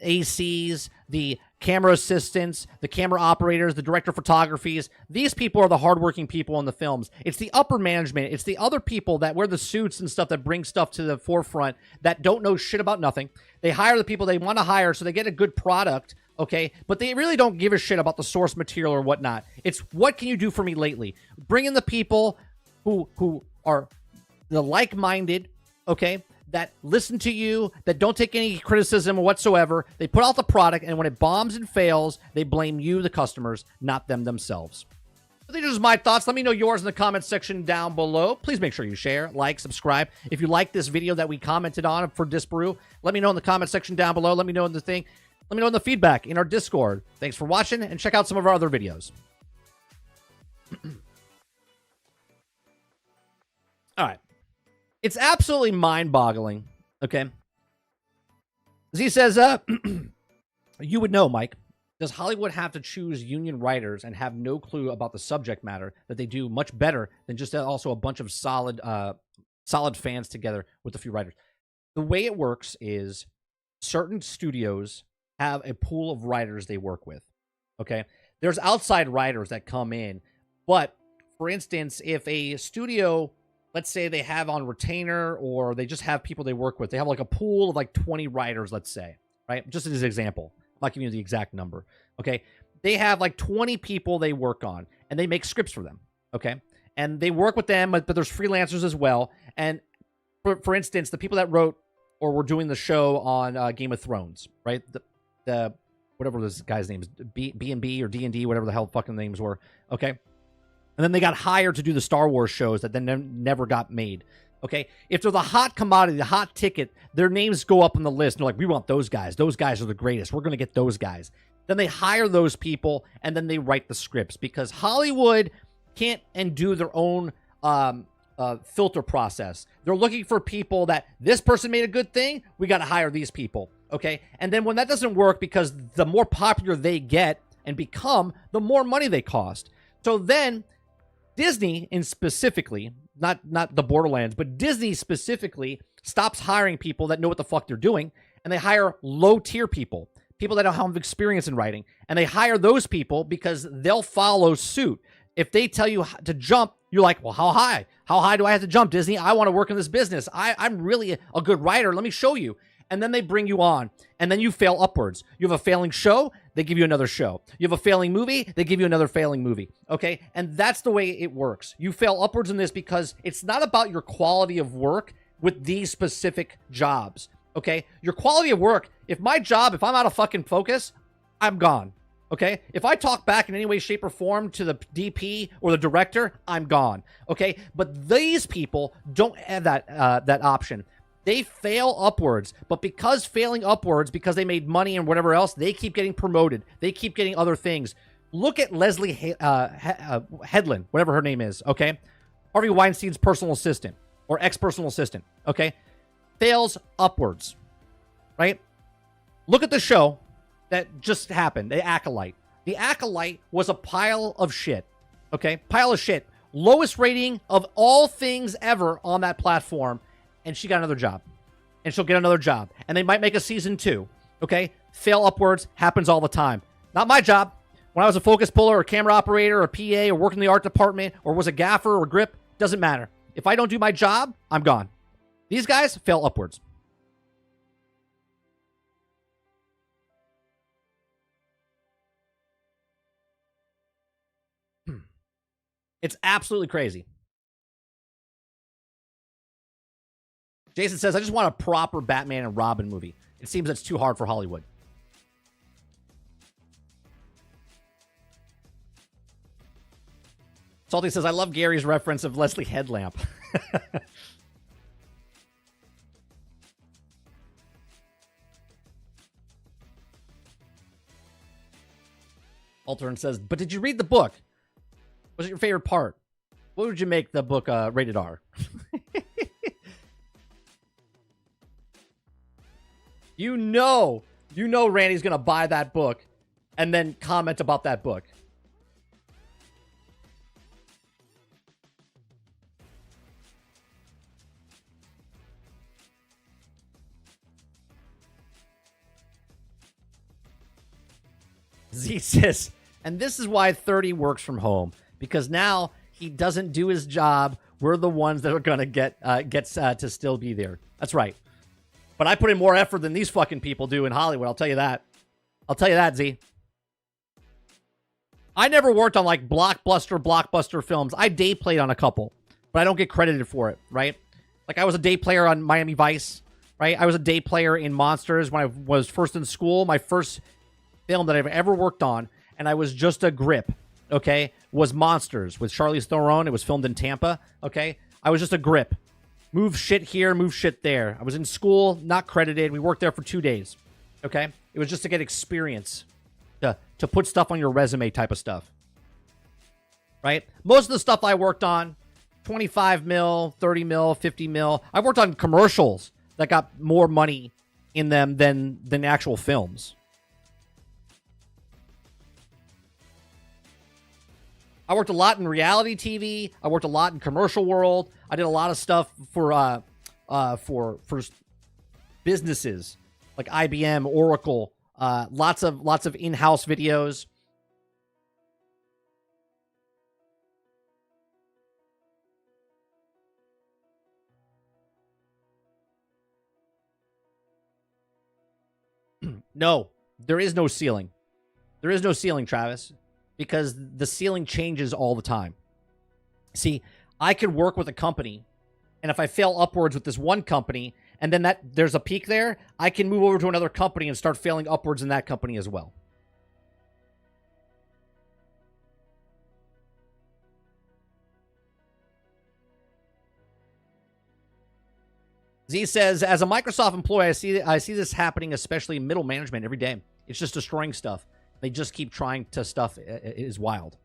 ACs, the camera assistants, the camera operators, the director of photographies. These people are the hardworking people in the films. It's the upper management. It's the other people that wear the suits and stuff that bring stuff to the forefront that don't know shit about nothing. They hire the people they want to hire so they get a good product. Okay, but they really don't give a shit about the source material or whatnot. It's what can you do for me lately? Bring in the people who are the like-minded, okay, that listen to you, that don't take any criticism whatsoever. They put out the product, and when it bombs and fails, they blame you, the customers, not them themselves. So these are just my thoughts. Let me know yours in the comments section down below. Please make sure you share, like, subscribe. If you like this video that we commented on for Disparu, let me know in the comment section down below. Let me know in the thing. Let me know in the feedback in our Discord. Thanks for watching, and check out some of our other videos. All right. It's absolutely mind-boggling, okay? As he says, you would know, Mike, does Hollywood have to choose union writers and have no clue about the subject matter that they do much better than just also a bunch of solid fans together with a few writers? The way it works is certain studios have a pool of writers they work with, okay? There's outside writers that come in, but, for instance, if a studio, let's say they have on retainer, or they just have people they work with, they have like a pool of like 20 writers, let's say, right? Just as an example. I'm not giving you the exact number, okay? They have like 20 people they work on, and they make scripts for them, okay? And they work with them, but there's freelancers as well. And for instance, the people that wrote or were doing the show on Game of Thrones, right? The whatever this guy's name is, B&B or D&D, whatever the hell fucking names were, okay? And then they got hired to do the Star Wars shows that then never got made, okay? If they're the hot commodity, the hot ticket, their names go up on the list. And they're like, we want those guys. Those guys are the greatest. We're going to get those guys. Then they hire those people, and then they write the scripts, because Hollywood can't and do their own filter process. They're looking for people that this person made a good thing. We got to hire these people. Okay, and then when that doesn't work, because the more popular they get and become, the more money they cost. So then Disney, in specifically, not the Borderlands, but Disney specifically stops hiring people that know what the fuck they're doing, and they hire low-tier people that don't have experience in writing, and they hire those people because they'll follow suit. If they tell you to jump, you're like, well, how high? How high do I have to jump, Disney? I want to work in this business. I'm really a good writer. Let me show you. And then they bring you on, and then you fail upwards. You have a failing show, they give you another show. You have a failing movie, they give you another failing movie, okay? And that's the way it works. You fail upwards in this because it's not about your quality of work with these specific jobs, okay? Your quality of work, if I'm out of fucking focus, I'm gone, okay? If I talk back in any way, shape, or form to the DP or the director, I'm gone, okay? But these people don't have that option. They fail upwards, but because failing upwards, because they made money and whatever else, they keep getting promoted. They keep getting other things. Look at Leslie Headland, whatever her name is, okay? Harvey Weinstein's personal assistant or ex-personal assistant, okay, fails upwards, right? Look at the show that just happened, The Acolyte. The Acolyte was a pile of shit, okay? Pile of shit. Lowest rating of all things ever on that platform, and she got another job. And she'll get another job. And they might make a season 2, okay? Fail upwards, happens all the time. Not my job. When I was a focus puller or camera operator or PA or worked in the art department or was a gaffer or grip, doesn't matter. If I don't do my job, I'm gone. These guys fail upwards. It's absolutely crazy. Jason says, I just want a proper Batman and Robin movie. It seems that's too hard for Hollywood. Salty says, I love Gary's reference of Leslie Headlamp. Altern says, but did you read the book? What's your favorite part? What would you make the book rated R? You know Randy's going to buy that book and then comment about that book. Z says, and this is why 30 works from home, because now he doesn't do his job. We're the ones that are going to get to still be there. That's right. But I put in more effort than these fucking people do in Hollywood. I'll tell you that. I'll tell you that, Z. I never worked on like blockbuster films. I day played on a couple, but I don't get credited for it, right? Like I was a day player on Miami Vice, right? I was a day player in Monsters when I was first in school. My first film that I've ever worked on, and I was just a grip, okay, was Monsters with Charlize Theron. It was filmed in Tampa, okay? I was just a grip. Move shit here, move shit there. I was in school, not credited. We worked there for 2 days, okay? It was just to get experience, to put stuff on your resume type of stuff, right? Most of the stuff I worked on, 25 mil, 30 mil, 50 mil. I worked on commercials that got more money in them than actual films. I worked a lot in reality TV. I worked a lot in commercial world. I did a lot of stuff for businesses like IBM, Oracle, lots of in-house videos. No, there is no ceiling. There is no ceiling, Travis, because the ceiling changes all the time. See, I could work with a company, and if I fail upwards with this one company, and then there's a peak there, I can move over to another company and start failing upwards in that company as well. Z says, as a Microsoft employee, I see this happening, especially in middle management every day. It's just destroying stuff. They just keep trying to stuff. It is wild.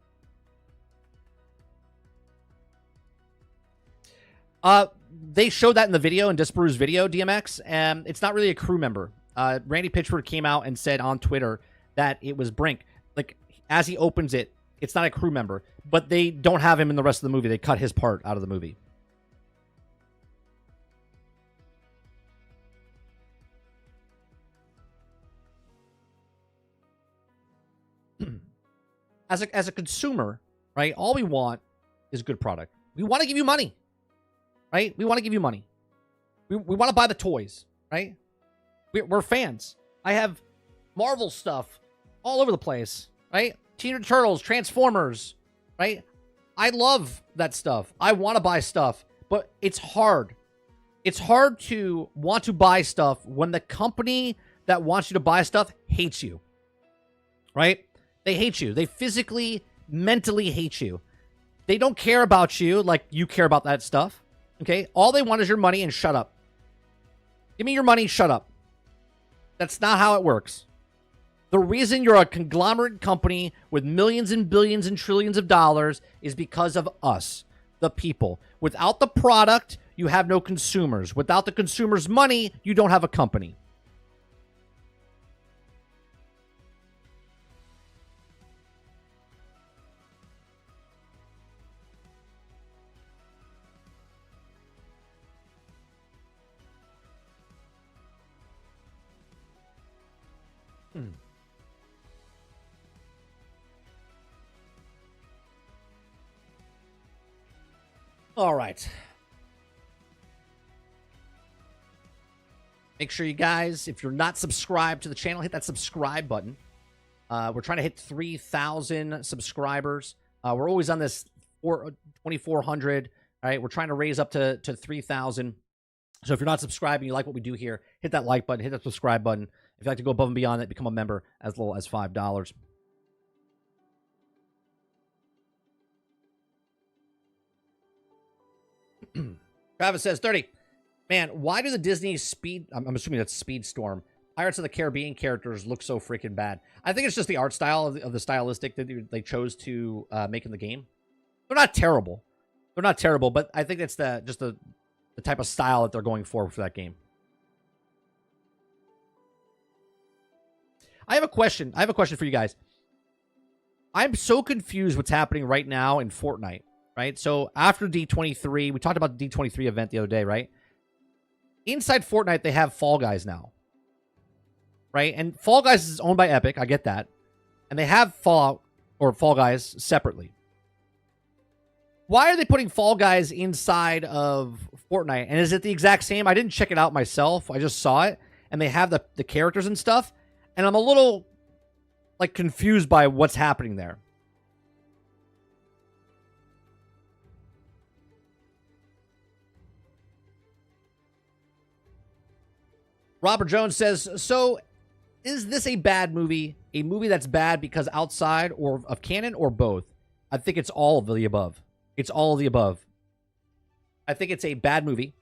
They showed that in the video, in Disparu's video, DMX, and it's not really a crew member. Randy Pitchford came out and said on Twitter that it was Brink. Like, as he opens it, it's not a crew member, but they don't have him in the rest of the movie. They cut his part out of the movie. As a consumer, right, all we want is good product. We want to give you money, right? We want to give you money. We want to buy the toys, right? We're fans. I have Marvel stuff all over the place, right? Teen Turtles, Transformers, right? I love that stuff. I want to buy stuff, but it's hard. It's hard to want to buy stuff when the company that wants you to buy stuff hates you, right? They hate you. They physically, mentally hate you. They don't care about you like you care about that stuff. Okay? All they want is your money and shut up. Give me your money, shut up. That's not how it works. The reason you're a conglomerate company with millions and billions and trillions of dollars is because of us. the people. Without the product, you have no consumers. Without the consumers' money, you don't have a company. All right. Make sure you guys, if you're not subscribed to the channel, hit that subscribe button. We're trying to hit 3,000 subscribers. We're always on this 2,400. All right, we're trying to raise up to 3,000. So if you're not subscribing, you like what we do here, hit that like button, hit that subscribe button. If you'd like to go above and beyond that, become a member as little as $5. Travis says, 30. Man, why do the Disney Speed... I'm assuming that's Speedstorm. Pirates of the Caribbean characters look so freaking bad. I think it's just the art style of the stylistic that they chose to make in the game. They're not terrible. They're not terrible, but I think it's just the type of style that they're going for that game. I have a question. I have a question for you guys. I'm so confused what's happening right now in Fortnite, right? So after D23, we talked about the D23 event the other day, right? Inside Fortnite, they have Fall Guys now, right? And Fall Guys is owned by Epic. I get that. And they have Fall Guys separately. Why are they putting Fall Guys inside of Fortnite? And is it the exact same? I didn't check it out myself. I just saw it. And they have the characters and stuff. And I'm a little, like, confused by what's happening there. Robert Jones says, so is this a bad movie? A movie that's bad because outside or of canon or both? I think it's all of the above. It's all of the above. I think it's a bad movie.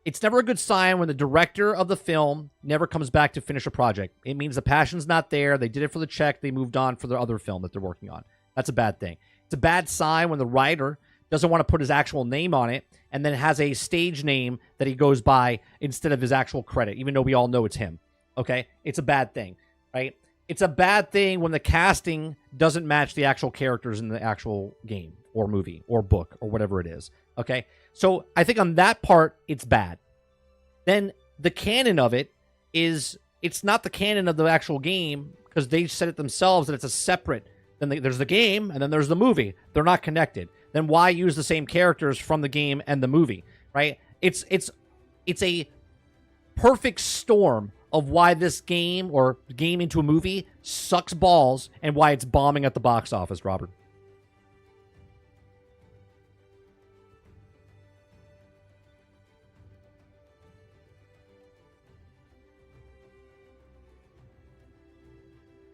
It's never a good sign when the director of the film never comes back to finish a project. It means the passion's not there. They did it for the check. They moved on for their other film that they're working on. That's a bad thing. It's a bad sign when the writer doesn't want to put his actual name on it and then has a stage name that he goes by instead of his actual credit, even though we all know it's him. Okay? It's a bad thing, right? It's a bad thing when the casting doesn't match the actual characters in the actual game or movie or book or whatever it is. Okay? So I think on that part, it's bad. Then the canon of it is, it's not the canon of the actual game because they said it themselves that it's a separate. Then there's the game and then there's the movie. They're not connected. Then why use the same characters from the game and the movie, right? It's a perfect storm of why this game or game into a movie sucks balls and why it's bombing at the box office, Robert.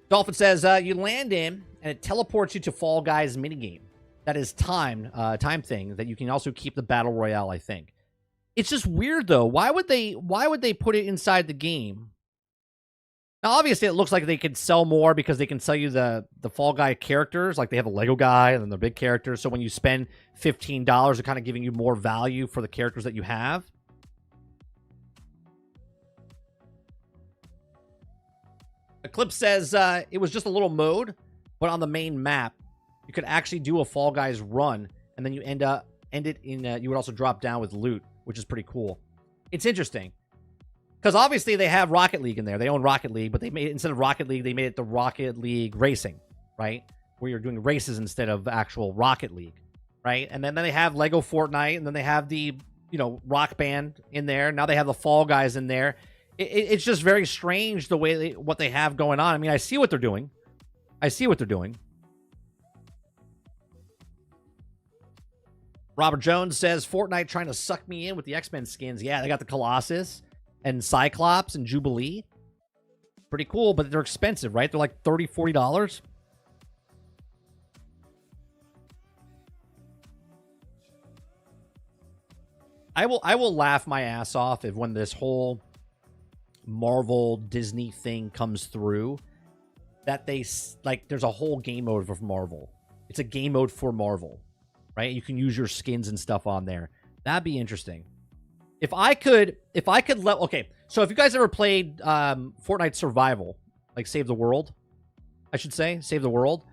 Dolphin says, you land in and it teleports you to Fall Guys minigame. That is time thing that you can also keep the battle royale, I think. It's just weird though. Why would they put it inside the game? Now obviously it looks like they could sell more because they can sell you the Fall Guy characters, like they have a Lego guy and then the big characters. So when you spend $15, they're kind of giving you more value for the characters that you have. Eclipse says it was just a little mode, but on the main map, you could actually do a Fall Guys run, and then you end it in. You would also drop down with loot, which is pretty cool. It's interesting because obviously they have Rocket League in there. They own Rocket League, but they made, instead of Rocket League, they made it the Rocket League Racing, right? Where you're doing races instead of actual Rocket League, right? And then they have Lego Fortnite, and then they have the Rock Band in there. Now they have the Fall Guys in there. It's just very strange the way what they have going on. I mean, I see what they're doing. Robert Jones says, Fortnite trying to suck me in with the X-Men skins. Yeah, they got the Colossus and Cyclops and Jubilee. Pretty cool, but they're expensive, right? They're like $30, $40. I will laugh my ass off if when this whole Marvel Disney thing comes through that they there's a whole game mode for Marvel. It's a game mode for Marvel, right? You can use your skins and stuff on there. That'd be interesting. If I could let, okay, so if you guys ever played Fortnite Survival, like Save the World, I should say, Save the World,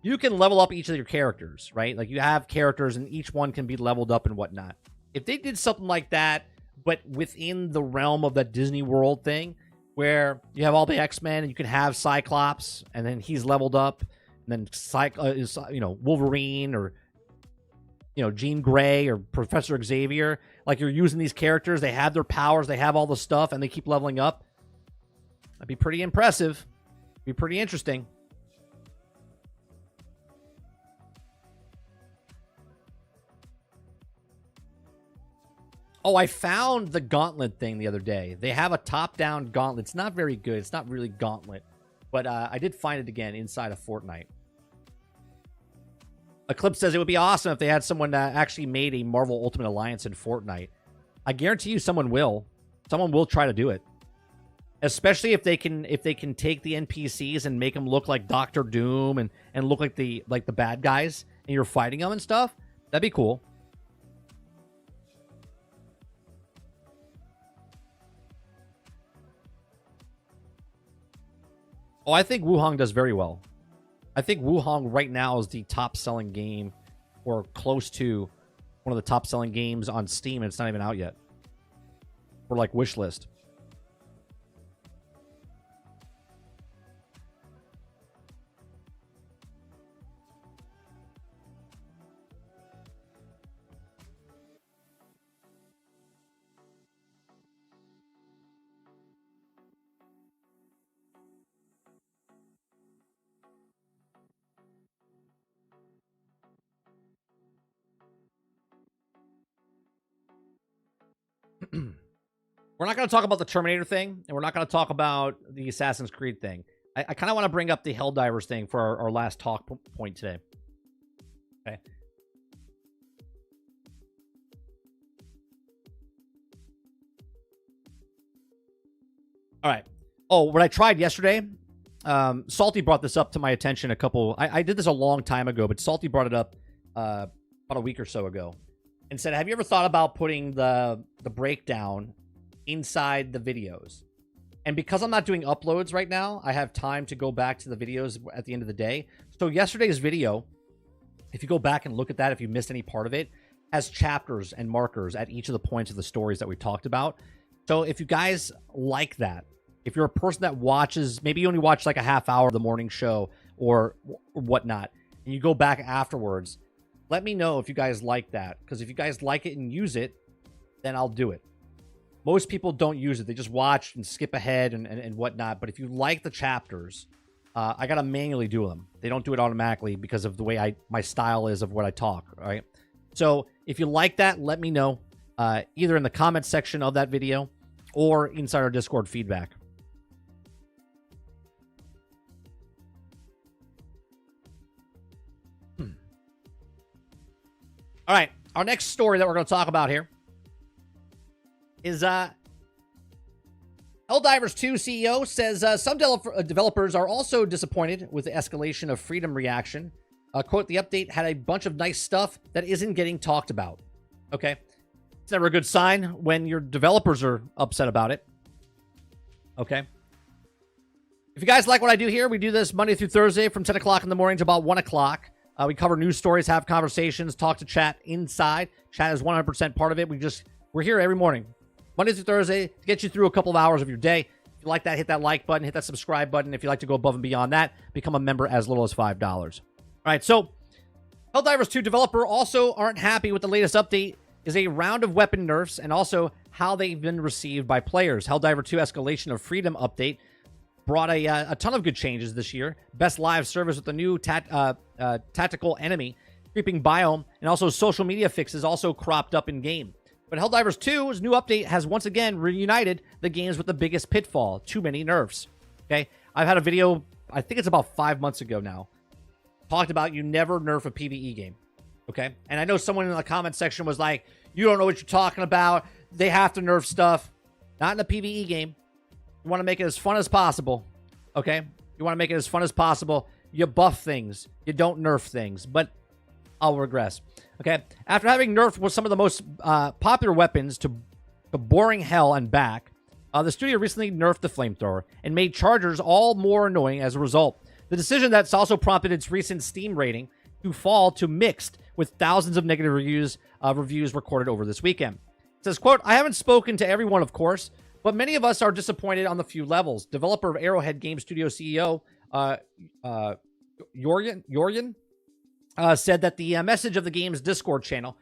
you can level up each of your characters, right? Like you have characters and each one can be leveled up and whatnot. If they did something like that, but within the realm of that Disney World thing, where you have all the X-Men and you can have Cyclops and then he's leveled up, and then Wolverine or Jean Grey or Professor Xavier, like you're using these characters, they have their powers, they have all the stuff, and they keep leveling up. That'd be pretty impressive. Be pretty interesting. Oh, I found the Gauntlet thing the other day. They have a top-down Gauntlet. It's not very good. It's not really Gauntlet. But I did find it again inside of Fortnite. Eclipse says it would be awesome if they had someone that actually made a Marvel Ultimate Alliance in Fortnite. I guarantee you someone will. Someone will try to do it. Especially if they can take the NPCs and make them look like Doctor Doom and look like the bad guys and you're fighting them and stuff. That'd be cool. Oh, I think Wuhong does very well. I think Wuhong right now is the top-selling game or close to one of the top-selling games on Steam, and it's not even out yet. Or like wishlist. We're not going to talk about the Terminator thing, and we're not going to talk about the Assassin's Creed thing. I kind of want to bring up the Helldivers thing for our last talk point today. Okay. All right. Oh, what I tried yesterday, Salty brought this up to my attention I did this a long time ago, but Salty brought it up about a week or so ago and said, have you ever thought about putting the breakdown inside the videos? And because I'm not doing uploads right now, I have time to go back to the videos at the end of the day. So yesterday's video, if you go back and look at that, if you missed any part of it, has chapters and markers at each of the points of the stories that we talked about. So if you guys like that, if you're a person that watches, maybe you only watch like a half hour of the morning show or whatnot, and you go back afterwards, let me know if you guys like that. Because if you guys like it and use it, then I'll do it. Most people don't use it. They just watch and skip ahead and whatnot. But if you like the chapters, I got to manually do them. They don't do it automatically because of the way my style is of what I talk, right? So if you like that, let me know either in the comments section of that video or inside our Discord feedback. All right, our next story that we're going to talk about here is Helldivers 2 CEO says some developers are also disappointed with the escalation of Freedom reaction. Quote, the update had a bunch of nice stuff that isn't getting talked about. Okay. It's never a good sign when your developers are upset about it. Okay. If you guys like what I do here, we do this Monday through Thursday from 10 o'clock in the morning to about 1 o'clock. We cover news stories, have conversations, talk to chat inside. Chat is 100% part of it. We're here every morning, Monday through Thursday, to get you through a couple of hours of your day. If you like that, hit that like button, hit that subscribe button. If you like to go above and beyond that, become a member as little as $5. All right, so Helldivers 2 developer also aren't happy with the latest update is a round of weapon nerfs and also how they've been received by players. Helldiver 2 Escalation of Freedom update brought a ton of good changes this year. Best live service with the new tactical enemy, creeping biome, and also social media fixes also cropped up in game. But Helldivers 2's new update has once again reunited the games with the biggest pitfall: too many nerfs. Okay, I've had a video, I think it's about 5 months ago now, talked about you never nerf a PvE game. Okay, and I know someone in the comment section was like, you don't know what you're talking about. They have to nerf stuff. Not in a PvE game. You want to make it as fun as possible. Okay, you want to make it as fun as possible. You buff things. You don't nerf things. But I'll regress. Okay, after having nerfed with some of the most popular weapons to boring hell and back, the studio recently nerfed the flamethrower and made chargers all more annoying as a result. The decision that's also prompted its recent Steam rating to fall to mixed, with thousands of negative reviews recorded over this weekend. It says, quote, I haven't spoken to everyone, of course, but many of us are disappointed on the few levels. Developer of Arrowhead Game Studio CEO Jorgen said that the message of the game's Discord channel,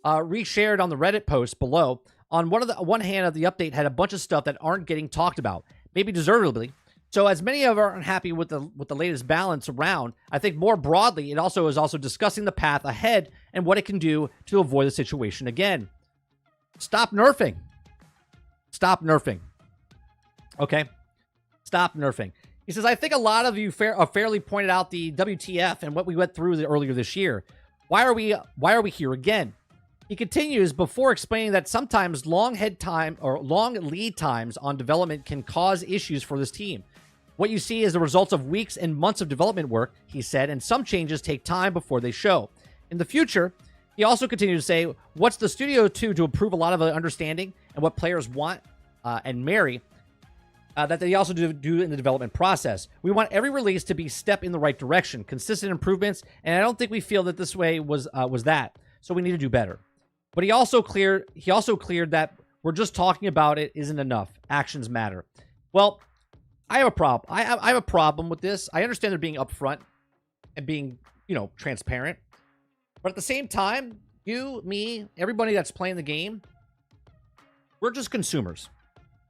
reshared on the Reddit post below, on one hand, the update had a bunch of stuff that aren't getting talked about, maybe deservedly. So as many of us aren't happy with the latest balance around, I think more broadly, it also is discussing the path ahead and what it can do to avoid the situation again. Stop nerfing. Stop nerfing. Okay? Stop nerfing. He says, I think a lot of you fairly pointed out the WTF and what we went through earlier this year. Why are we here again? He continues before explaining that sometimes long lead times on development can cause issues for this team. What you see is the results of weeks and months of development work, he said, and some changes take time before they show. In the future, he also continued to say, what's the studio to improve a lot of the understanding and what players want and marry that they also do in the development process. We want every release to be a step in the right direction, consistent improvements, and I don't think we feel that this way was that. So we need to do better. But he also cleared that we're just talking about it isn't enough. Actions matter. Well, I have a problem. I have a problem with this. I understand they're being upfront and being, transparent. But at the same time, you, me, everybody that's playing the game, we're just consumers.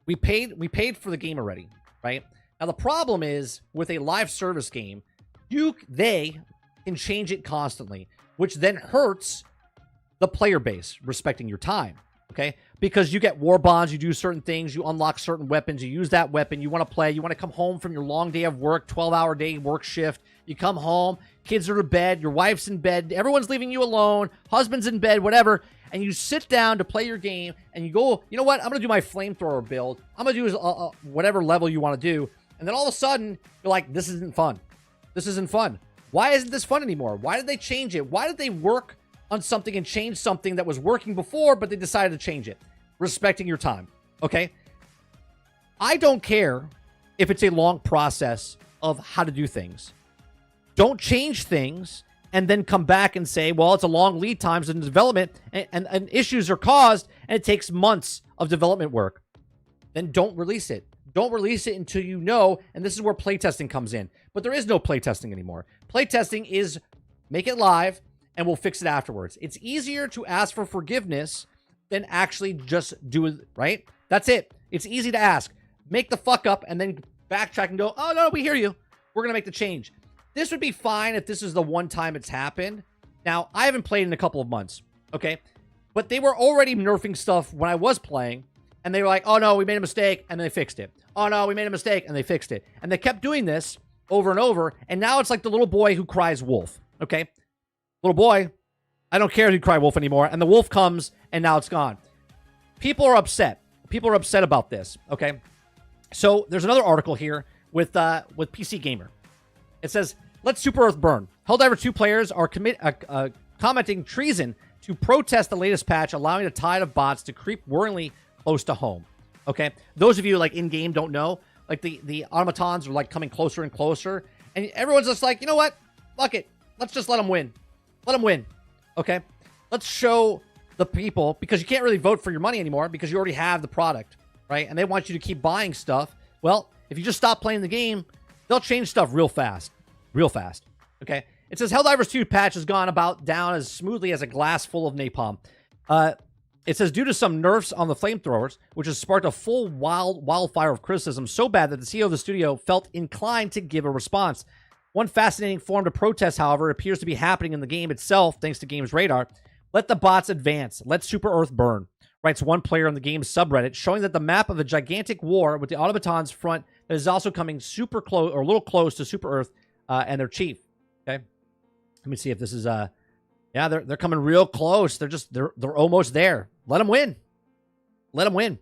We paid for the game already, right? Now the problem is with a live service game, they can change it constantly, which then hurts the player base respecting your time, okay? Because you get war bonds, you do certain things, you unlock certain weapons, you use that weapon, you want to play, you want to come home from your long day of work, 12-hour day work shift, you come home, kids are in bed, your wife's in bed, everyone's leaving you alone, husband's in bed, whatever, and you sit down to play your game, and you go, you know what, I'm going to do my flamethrower build, I'm going to do whatever level you want to do, and then all of a sudden, you're like, this isn't fun. This isn't fun. Why isn't this fun anymore? Why did they change it? Why did they work on something and change something that was working before, but they decided to change it? Respecting your time, okay? I don't care if it's a long process of how to do things. Don't change things and then come back and say, well, it's a long lead times in development and issues are caused and it takes months of development work. Then don't release it. Don't release it until you know, and this is where playtesting comes in. But there is no playtesting anymore. Playtesting is make it live and we'll fix it afterwards. It's easier to ask for forgiveness than actually just do it, right? That's it. It's easy to ask. Make the fuck up and then backtrack and go, oh, no, we hear you. We're going to make the change. This would be fine if this is the one time it's happened. Now, I haven't played in a couple of months, okay? But they were already nerfing stuff when I was playing, and they were like, oh, no, we made a mistake, and they fixed it. Oh, no, we made a mistake, and they fixed it. And they kept doing this over and over, and now it's like the little boy who cries wolf, okay? Little boy, I don't care if you cry wolf anymore. And the wolf comes, and now it's gone. People are upset. People are upset about this, okay? So there's another article here with PC Gamer. It says, let Super Earth burn. Helldiver 2 players are commenting treason to protest the latest patch, allowing a tide of bots to creep worryingly close to home, okay? Those of you, like, in-game don't know, like, the automatons are, like, coming closer and closer. And everyone's just like, you know what? Fuck it. Let's just let them win. Let them win. Okay, let's show the people, because you can't really vote for your money anymore because you already have the product, right? And they want you to keep buying stuff. Well, if you just stop playing the game, they'll change stuff real fast. Real fast. Okay, it says Helldivers 2 patch has gone about down as smoothly as a glass full of napalm. It says due to some nerfs on the flamethrowers, which has sparked a full wildfire of criticism so bad that the CEO of the studio felt inclined to give a response. One fascinating form to protest, however, appears to be happening in the game itself, thanks to Games Radar. Let the bots advance. Let Super Earth burn, writes one player on the game's subreddit, showing that the map of a gigantic war with the automatons front that is also coming super close, or a little close to Super Earth and their chief. Okay, let me see if this is yeah, they're coming real close. They're almost there. Let them win. Let them win.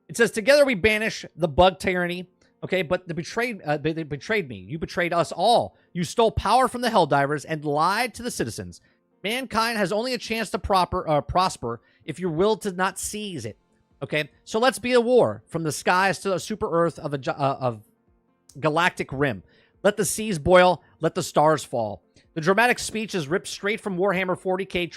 It says together we banish the bug tyranny. Okay, but they betrayed me. You betrayed us all. You stole power from the Helldivers and lied to the citizens. Mankind has only a chance to prosper if you're willed to not seize it. Okay, so let's be a war from the skies to the super Earth of galactic rim. Let the seas boil, let the stars fall. The dramatic speech is ripped straight from Warhammer 40k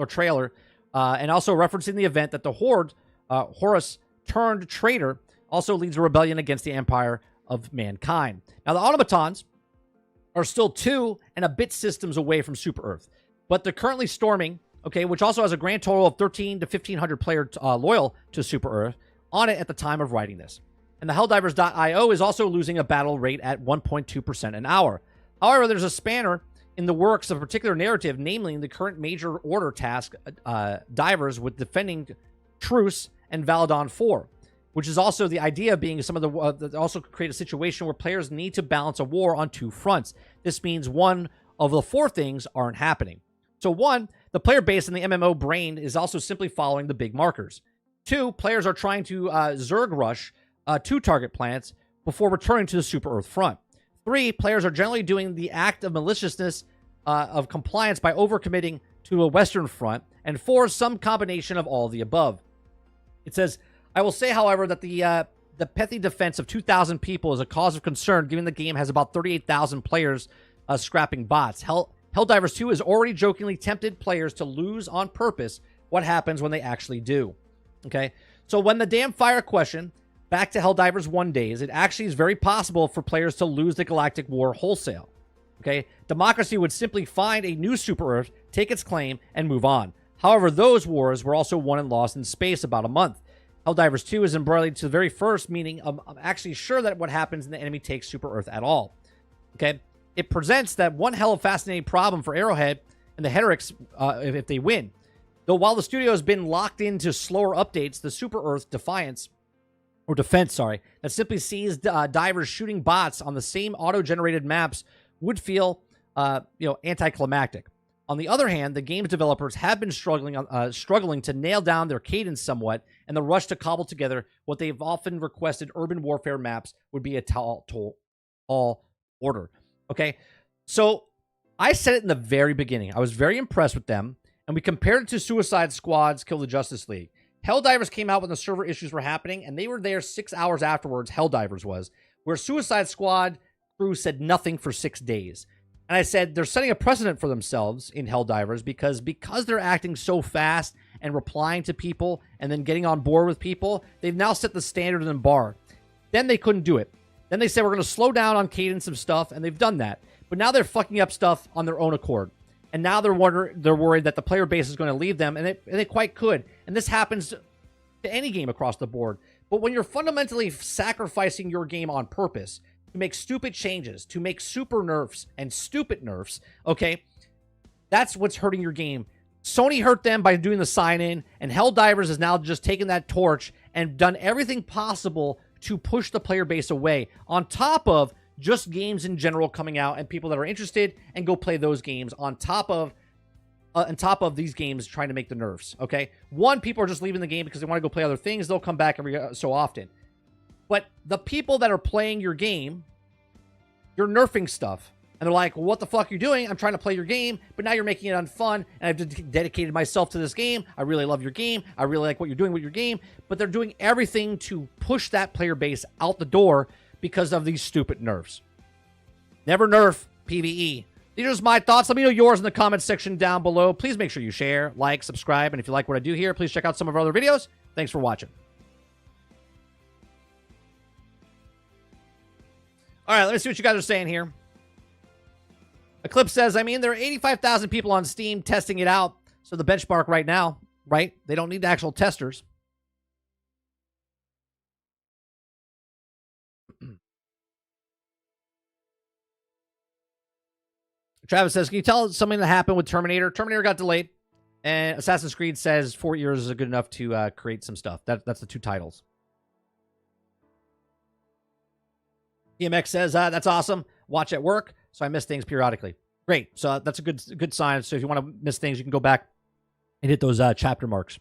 trailer, and also referencing the event that the Horde, Horus turned traitor, also leads a rebellion against the empire of mankind. Now, the automatons are still 2 and a bit systems away from Super Earth, but they're currently storming, okay, which also has a grand total of 13 to 1,500 players loyal to Super Earth on it at the time of writing this. And the Helldivers.io is also losing a battle rate at 1.2% an hour. However, there's a spanner in the works of a particular narrative, namely the current major order task divers with defending Truce and Valadon 4, which is also the idea being some of the also create a situation where players need to balance a war on 2 fronts. This means one of the 4 things aren't happening. So 1, the player base in the MMO brain is also simply following the big markers. 2, players are trying to Zerg rush 2 target planets before returning to the Super Earth front. 3, players are generally doing the act of maliciousness of compliance by overcommitting to a Western front. And 4, some combination of all the above. It says, I will say, however, that the petty defense of 2,000 people is a cause of concern, given the game has about 38,000 players scrapping bots. Helldivers 2 has already jokingly tempted players to lose on purpose. What happens when they actually do? Okay, so when the damn fire question, back to Helldivers 1 days, it actually is very possible for players to lose the Galactic War wholesale. Okay, democracy would simply find a new Super Earth, take its claim, and move on. However, those wars were also won and lost in space about a month. Helldivers 2 is embroiled to the very first, meaning I'm actually sure that what happens in the enemy takes Super Earth at all. Okay, it presents that one hell of a fascinating problem for Arrowhead and the Heterics if they win. Though while the studio has been locked into slower updates, the Super Earth defense, that simply sees divers shooting bots on the same auto-generated maps would feel, anticlimactic. On the other hand, the game's developers have been struggling to nail down their cadence somewhat, and the rush to cobble together what they've often requested urban warfare maps would be a tall order. Okay, so I said it in the very beginning. I was very impressed with them, and we compared it to Suicide Squad's Kill the Justice League. Helldivers came out when the server issues were happening, and they were there 6 hours afterwards, Helldivers was, where Suicide Squad crew said nothing for 6 days. And I said they're setting a precedent for themselves in Helldivers because they're acting so fast and replying to people and then getting on board with people, they've now set the standard and bar. Then they couldn't do it. Then they said we're going to slow down on cadence of stuff, and they've done that. But now they're fucking up stuff on their own accord. And now they're worried that the player base is going to leave them, and they quite could. And this happens to any game across the board. But when you're fundamentally sacrificing your game on purpose to make stupid changes, to make super nerfs and stupid nerfs, okay, that's what's hurting your game. Sony hurt them by doing the sign-in, and Helldivers has now just taken that torch and done everything possible to push the player base away, on top of just games in general coming out and people that are interested and go play those games on top of these games trying to make the nerfs, okay? One, people are just leaving the game because they want to go play other things. They'll come back every so often. But the people that are playing your game, you're nerfing stuff. And they're like, well, what the fuck are you doing? I'm trying to play your game, but now you're making it unfun, and I've dedicated myself to this game. I really love your game. I really like what you're doing with your game. But they're doing everything to push that player base out the door because of these stupid nerfs. Never nerf PvE. These are just my thoughts. Let me know yours in the comments section down below. Please make sure you share, like, subscribe, and if you like what I do here, please check out some of our other videos. Thanks for watching. All right, let me see what you guys are saying here. Eclipse says, I mean, there are 85,000 people on Steam testing it out, so the benchmark right now, right? They don't need the actual testers. Travis says, can you tell us something that happened with Terminator? Terminator got delayed, and Assassin's Creed says 4 years is good enough to create some stuff. That's the 2 titles. DMX says, that's awesome. Watch at work, so I miss things periodically. Great. So that's a good sign. So if you want to miss things, you can go back and hit those chapter marks.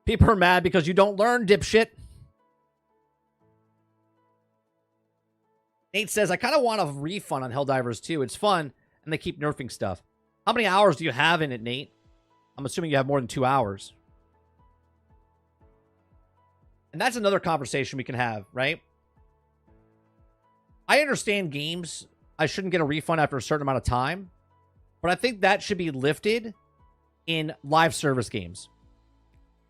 People are mad because you don't learn, dipshit. Nate says, I kind of want a refund on Helldivers 2. It's fun, and they keep nerfing stuff. How many hours do you have in it, Nate? I'm assuming you have more than 2 hours. And that's another conversation we can have, right? I understand games, I shouldn't get a refund after a certain amount of time, but I think that should be lifted in live service games.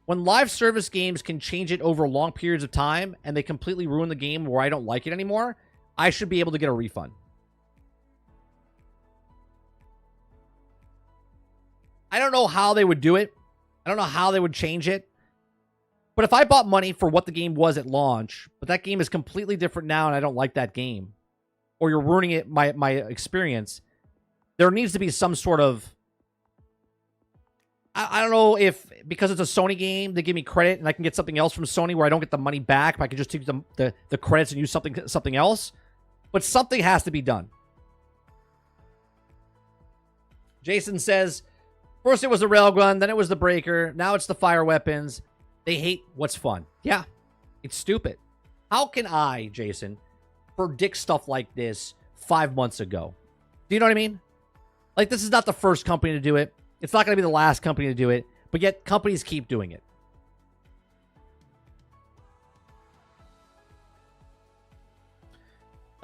When live service games can change it over long periods of time and they completely ruin the game where I don't like it anymore, I should be able to get a refund. I don't know how they would do it. I don't know how they would change it. But if I bought money for what the game was at launch, but that game is completely different now and I don't like that game, or you're ruining it, my experience, there needs to be some sort of... I don't know if, because it's a Sony game, they give me credit and I can get something else from Sony where I don't get the money back, but I can just take the credits and use something else. But something has to be done. Jason says, first it was the railgun, then it was the breaker, now it's the fire weapons. They hate what's fun. Yeah, it's stupid. How can I, Jason, predict stuff like this 5 months ago? Do you know what I mean? Like, this is not the first company to do it. It's not going to be the last company to do it, but yet companies keep doing it.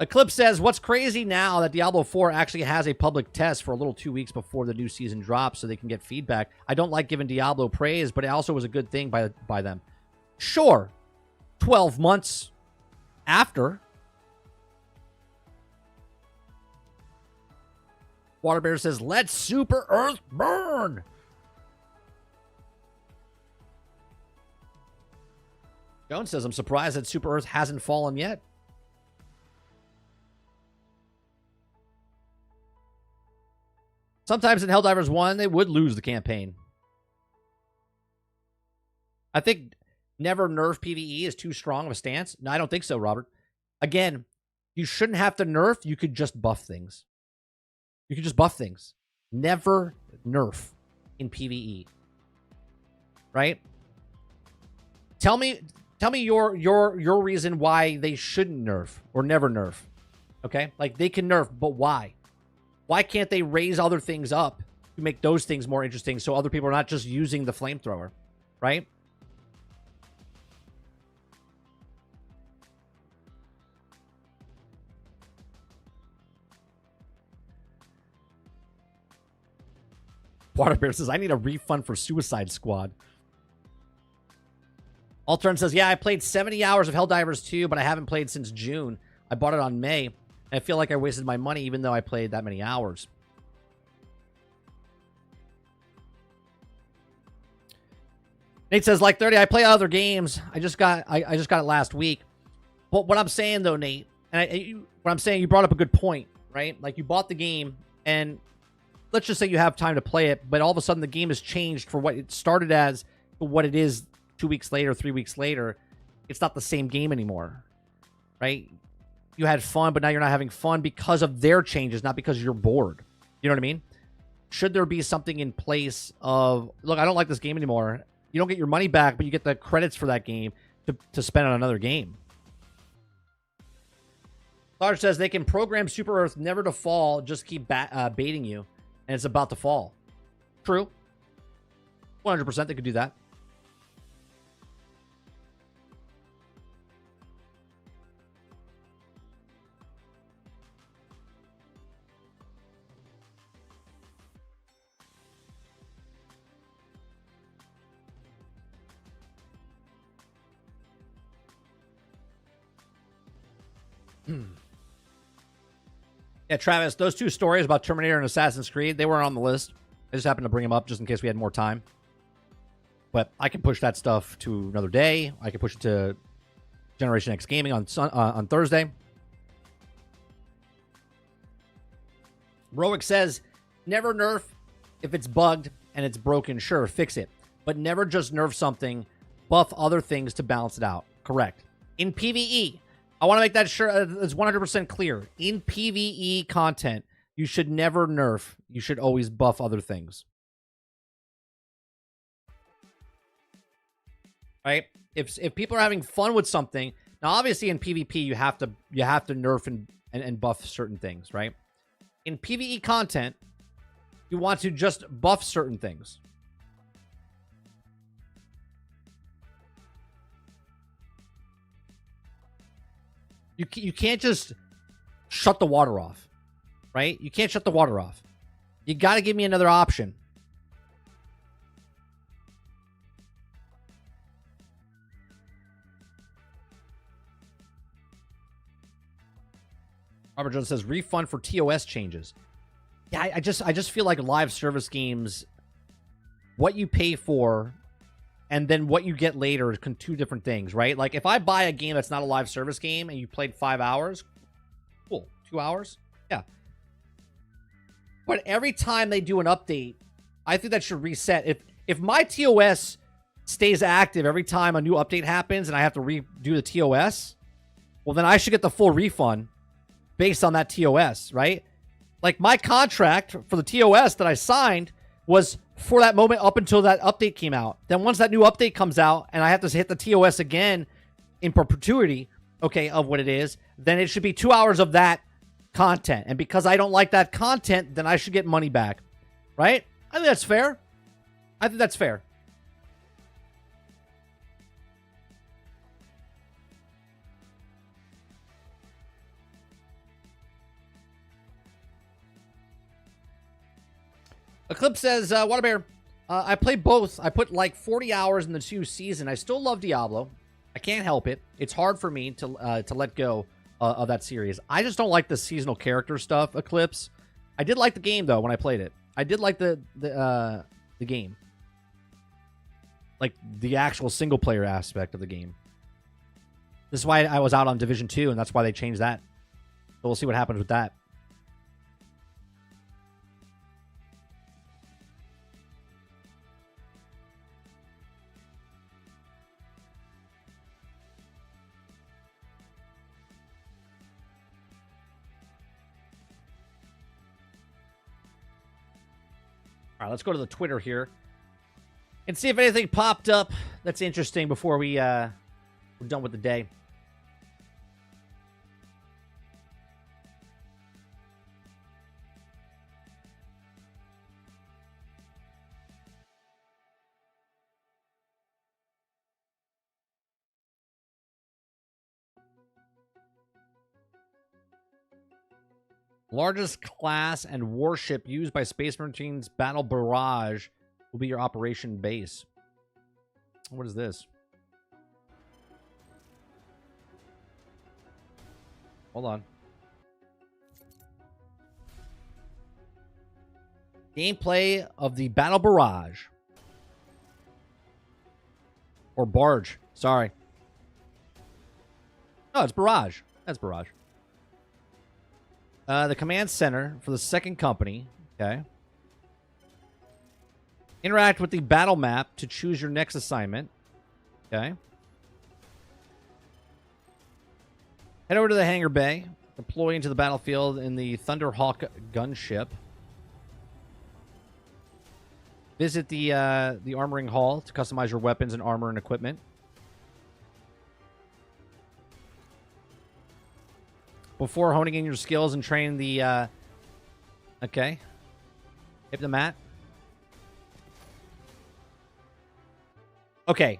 Eclipse says, what's crazy now that Diablo 4 actually has a public test for a little 2 weeks before the new season drops so they can get feedback. I don't like giving Diablo praise, but it also was a good thing by them. Sure, 12 months after. Waterbear says, let Super Earth burn. Jones says, I'm surprised that Super Earth hasn't fallen yet. Sometimes in Helldivers 1, they would lose the campaign. I think never nerf PvE is too strong of a stance. No, I don't think so, Robert. Again, you shouldn't have to nerf. You could just buff things. You could just buff things. Never nerf in PvE. Right? Tell me your reason why they shouldn't nerf or never nerf. Okay? Like, they can nerf, but why? Why can't they raise other things up to make those things more interesting so other people are not just using the flamethrower? Right? Waterbear says, I need a refund for Suicide Squad. Altern says, yeah, I played 70 hours of Helldivers 2, but I haven't played since June. I bought it on May. I feel like I wasted my money even though I played that many hours. Nate says, like 30, I play other games. I just got it last week. But what I'm saying though, Nate, what I'm saying, you brought up a good point, right? Like, you bought the game and let's just say you have time to play it, but all of a sudden the game has changed for what it started as to what it is 2 weeks later, 3 weeks later. It's not the same game anymore, right? You had fun, but now you're not having fun because of their changes, not because you're bored. You know what I mean? Should there be something in place of, look, I don't like this game anymore. You don't get your money back, but you get the credits for that game to spend on another game. Sarge says they can program Super Earth never to fall, just keep baiting you, and it's about to fall. True. 100% they could do that. Yeah, Travis, those two stories about Terminator and Assassin's Creed, they weren't on the list. I just happened to bring them up just in case we had more time. But I can push that stuff to another day. I can push it to Generation X Gaming on Thursday. Roic says, never nerf if it's bugged and it's broken. Sure, fix it. But never just nerf something, buff other things to balance it out. Correct. In PvE, I want to make that sure it's 100% clear. In PvE content, you should never nerf. You should always buff other things. Right? If people are having fun with something, Now, obviously, in PvP, you have to nerf and buff certain things, right? In PvE content, you want to just buff certain things. You can't just shut the water off, right? You can't shut the water off. You got to give me another option. Robert Jones says refund for TOS changes. Yeah, I just feel like live service games, what you pay for and then what you get later is two different things, right? Like if I buy a game that's not a live service game and you played 5 hours, cool. 2 hours? Yeah. But every time they do an update, I think that should reset. If my TOS stays active every time a new update happens and I have to redo the TOS, well, then I should get the full refund based on that TOS, right? Like my contract for the TOS that I signed was for that moment up until that update came out. Then once that new update comes out and I have to hit the TOS again in perpetuity, okay, of what it is, then it should be 2 hours of that content. And because I don't like that content, then I should get money back, right? I think that's fair. I think that's fair. Eclipse says, Waterbear, I play both. I put like 40 hours in the 2 season. I still love Diablo. I can't help it. It's hard for me to let go of that series. I just don't like the seasonal character stuff, Eclipse. I did like the game, though, when I played it. I did like the game. Like, the actual single-player aspect of the game. This is why I was out on Division 2, and that's why they changed that. So we'll see what happens with that. All right, let's go to the Twitter here and see if anything popped up that's interesting before we're done with the day. Largest class and warship used by Space Marines Battle Barrage will be your operation base. What is this? Hold on. Gameplay of the Battle Barrage. Or Barge. Sorry. No, it's Barrage. That's Barrage. The command center for the second company. Okay. Interact with the battle map to choose your next assignment. Okay. Head over to the hangar bay. Deploy into the battlefield in the Thunderhawk gunship. Visit the armoring hall to customize your weapons and armor and equipment. Before honing in your skills and training the, okay. Hypnomat. Okay.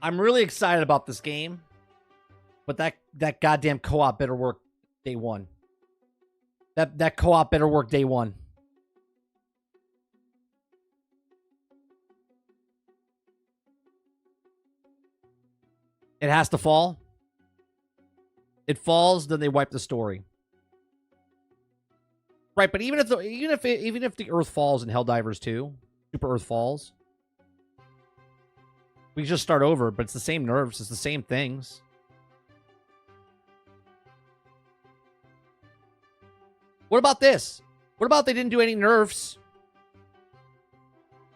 I'm really excited about this game. But that goddamn co-op better work day one. That co-op better work day one. It has to fall. It falls, then they wipe the story. Right, but even if the Earth falls in Helldivers 2, Super Earth falls, we just start over, but it's the same nerves, it's the same things. What about this? What about they didn't do any nerfs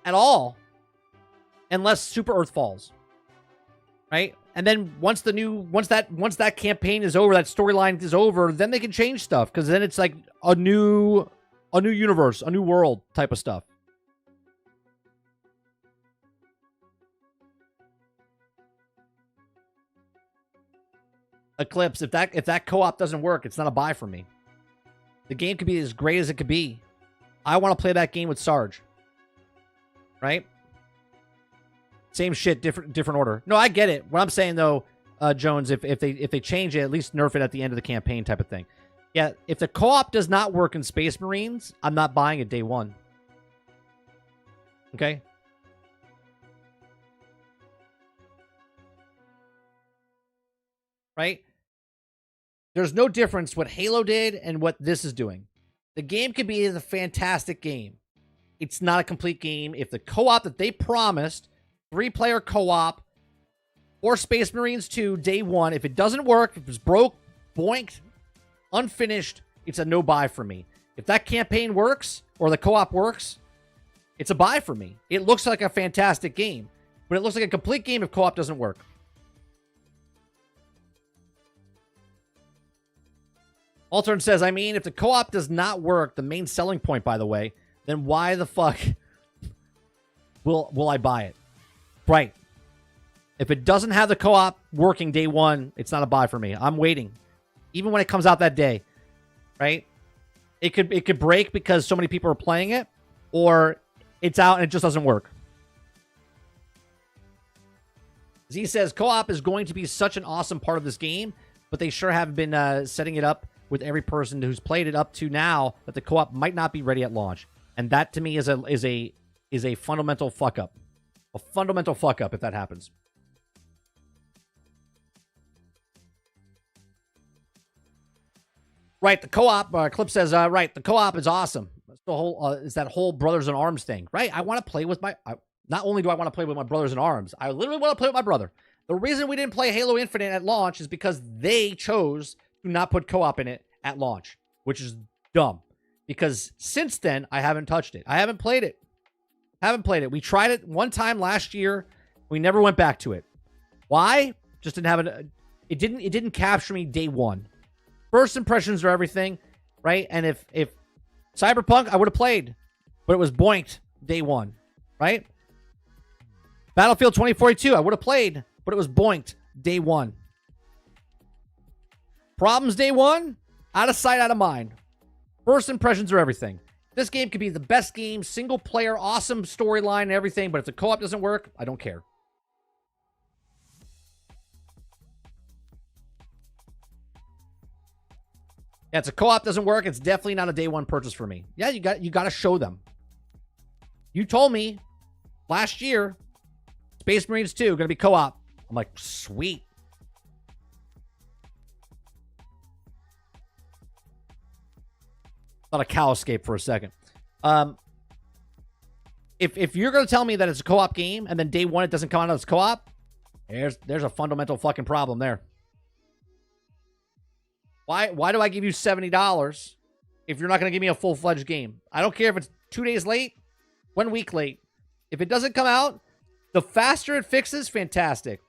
at all unless Super Earth falls? Right? And then once that campaign is over, that storyline is over, then they can change stuff because then it's like a new universe, a new world type of stuff. Eclipse, if that co-op doesn't work, it's not a buy for me. The game could be as great as it could be. I want to play that game with Sarge. Right? Same shit, different order. No, I get it. What I'm saying though, Jones, if they change it, at least nerf it at the end of the campaign type of thing. Yeah, if the co-op does not work in Space Marines, I'm not buying it day one. Okay? Right? There's no difference what Halo did and what this is doing. The game could be a fantastic game. It's not a complete game. If the co-op that they promised, 3-player co-op, or Space Marines 2, day one, if it doesn't work, if it's broke, boinked, unfinished, it's a no buy for me. If that campaign works, or the co-op works, it's a buy for me. It looks like a fantastic game, but it looks like a complete game if co-op doesn't work. Altern says, I mean, if the co-op does not work, the main selling point, by the way, then why the fuck will I buy it? Right. If it doesn't have the co-op working day one, it's not a buy for me. I'm waiting. Even when it comes out that day. Right? It could break because so many people are playing it, or it's out and it just doesn't work. Z says, co-op is going to be such an awesome part of this game, but they sure have been setting it up with every person who's played it up to now that the co-op might not be ready at launch. And that to me is a fundamental fuck up. A fundamental fuck up if that happens. Right, the co-op, Clip says, right, the co-op is awesome. It's the whole, it's that whole Brothers in Arms thing, right? I want to play with not only do I want to play with my Brothers in Arms, I literally want to play with my brother. The reason we didn't play Halo Infinite at launch is because they chose to not put co-op in it at launch, which is dumb. Because since then, I haven't touched it. I haven't played it. We tried it one time last year. We never went back to it. Why? Just didn't have it. It didn't capture me day one. First impressions are everything, right? And if Cyberpunk, I would have played, but it was boinked day one, right? Battlefield 2042, I would have played, but it was boinked day one. Problems day one, out of sight, out of mind. First impressions are everything. This game could be the best game, single player, awesome storyline and everything, but if the co-op doesn't work, I don't care. Yeah, it's a co-op doesn't work. It's definitely not a day one purchase for me. Yeah, you got to show them. You told me last year, Space Marines 2 going to be co-op. I'm like, sweet. Thought a cow escaped for a second. If you're going to tell me that it's a co-op game and then day one it doesn't come out as co-op, there's a fundamental fucking problem there. Why do I give you $70 if you're not going to give me a full-fledged game? I don't care if it's 2 days late, 1 week late. If it doesn't come out, the faster it fixes, fantastic.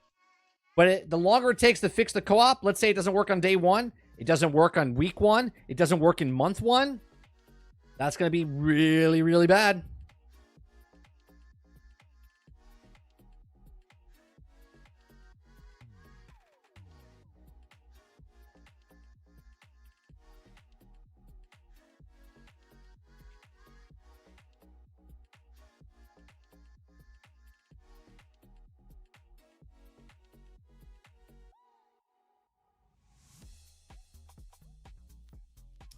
But the longer it takes to fix the co-op, let's say it doesn't work on day one, it doesn't work on week one, it doesn't work in month one, that's going to be really, really bad.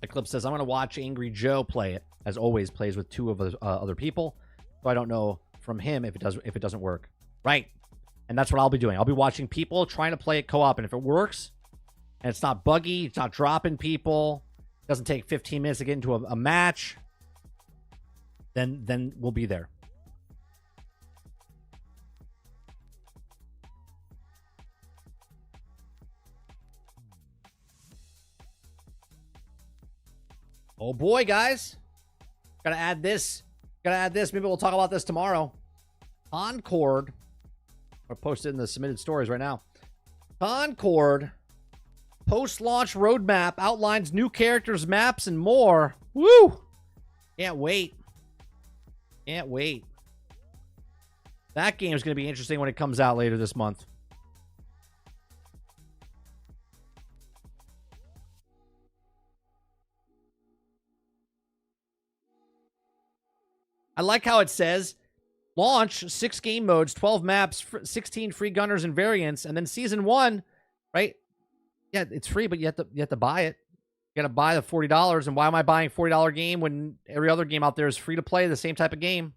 Eclipse says, I'm going to watch Angry Joe play it. As always, plays with two of the other people. So I don't know from him if it doesn't work. Right. And that's what I'll be doing. I'll be watching people trying to play it co-op. And if it works, and it's not buggy, it's not dropping people, it doesn't take 15 minutes to get into a match, then we'll be there. Oh boy, guys. Gotta add this. Maybe we'll talk about this tomorrow. Concord. I'll post it in the submitted stories right now. Concord. Post-launch roadmap outlines new characters, maps, and more. Woo! Can't wait. Can't wait. That game is going to be interesting when it comes out later this month. I like how it says launch 6 game modes, 12 maps, 16 free gunners and variants, and then season 1, right? Yeah, it's free, but you have to buy it. You got to buy the $40. And why am I buying a $40 game when every other game out there is free to play the same type of game?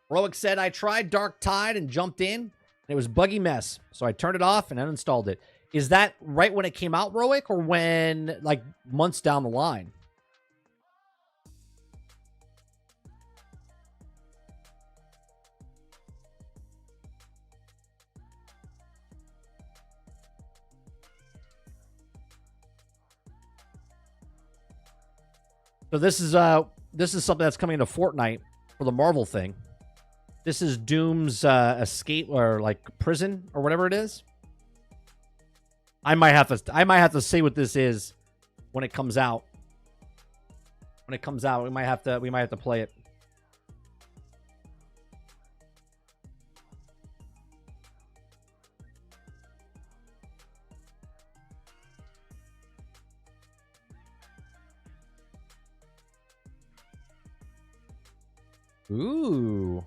Roic said, I tried Dark Tide and jumped in, and it was buggy mess. So I turned it off and uninstalled it. Is that right when it came out, Roic, or when, like, months down the line? So this is something that's coming into Fortnite for the Marvel thing. This is Doom's escape or like prison or whatever it is. I might have to see what this is when it comes out. When it comes out, we might have to play it. Ooh.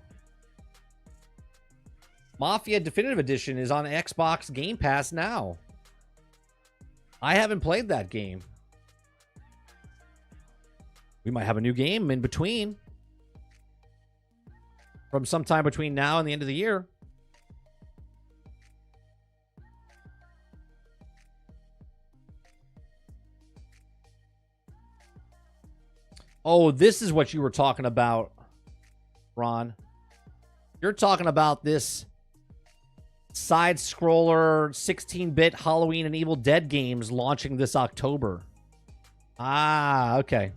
Mafia Definitive Edition is on Xbox Game Pass now. I haven't played that game. We might have a new game in between. From sometime between now and the end of the year. Oh, this is what you were talking about, Ron. You're talking about this side-scroller 16-bit Halloween and Evil Dead games launching this October. Ah, okay.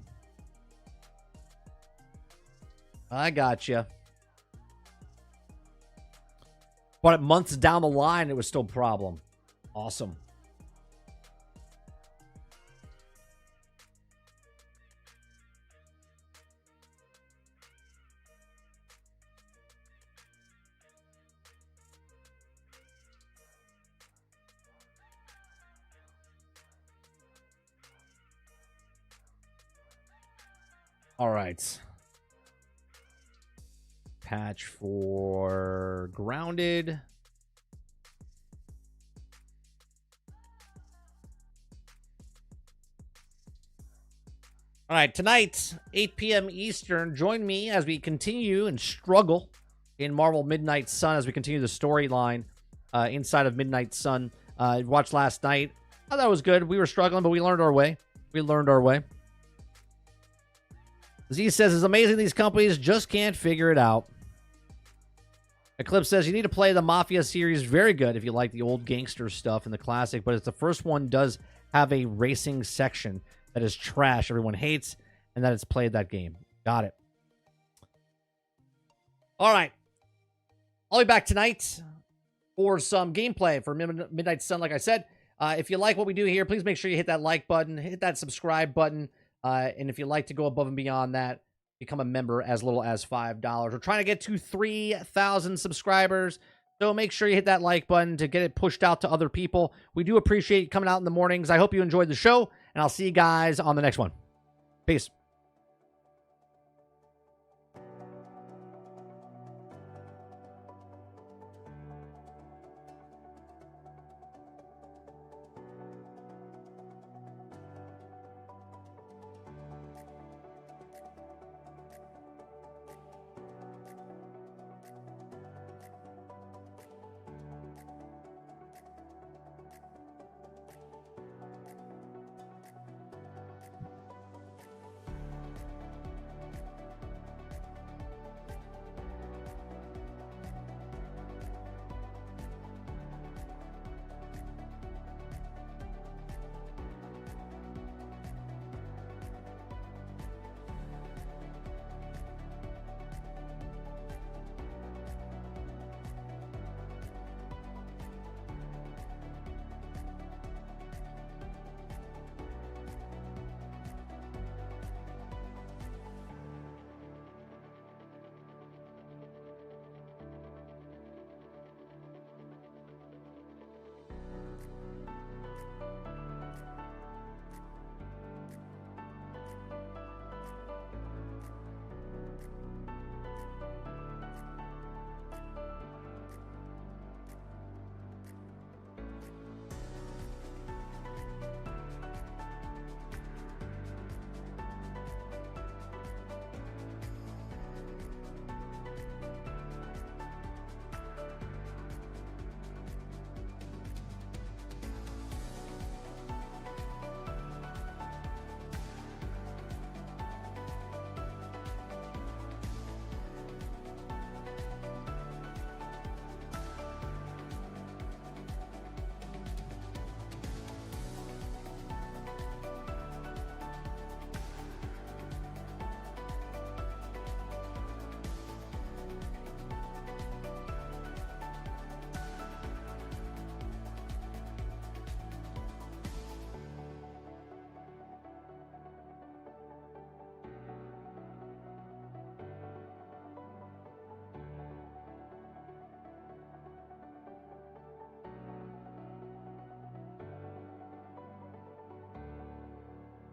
I gotcha. But months down the line, it was still a problem. Awesome. All right. Patch for Grounded. All right, tonight, 8 p.m. Eastern, join me as we continue and struggle in Marvel Midnight Sun as we continue the storyline inside of Midnight Sun. Watched last night. I thought it was good. We were struggling, but we learned our way. Z says, it's amazing these companies just can't figure it out. Eclipse says, you need to play the Mafia series. Very good if you like the old gangster stuff and the classic, but it's the first one does have a racing section that is trash. Everyone hates, and that it's played that game. Got it. All right. I'll be back tonight for some gameplay for Midnight Sun, like I said. If you like what we do here, please make sure you hit that like button, hit that subscribe button. And if you'd like to go above and beyond that, become a member as little as $5. We're trying to get to 3,000 subscribers. So make sure you hit that like button to get it pushed out to other people. We do appreciate you coming out in the mornings. I hope you enjoyed the show, and I'll see you guys on the next one. Peace.